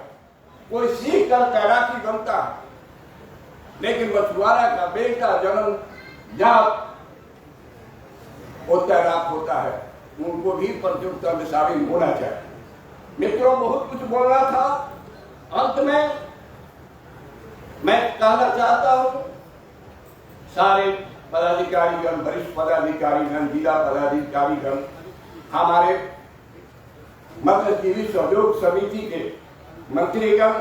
कोई सीख कर तैराकी बनता है, लेकिन मछुआरा का बेटा जन्मजात वो तैराक होता है। उनको भी प्रतियोगिता में शामिल होना चाहिए। मित्रों, बहुत कुछ बोलना था, अंत में मैं कहना चाहता हूं, सारे पदाधिकारीगण, वरिष्ठ पदाधिकारीगण, जिला पदाधिकारीगण, हमारे मत्स्यजीवी सहयोग समिति के मंत्रीगण,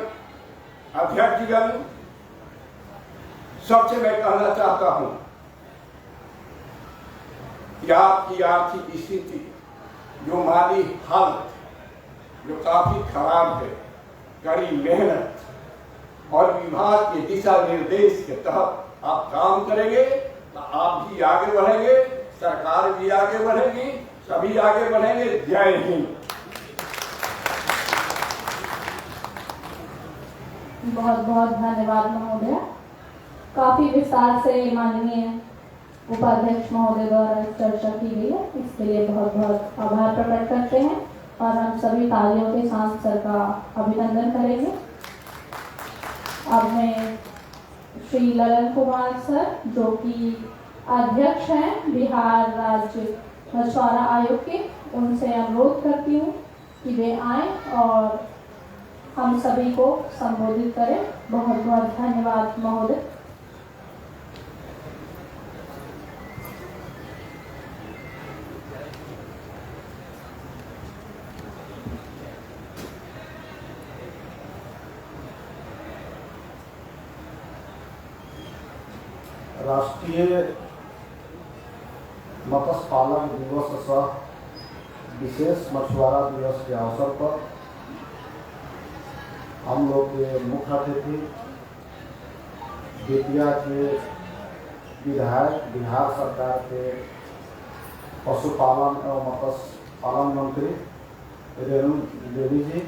अध्यक्षगण, सबसे मैं कहना चाहता हूं कि आपकी आर्थिक स्थिति जो माली हालत जो काफी खराब है, कड़ी मेहनत और विभाग के दिशा निर्देश के तहत आप काम करेंगे तो आप भी आगे बढ़ेंगे, सरकार भी आगे बढ़ेगी, सभी आगे बढ़ेंगे। जय हिंद। बहुत बहुत धन्यवाद महोदय। काफी विस्तार से माननीय उपाध्यक्ष महोदय द्वारा चर्चा की गई है, इसके लिए बहुत बहुत आभार प्रकट करते हैं और हम सभी तालियों के साथ सर का अभिनंदन करेंगे। अब मैं श्री ललन कुमार सर, जो कि अध्यक्ष हैं बिहार राज्य मछुआरा आयोग के, उनसे अनुरोध करती हूँ कि वे आए और हम सभी को संबोधित करें। बहुत बहुत धन्यवाद महोदय। राष्ट्रीय मत्स्य पालन दिवस सह विशेष मछुआरा दिवस के अवसर पर हम लोग के मुख्य अतिथि बेतिया के विधायक, बिहार सरकार के पशुपालन एवं मत्स्य पालन मंत्री रेणु देवी जी,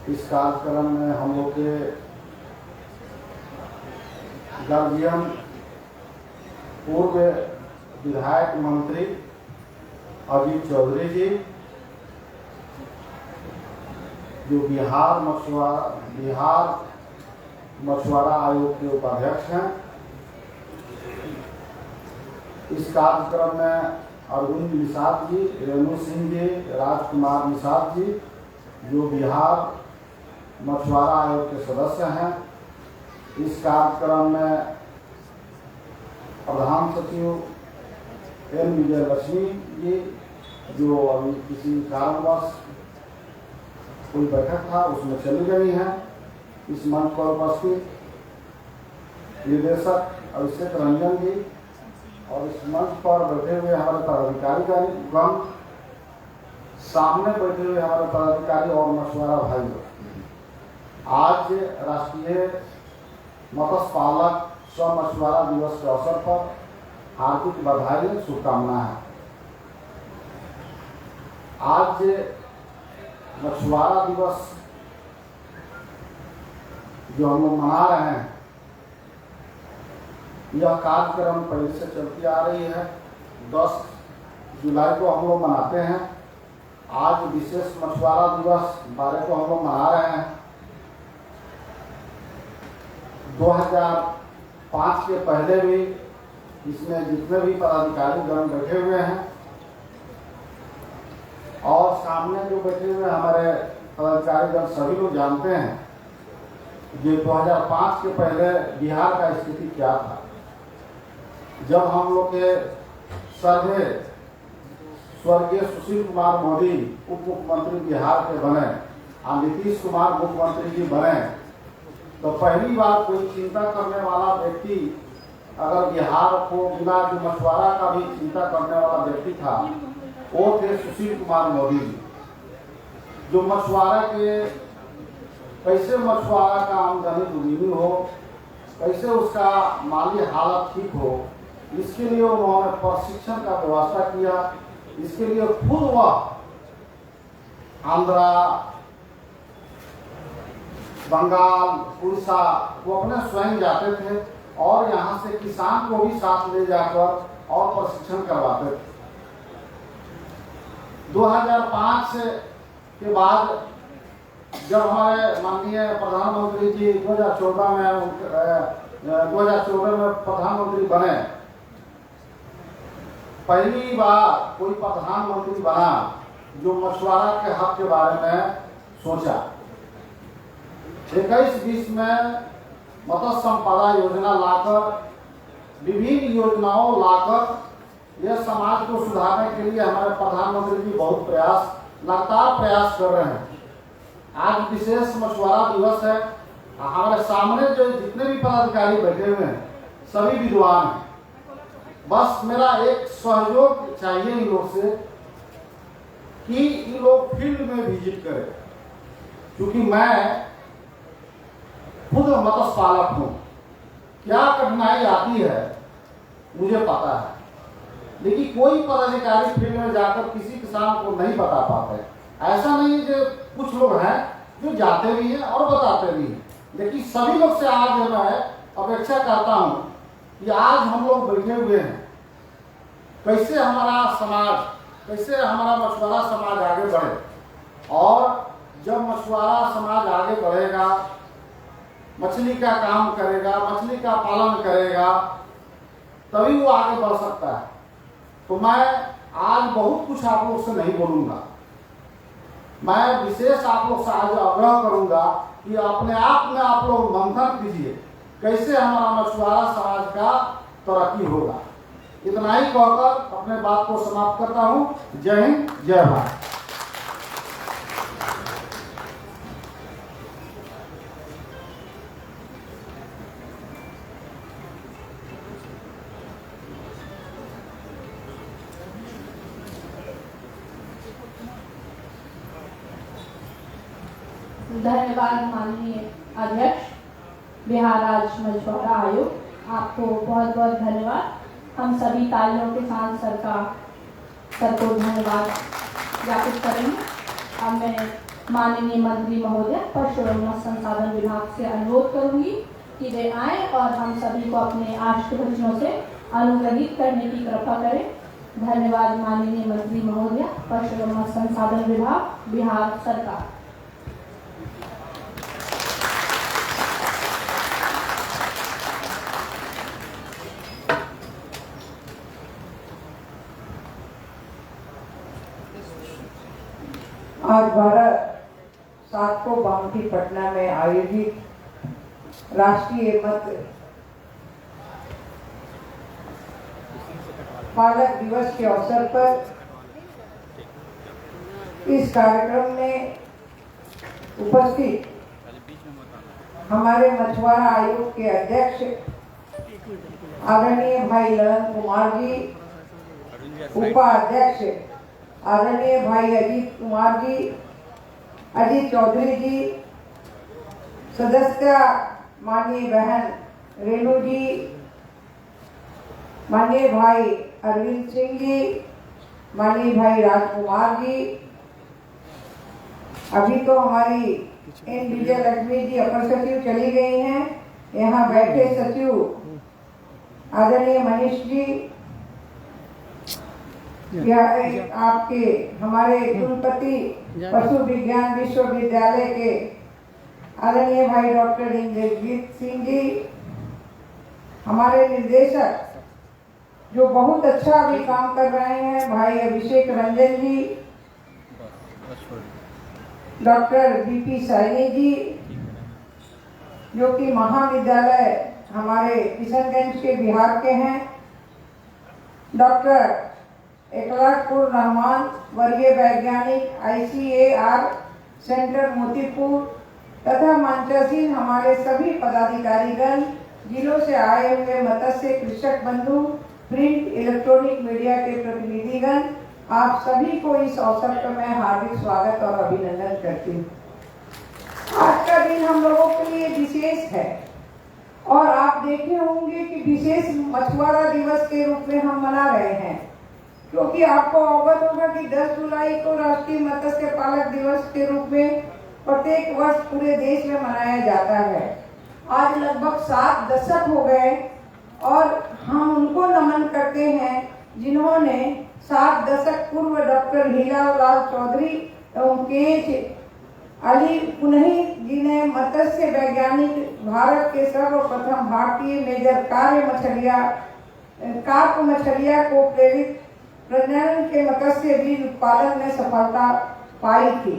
इस कार्यक्रम में हम लोग के गार्जियन पूर्व विधायक मंत्री अजीत चौधरी जी, जो बिहार मछुआरा आयोग के उपाध्यक्ष हैं। इस कार्यक्रम में अरविंद निषाद जी, रेणु सिंह जी, राजकुमार निषाद जी, जो बिहार मछुआरा आयोग के सदस्य हैं। इस कार्यक्रम में प्रधान सचिव एन विजय लक्ष्मी जी, जो अभी किसी कारणवश कोई बैठक था उसमें चली गई हैं। इस मंच पर उपस्थित निदेशक अभिषेक रंजन जी और इस मंच पर बैठे हुए हमारे पदाधिकारीगण, सामने बैठे हुए हमारे पदाधिकारी और मछुआरा भाई, आज राष्ट्रीय मत्स्य पालक स्व मछुआरा दिवस के अवसर पर हार्दिक बधाई, शुभकामनाएं। आज मछुआरा दिवस जो हम लोग मना रहे हैं, यह कार्यक्रम पहले से चलती आ रही है। 10 जुलाई को हम लोग मनाते हैं। आज विशेष मछुआरा दिवस 12 को हम लोग मना रहे हैं। 2005 के पहले भी इसमें जितने भी पदाधिकारी गण बैठे हुए हैं और सामने जो बैठे हुए हमारे पदाधिकारी गण सभी लोग जानते हैं कि 2005 के पहले बिहार का स्थिति क्या था। जब हम लोग के सर्वे स्वर्गीय सुशील कुमार मोदी उप मुख्यमंत्री बिहार के बने और नीतीश कुमार मुख्यमंत्री जी बने, तो पहली बार कोई चिंता करने वाला व्यक्ति अगर बिहार को बिना मछुआरा का भी चिंता करने वाला व्यक्ति था, वो थे सुशील कुमार मोदी जी, जो मछुआरा के कैसे मछुआरा का आमदनी दुगनी हो, कैसे उसका माली हालत ठीक हो, इसके लिए उन्होंने प्रशिक्षण का व्यवस्था किया। इसके लिए खुद वह आंध्रा, बंगाल, उड़ीसा वो अपने स्वयं जाते थे और यहाँ से किसान को भी साथ ले जाकर और प्रशिक्षण करवाते थे। 2005 के बाद जब हमारे माननीय प्रधानमंत्री जी 2014 में प्रधानमंत्री बने, पहली बार कोई प्रधानमंत्री बना जो मछुआरा के हक के बारे में सोचा। 21-20 में मत्स्य संपदा योजना लाकर, विभिन्न योजनाओं लाकर यह समाज को सुधारने के लिए हमारे प्रधानमंत्री जी बहुत लगातार प्रयास कर रहे हैं। आज विशेष मछुआरा दिवस है। हमारे सामने जो जितने भी पदाधिकारी बैठे हुए हैं सभी विद्वान हैं। बस मेरा एक सहयोग चाहिए इन लोग से कि इन लोग फील्ड में विजिट करें, क्योंकि मैं खुद मत्स्य पालक हूँ। क्या कठिनाई आती है मुझे पता है, लेकिन कोई पदाधिकारी फील्ड में जाकर किसी किसान को नहीं बता पाते। ऐसा नहीं है कि कुछ लोग हैं जो जाते भी हैं और बताते भी हैं, लेकिन सभी लोग से आज मैं अपेक्षा करता हूँ कि आज हम लोग बैठे हुए हैं, कैसे हमारा समाज, कैसे हमारा मछुआरा समाज आगे बढ़े। और जब मछुआरा समाज आगे बढ़ेगा, मछली का काम करेगा, मछली का पालन करेगा, तभी वो आगे बढ़ सकता है। तो मैं आज बहुत कुछ आप लोग से नहीं बोलूँगा, मैं विशेष आप लोग से आज आग्रह करूँगा कि अपने आप में आप लोग मंथन कीजिए कैसे हमारा मछुआरा समाज का तरक्की होगा। इतना ही कहकर अपने बात को समाप्त करता हूँ। जय हिंद, जय भारत। धन्यवाद माननीय अध्यक्ष बिहार राज्य मछुआरा आयोग, आपको बहुत बहुत धन्यवाद। हम सभी तालियों के साथ सर को धन्यवाद ज्ञापित करेंगे। अब मैं माननीय मंत्री महोदय पशु एवं मत्स्य संसाधन विभाग से अनुरोध करूंगी कि वे आए और हम सभी को अपने आशीर्वचनों से अनुग्रहित करने की कृपा करें। धन्यवाद माननीय मंत्री महोदय पशु एवं मत्स्य संसाधन विभाग, बिहार सरकार। आज 12/7 को बाउंड्री पटना में आयोजित राष्ट्रीय मत्स्य पालक दिवस के अवसर पर इस कार्यक्रम में उपस्थित हमारे मछुआरा आयोग के अध्यक्ष आदरणीय भाई ललन कुमार जी, उपाध्यक्ष आदरणीय भाई अजीत कुमार जी, अजीत चौधरी जी, सदस्य माननीय बहन रेणु जी, माननीय भाई अरविंद सिंह जी, माननीय भाई राजकुमार जी, अभी तो हमारी एन विजय लक्ष्मी जी अपर सचिव चली गई हैं। यहाँ बैठे सचिव आदरणीय मनीष जी, आपके हमारे कुलपति पशु विज्ञान विश्वविद्यालय के आदरणीय भाई डॉक्टर इंद्रजीत सिंह जी, हमारे निर्देशक जो बहुत अच्छा भी काम कर रहे हैं भाई अभिषेक रंजन जी, डॉक्टर बीपी साइनी जी जो कि महाविद्यालय हमारे किशनगंज के बिहार के हैं, डॉक्टर इकलाकुर रहमान वर्गीय वैज्ञानिक ICAR सेंटर मोतीपुर तथा मंचासीन हमारे सभी पदाधिकारीगण, जिलों से आए हुए मत्स्य कृषक बंधु, प्रिंट इलेक्ट्रॉनिक मीडिया के प्रतिनिधिगण, आप सभी को इस अवसर पर मैं हार्दिक स्वागत और अभिनंदन करती हूँ। आज का दिन हम लोगों के लिए विशेष है और आप देखे होंगे कि विशेष मछुआरा दिवस के रूप में हम मना रहे हैं, क्योंकि आपको अवगत होगा कि 10 जुलाई को राष्ट्रीय मत्स्य पालक दिवस के रूप में प्रत्येक वर्ष पूरे देश में मनाया जाता है। आज लगभग 7 दशक हो गए और हम उनको नमन करते हैं जिन्होंने 7 दशक पूर्व डॉक्टर हीरालाल चौधरी एवं KH अली पुनही जी ने मत्स्य वैज्ञानिक, भारत के सर्वप्रथम भारतीय मेजर कार्प मछलिया को प्रेरित प्रजनन के मत्स्य बीज उत्पादन में सफलता पाई थी।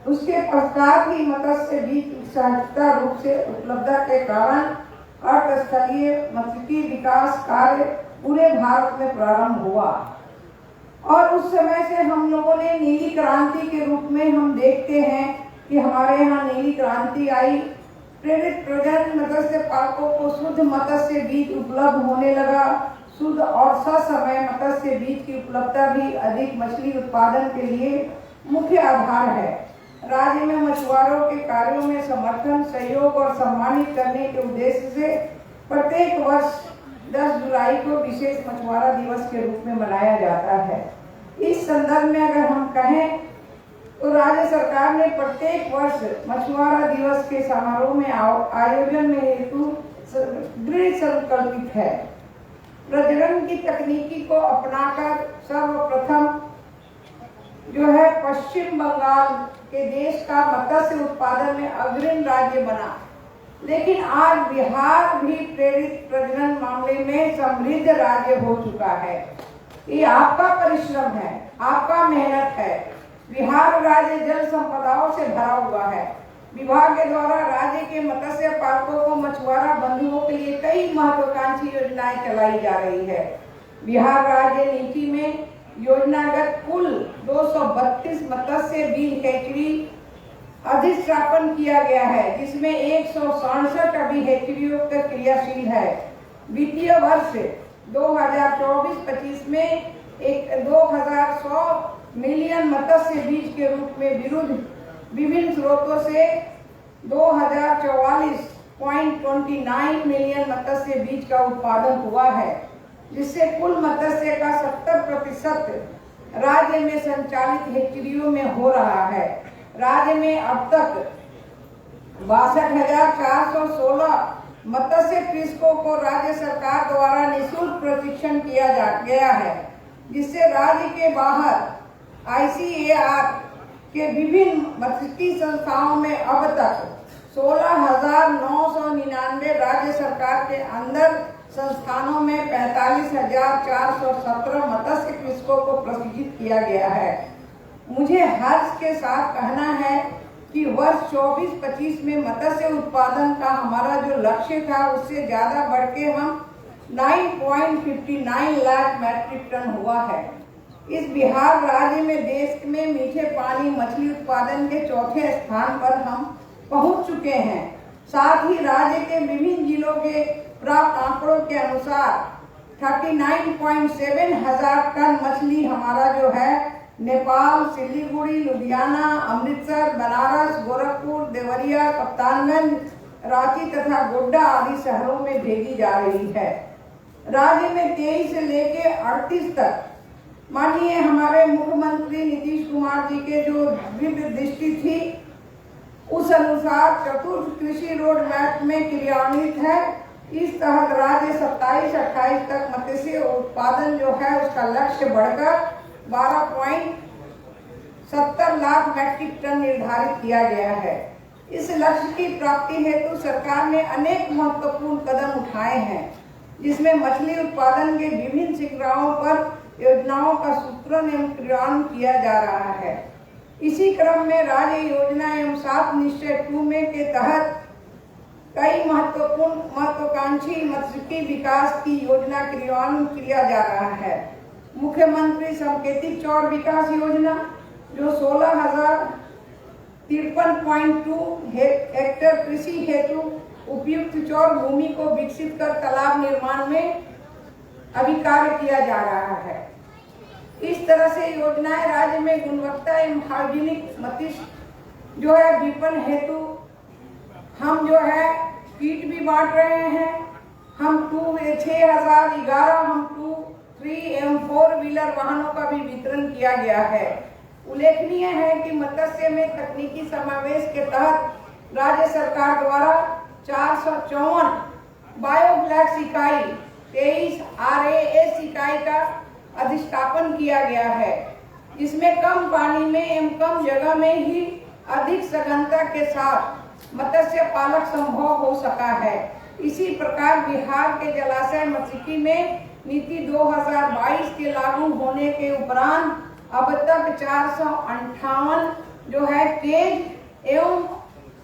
उसके पश्चात ही मत्स्य बीज सहजता रूप से उपलब्धता के कारण अर्धस्थलीय मत्स्यिकी विकास कार्य पूरे भारत में प्रारंभ हुआ और उस समय से हम लोगों ने नीली क्रांति के रूप में हम देखते हैं कि हमारे यहाँ नीली क्रांति आई। प्रेरित प्रजनन मत्स्य पालकों को शुद्ध मत्स्य बीज उपलब्ध होने लगा, शुद्ध और ससमय मत्स्य बीज की उपलब्धता भी अधिक मछली उत्पादन के लिए मुख्य आधार है। राज्य में मछुआरों के कार्यों में समर्थन, सहयोग और सम्मानित करने के उद्देश्य से प्रत्येक वर्ष 10 जुलाई को विशेष मछुआरा दिवस के रूप में मनाया जाता है। इस संदर्भ में अगर हम कहें तो राज्य सरकार ने प्रत्येक वर्ष मछुआरा दिवस के समारोह में आयोजन में हेतु दृढ़ संकल्पित है। प्रजनन की तकनीकी को अपनाकर सर्वप्रथम जो है पश्चिम बंगाल के देश का मत्स्य उत्पादन में अग्रणी राज्य बना, लेकिन आज बिहार भी प्रेरित प्रजनन मामले में समृद्ध राज्य हो चुका है। ये आपका परिश्रम है, आपका मेहनत है। बिहार राज्य जल संपदाओं से भरा हुआ है। विभाग के द्वारा राज्य के मत्स्य पालकों को मछुआरा बंधुओं के लिए कई महत्वाकांक्षी योजनाएं चलाई जा रही है। बिहार राज्य नीति में योजनागत कुल 232 मत्स्य बीज हैचरी अधिष्ठापन किया गया है, जिसमें 167 अभी हैचरियों का क्रियाशील है। वित्तीय वर्ष 2024-25 में 2100 मिलियन मत्स्य बीज के रूप में विभिन्न स्रोतों से 2044.29 मिलियन मत्स्य बीज का उत्पादन हुआ है, जिससे कुल मत्स्य का 70% राज्य में संचालित हैचरियों में हो रहा है। राज्य में अब तक 62,416 मत्स्य कृषकों को राज्य सरकार द्वारा निःशुल्क प्रशिक्षण किया गया है, जिससे राज्य के बाहर ICAR के विभिन्न मत्स्य संस्थाओं में अब तक 16,999 राज्य सरकार के अंदर संस्थानों में 45,417 मत्स्य कृषकों को प्रशिक्षित किया गया है। मुझे हर्ष के साथ कहना है कि वर्ष 24-25 में मत्स्य उत्पादन का हमारा जो लक्ष्य था उससे ज्यादा बढ़ के हम 9.59 लाख मैट्रिक टन हुआ है। इस बिहार राज्य में देश में मीठे पानी मछली उत्पादन के चौथे स्थान पर हम पहुंच चुके हैं। साथ ही राज्य के विभिन्न जिलों के प्राप्त आंकड़ों के अनुसार 39.7 हजार टन मछली हमारा जो है नेपाल, सिलीगुड़ी, लुधियाना, अमृतसर, बनारस, गोरखपुर, देवरिया, कप्तानगंज, रांची तथा गोड्डा आदि शहरों में भेजी जा रही है। राज्य में 23 से लेकर 38 तक माननीय हमारे मुख्यमंत्री नीतीश कुमार जी के जो दिव्य दृष्टि थी उस अनुसार चतुर्थ कृषि रोड मैप में क्रियान्वित है। इस तहत राज्य 27-28 तक मत्स्य उत्पादन जो है उसका लक्ष्य बढ़कर 12.70 लाख मैट्रिक टन निर्धारित किया गया है। इस लक्ष्य की प्राप्ति हेतु सरकार ने अनेक महत्वपूर्ण कदम उठाए हैं, जिसमें मछली उत्पादन के विभिन्न शिखराओं पर योजनाओं का सूत्रण एवं क्रियान्वयन किया जा रहा है। इसी क्रम में राज्य योजना एवं 7 निश्चय 2 में के तहत कई महत्वाकांक्षी मत्स्य विकास की योजना क्रियान्वयन किया जा रहा है। मुख्यमंत्री संकेतित चौड़ विकास योजना जो 16,053.2 हेक्टेयर कृषि हेतु उपयुक्त चौड़ भूमि को विकसित कर तालाब निर्माण में अभी कार्य किया जा रहा है। इस तरह से योजनाएं राज्य में गुणवत्ता एवं हाइजीनिक मत्स्य जो है विपणन हेतु हम जो है किट भी बांट रहे हैं। हम 6,011 हम 2, 3 एवं 4 व्हीलर वाहनों का भी वितरण किया गया है। उल्लेखनीय है कि मत्स्य में तकनीकी समावेश के तहत राज्य सरकार द्वारा 454 बायोफ्लैक्स इकाई, 23 RAS इकाई का अधिष्ठापन किया गया है, जिसमें कम पानी में एवं कम जगह में ही अधिक सघनता के साथ मत्स्य पालक संभव हो सका है। इसी प्रकार बिहार के जलाशय मत्स्यिकी में नीति 2022 के लागू होने के उपरांत अब तक 458 जो है केज एवं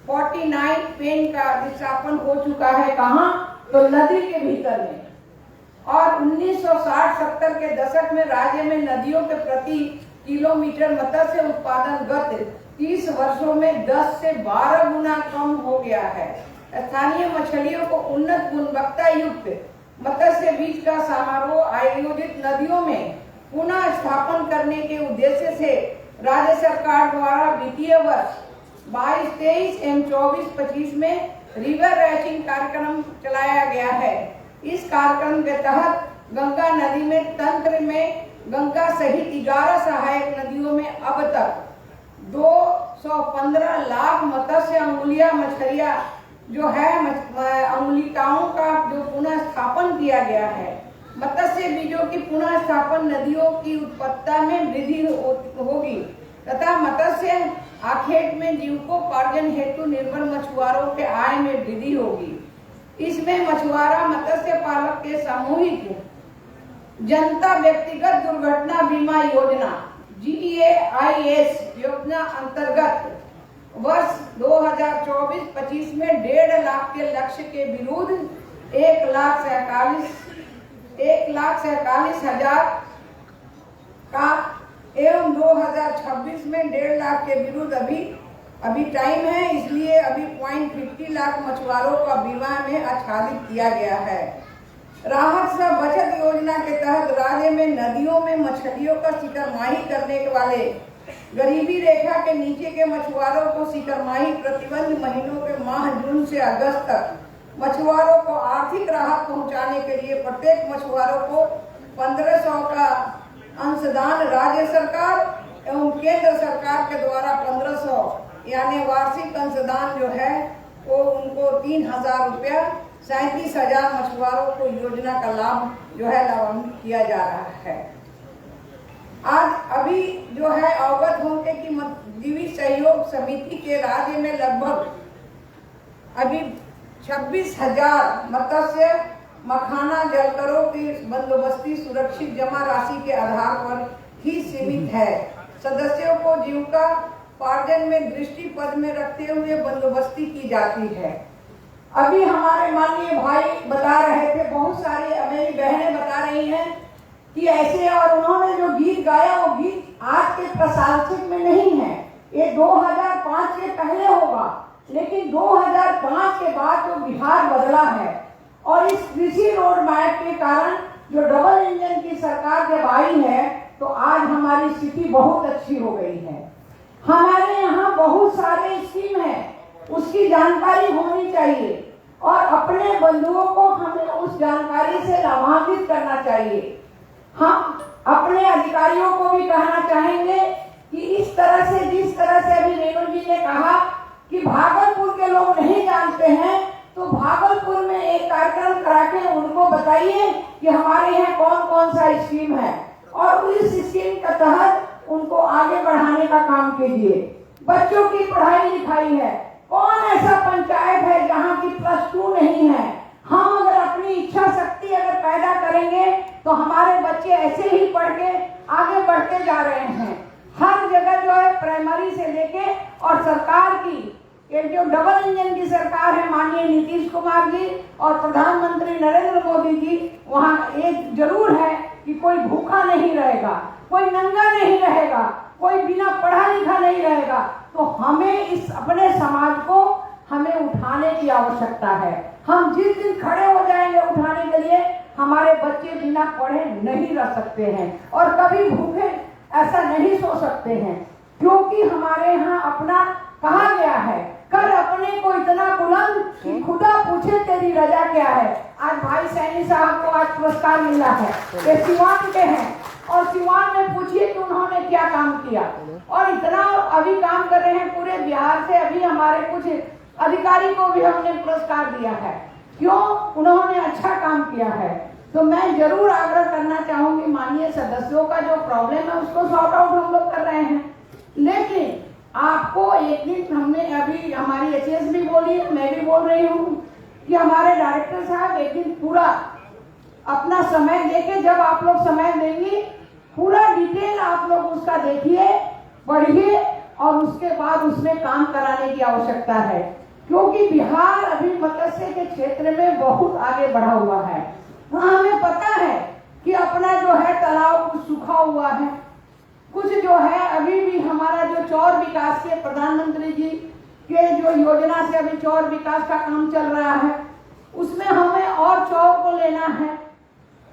49 पेन का अधिष्ठापन हो चुका है। कहाँ? तो नदी के भीतर में। और 1960-70 के दशक में राज्य में नदियों के प्रति किलोमीटर मत्स्य उत्पादन गत 30 वर्षों में 10 से 12 गुना कम हो गया है। स्थानीय मछलियों को उन्नत गुणवत्ता युक्त मत्स्य बीज का समारोह आयोजित नदियों में पुनः स्थापन करने के उद्देश्य से राज्य सरकार द्वारा वित्तीय वर्ष 22-23 एवं 24-25 में रिवर रैचिंग कार्यक्रम चलाया गया है। इस कार्यक्रम के तहत गंगा नदी में तंत्र में गंगा सहित 11 सहायक नदियों में अब तक 215 लाख मत्स्य अंगुलिया मछलियां जो है अंगुलिकाओं का जो पुनः स्थापन किया गया है। मत्स्य बीजों की पुनः स्थापन नदियों की उत्पत्ति में वृद्धि होगी तथा मत्स्य आखेट में जीविकोपार्जन हेतु निर्भर मछुआरों के आय में वृद्धि होगी। इसमें मछुआरा मत्स्य पालक के सामूहिक जनता व्यक्तिगत दुर्घटना बीमा योजना GAIS योजना अंतर्गत वर्ष 2024-25 में 1.5 लाख के लक्ष्य के विरुद्ध 1,47,000 का एवं 2026 में 1.5 लाख के विरुद्ध अभी टाइम है, इसलिए अभी 0.50 लाख मछुआरों का बीमा में आच्छादित किया गया है। राहत सह बचत योजना के तहत राज्य में नदियों में मछलियों का शिकारमाही करने वाले गरीबी रेखा के नीचे के मछुआरों को शिकारमाही प्रतिबंध महीनों के माह जून से अगस्त तक मछुआरों को आर्थिक राहत पहुंचाने के लिए प्रत्येक मछुआरों को 1500 का अंशदान राज्य सरकार एवं केंद्र सरकार के द्वारा 1500 यानी वार्षिक अंशदान जो है वो उनको 3000 रुपया 37,000 मछुआरों को योजना का लाभ जो है लाभान्वित किया जा रहा है। आज अभी जो है अवगत होंगे कि जीवित सहयोग समिति के राज्य में लगभग अभी 26,000 मत्स्य मखाना जलकरों की बंदोबस्ती सुरक्षित जमा राशि के आधार पर ही सीमित है। सदस्यों को जीविका पार्जन में दृष्टि पद में रखते हुए बंदोबस्ती की जाती है। अभी हमारे माननीय भाई बता रहे थे, बहुत सारी मेरी बहनें बता रही हैं कि ऐसे, और उन्होंने जो गीत गाया वो गीत आज के प्रशासक में नहीं है, ये 2005 के पहले होगा, लेकिन 2005 के बाद जो बिहार बदला है और इस कृषि रोड मैप के कारण जो डबल इंजन की सरकार जब आई है तो आज हमारी स्थिति बहुत अच्छी हो गई है। हमारे यहाँ बहुत सारे स्कीम है, उसकी जानकारी होनी चाहिए और अपने बंधुओं को हमें उस जानकारी से लाभान्वित करना चाहिए। हम अपने अधिकारियों को भी कहना चाहेंगे कि इस तरह से, जिस तरह से अभी रेणु जी ने कहा कि भागलपुर के लोग नहीं जानते हैं, तो भागलपुर में एक कार्यक्रम करा के उनको बताइए कि हमारे यहाँ कौन कौन सा स्कीम है और इस स्कीम के तहत उनको आगे बढ़ाने का काम कीजिए। बच्चों की पढ़ाई लिखाई है, कौन ऐसा पंचायत है जहाँ की +2 नहीं है? हम अगर अपनी इच्छा शक्ति अगर पैदा करेंगे तो हमारे बच्चे ऐसे ही पढ़ के आगे बढ़ते जा रहे हैं। हर जगह जो है प्राइमरी से लेके, और सरकार की ये जो डबल इंजन की सरकार है माननीय नीतीश कुमार जी और प्रधानमंत्री नरेंद्र मोदी जी, वहाँ एक जरूर है कि कोई भूखा नहीं रहेगा, कोई नंगा नहीं रहेगा, कोई बिना पढ़ा लिखा नहीं रहेगा। तो हमें इस अपने समाज को हमें उठाने की आवश्यकता है। हम जिस दिन खड़े हो जाएंगे उठाने के लिए, हमारे बच्चे बिना पढ़े नहीं रह सकते हैं और कभी भूखे ऐसा नहीं सो सकते हैं, क्योंकि हमारे यहाँ अपना कहा गया है, कर अपने को इतना बुलंद कि खुदा पूछे तेरी रजा क्या है। आज भाई सैनी साहब को आज पुरस्कार मिला है, ये सिवान के हैं और सिवान में पूछिए कि उन्होंने क्या काम किया और इतना अभी काम कर रहे हैं पूरे बिहार से। अभी हमारे कुछ अधिकारी को भी हमने पुरस्कार दिया है, क्यों? उन्होंने अच्छा काम किया है। तो मैं जरूर आग्रह करना चाहूंगी माननीय सदस्यों का जो प्रॉब्लम है उसको सॉर्ट आउट हम लोग कर रहे हैं, लेकिन आपको एक दिन हमने अभी हमारी एचएस भी बोली है, मैं भी बोल रही हूँ कि हमारे डायरेक्टर साहब एक दिन पूरा अपना समय देके, जब आप लोग समय देंगे पूरा डिटेल आप लोग उसका देखिए, पढ़िए और उसके बाद उसमें काम कराने की आवश्यकता है, क्योंकि बिहार अभी मत्स्य के क्षेत्र में बहुत आगे बढ़ा हुआ है। हाँ, हमें पता है कि अपना जो है तालाब कुछ सूखा हुआ है, कुछ जो है अभी भी हमारा जो चौर विकास के प्रधानमंत्री जी के जो योजना से अभी चौर विकास का काम चल रहा है, उसमें हमें और चौर को लेना है,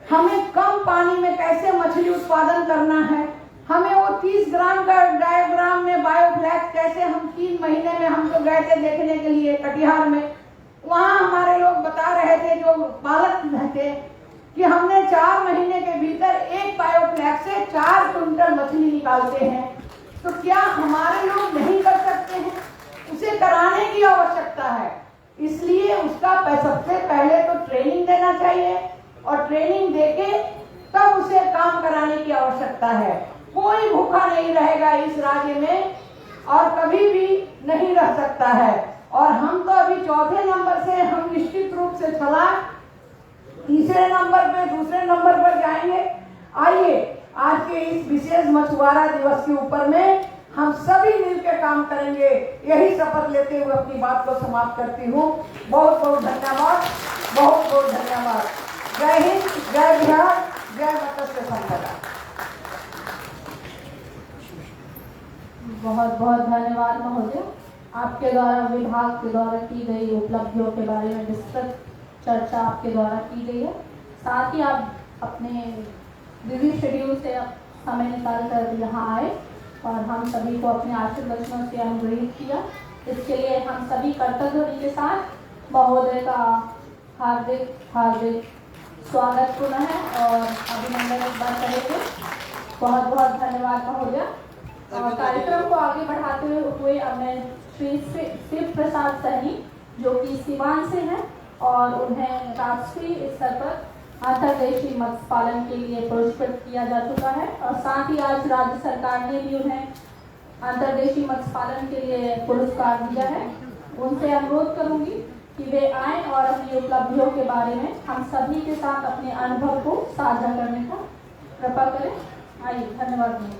हमें कम पानी में कैसे मछली उत्पादन करना है, हमें वो 30 ग्राम का डायग्राम में बायोफ्लैक्स कैसे, हम 3 महीने में हम तो गए थे देखने के लिए कटिहार में, वहाँ हमारे लोग बता रहे थे जो पालक थे कि हमने 4 महीने के भीतर एक बायोफ्लैक्स से 4 कुंटल मछली निकालते हैं। तो क्या हमारे लोग नहीं कर सकते हैं? उसे कराने की आवश्यकता है। इसलिए उसका सबसे पहले तो ट्रेनिंग देना चाहिए और ट्रेनिंग देके तब उसे काम कराने की आवश्यकता है। कोई भूखा नहीं रहेगा इस राज्य में और कभी भी नहीं रह सकता है। और हम तो अभी 4थे नंबर से हम निश्चित रूप से चला, 3रे नंबर पे, 2रे नंबर पर जाएंगे। आइए आज के इस विशेष मछुआरा दिवस के ऊपर में हम सभी मिलकर काम करेंगे, यही शपथ लेते हुए अपनी बात को समाप्त करती हूँ। बहुत बहुत धन्यवाद, बहुत बहुत धन्यवाद। जय हिंद, जय बिहार, जय मत्स्य संपदा। बहुत बहुत धन्यवाद महोदय। आपके द्वारा विभाग के द्वारा की गई उपलब्धियों के बारे में विस्तृत चर्चा आपके द्वारा की गई है। साथ ही आप अपने बिजी शेड्यूल से समय निकाल कर यहाँ आए और हम सभी को अपने आशीर्वचनों से अनुग्रहित किया। इसके लिए हम सभी कर्तव्य के साथ महोदय का हार्दिक हार्दिक स्वागत पुनः है और अभिनंदन एक बार करेंगे। बहुत बहुत धन्यवाद महोदय। कार्यक्रम को आगे बढ़ाते हुए अब मैं श्री शिव प्रसाद सहनी जो कि सीवान से हैं और उन्हें राष्ट्रीय स्तर पर अंतर्देशीय मत्स्य पालन के लिए पुरस्कृत किया जा चुका है और साथ ही आज राज्य सरकार ने भी उन्हें अंतर्देशीय मत्स्य पालन के लिए पुरस्कार दिया है। उनसे अनुरोध करूंगी कि वे आए और अपनी उपलब्धियों के बारे में हम सभी के साथ अपने अनुभव को साझा करने का कृपा करें। आइए, धन्यवाद।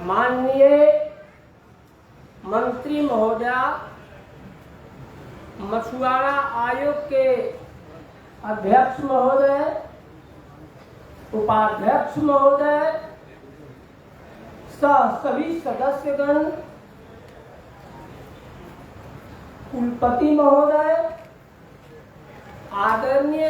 माननीय मंत्री महोदय, मछुआरा आयोग के अध्यक्ष महोदय, उपाध्यक्ष महोदय, सभी सदस्यगण, कुलपति महोदय, आदरणीय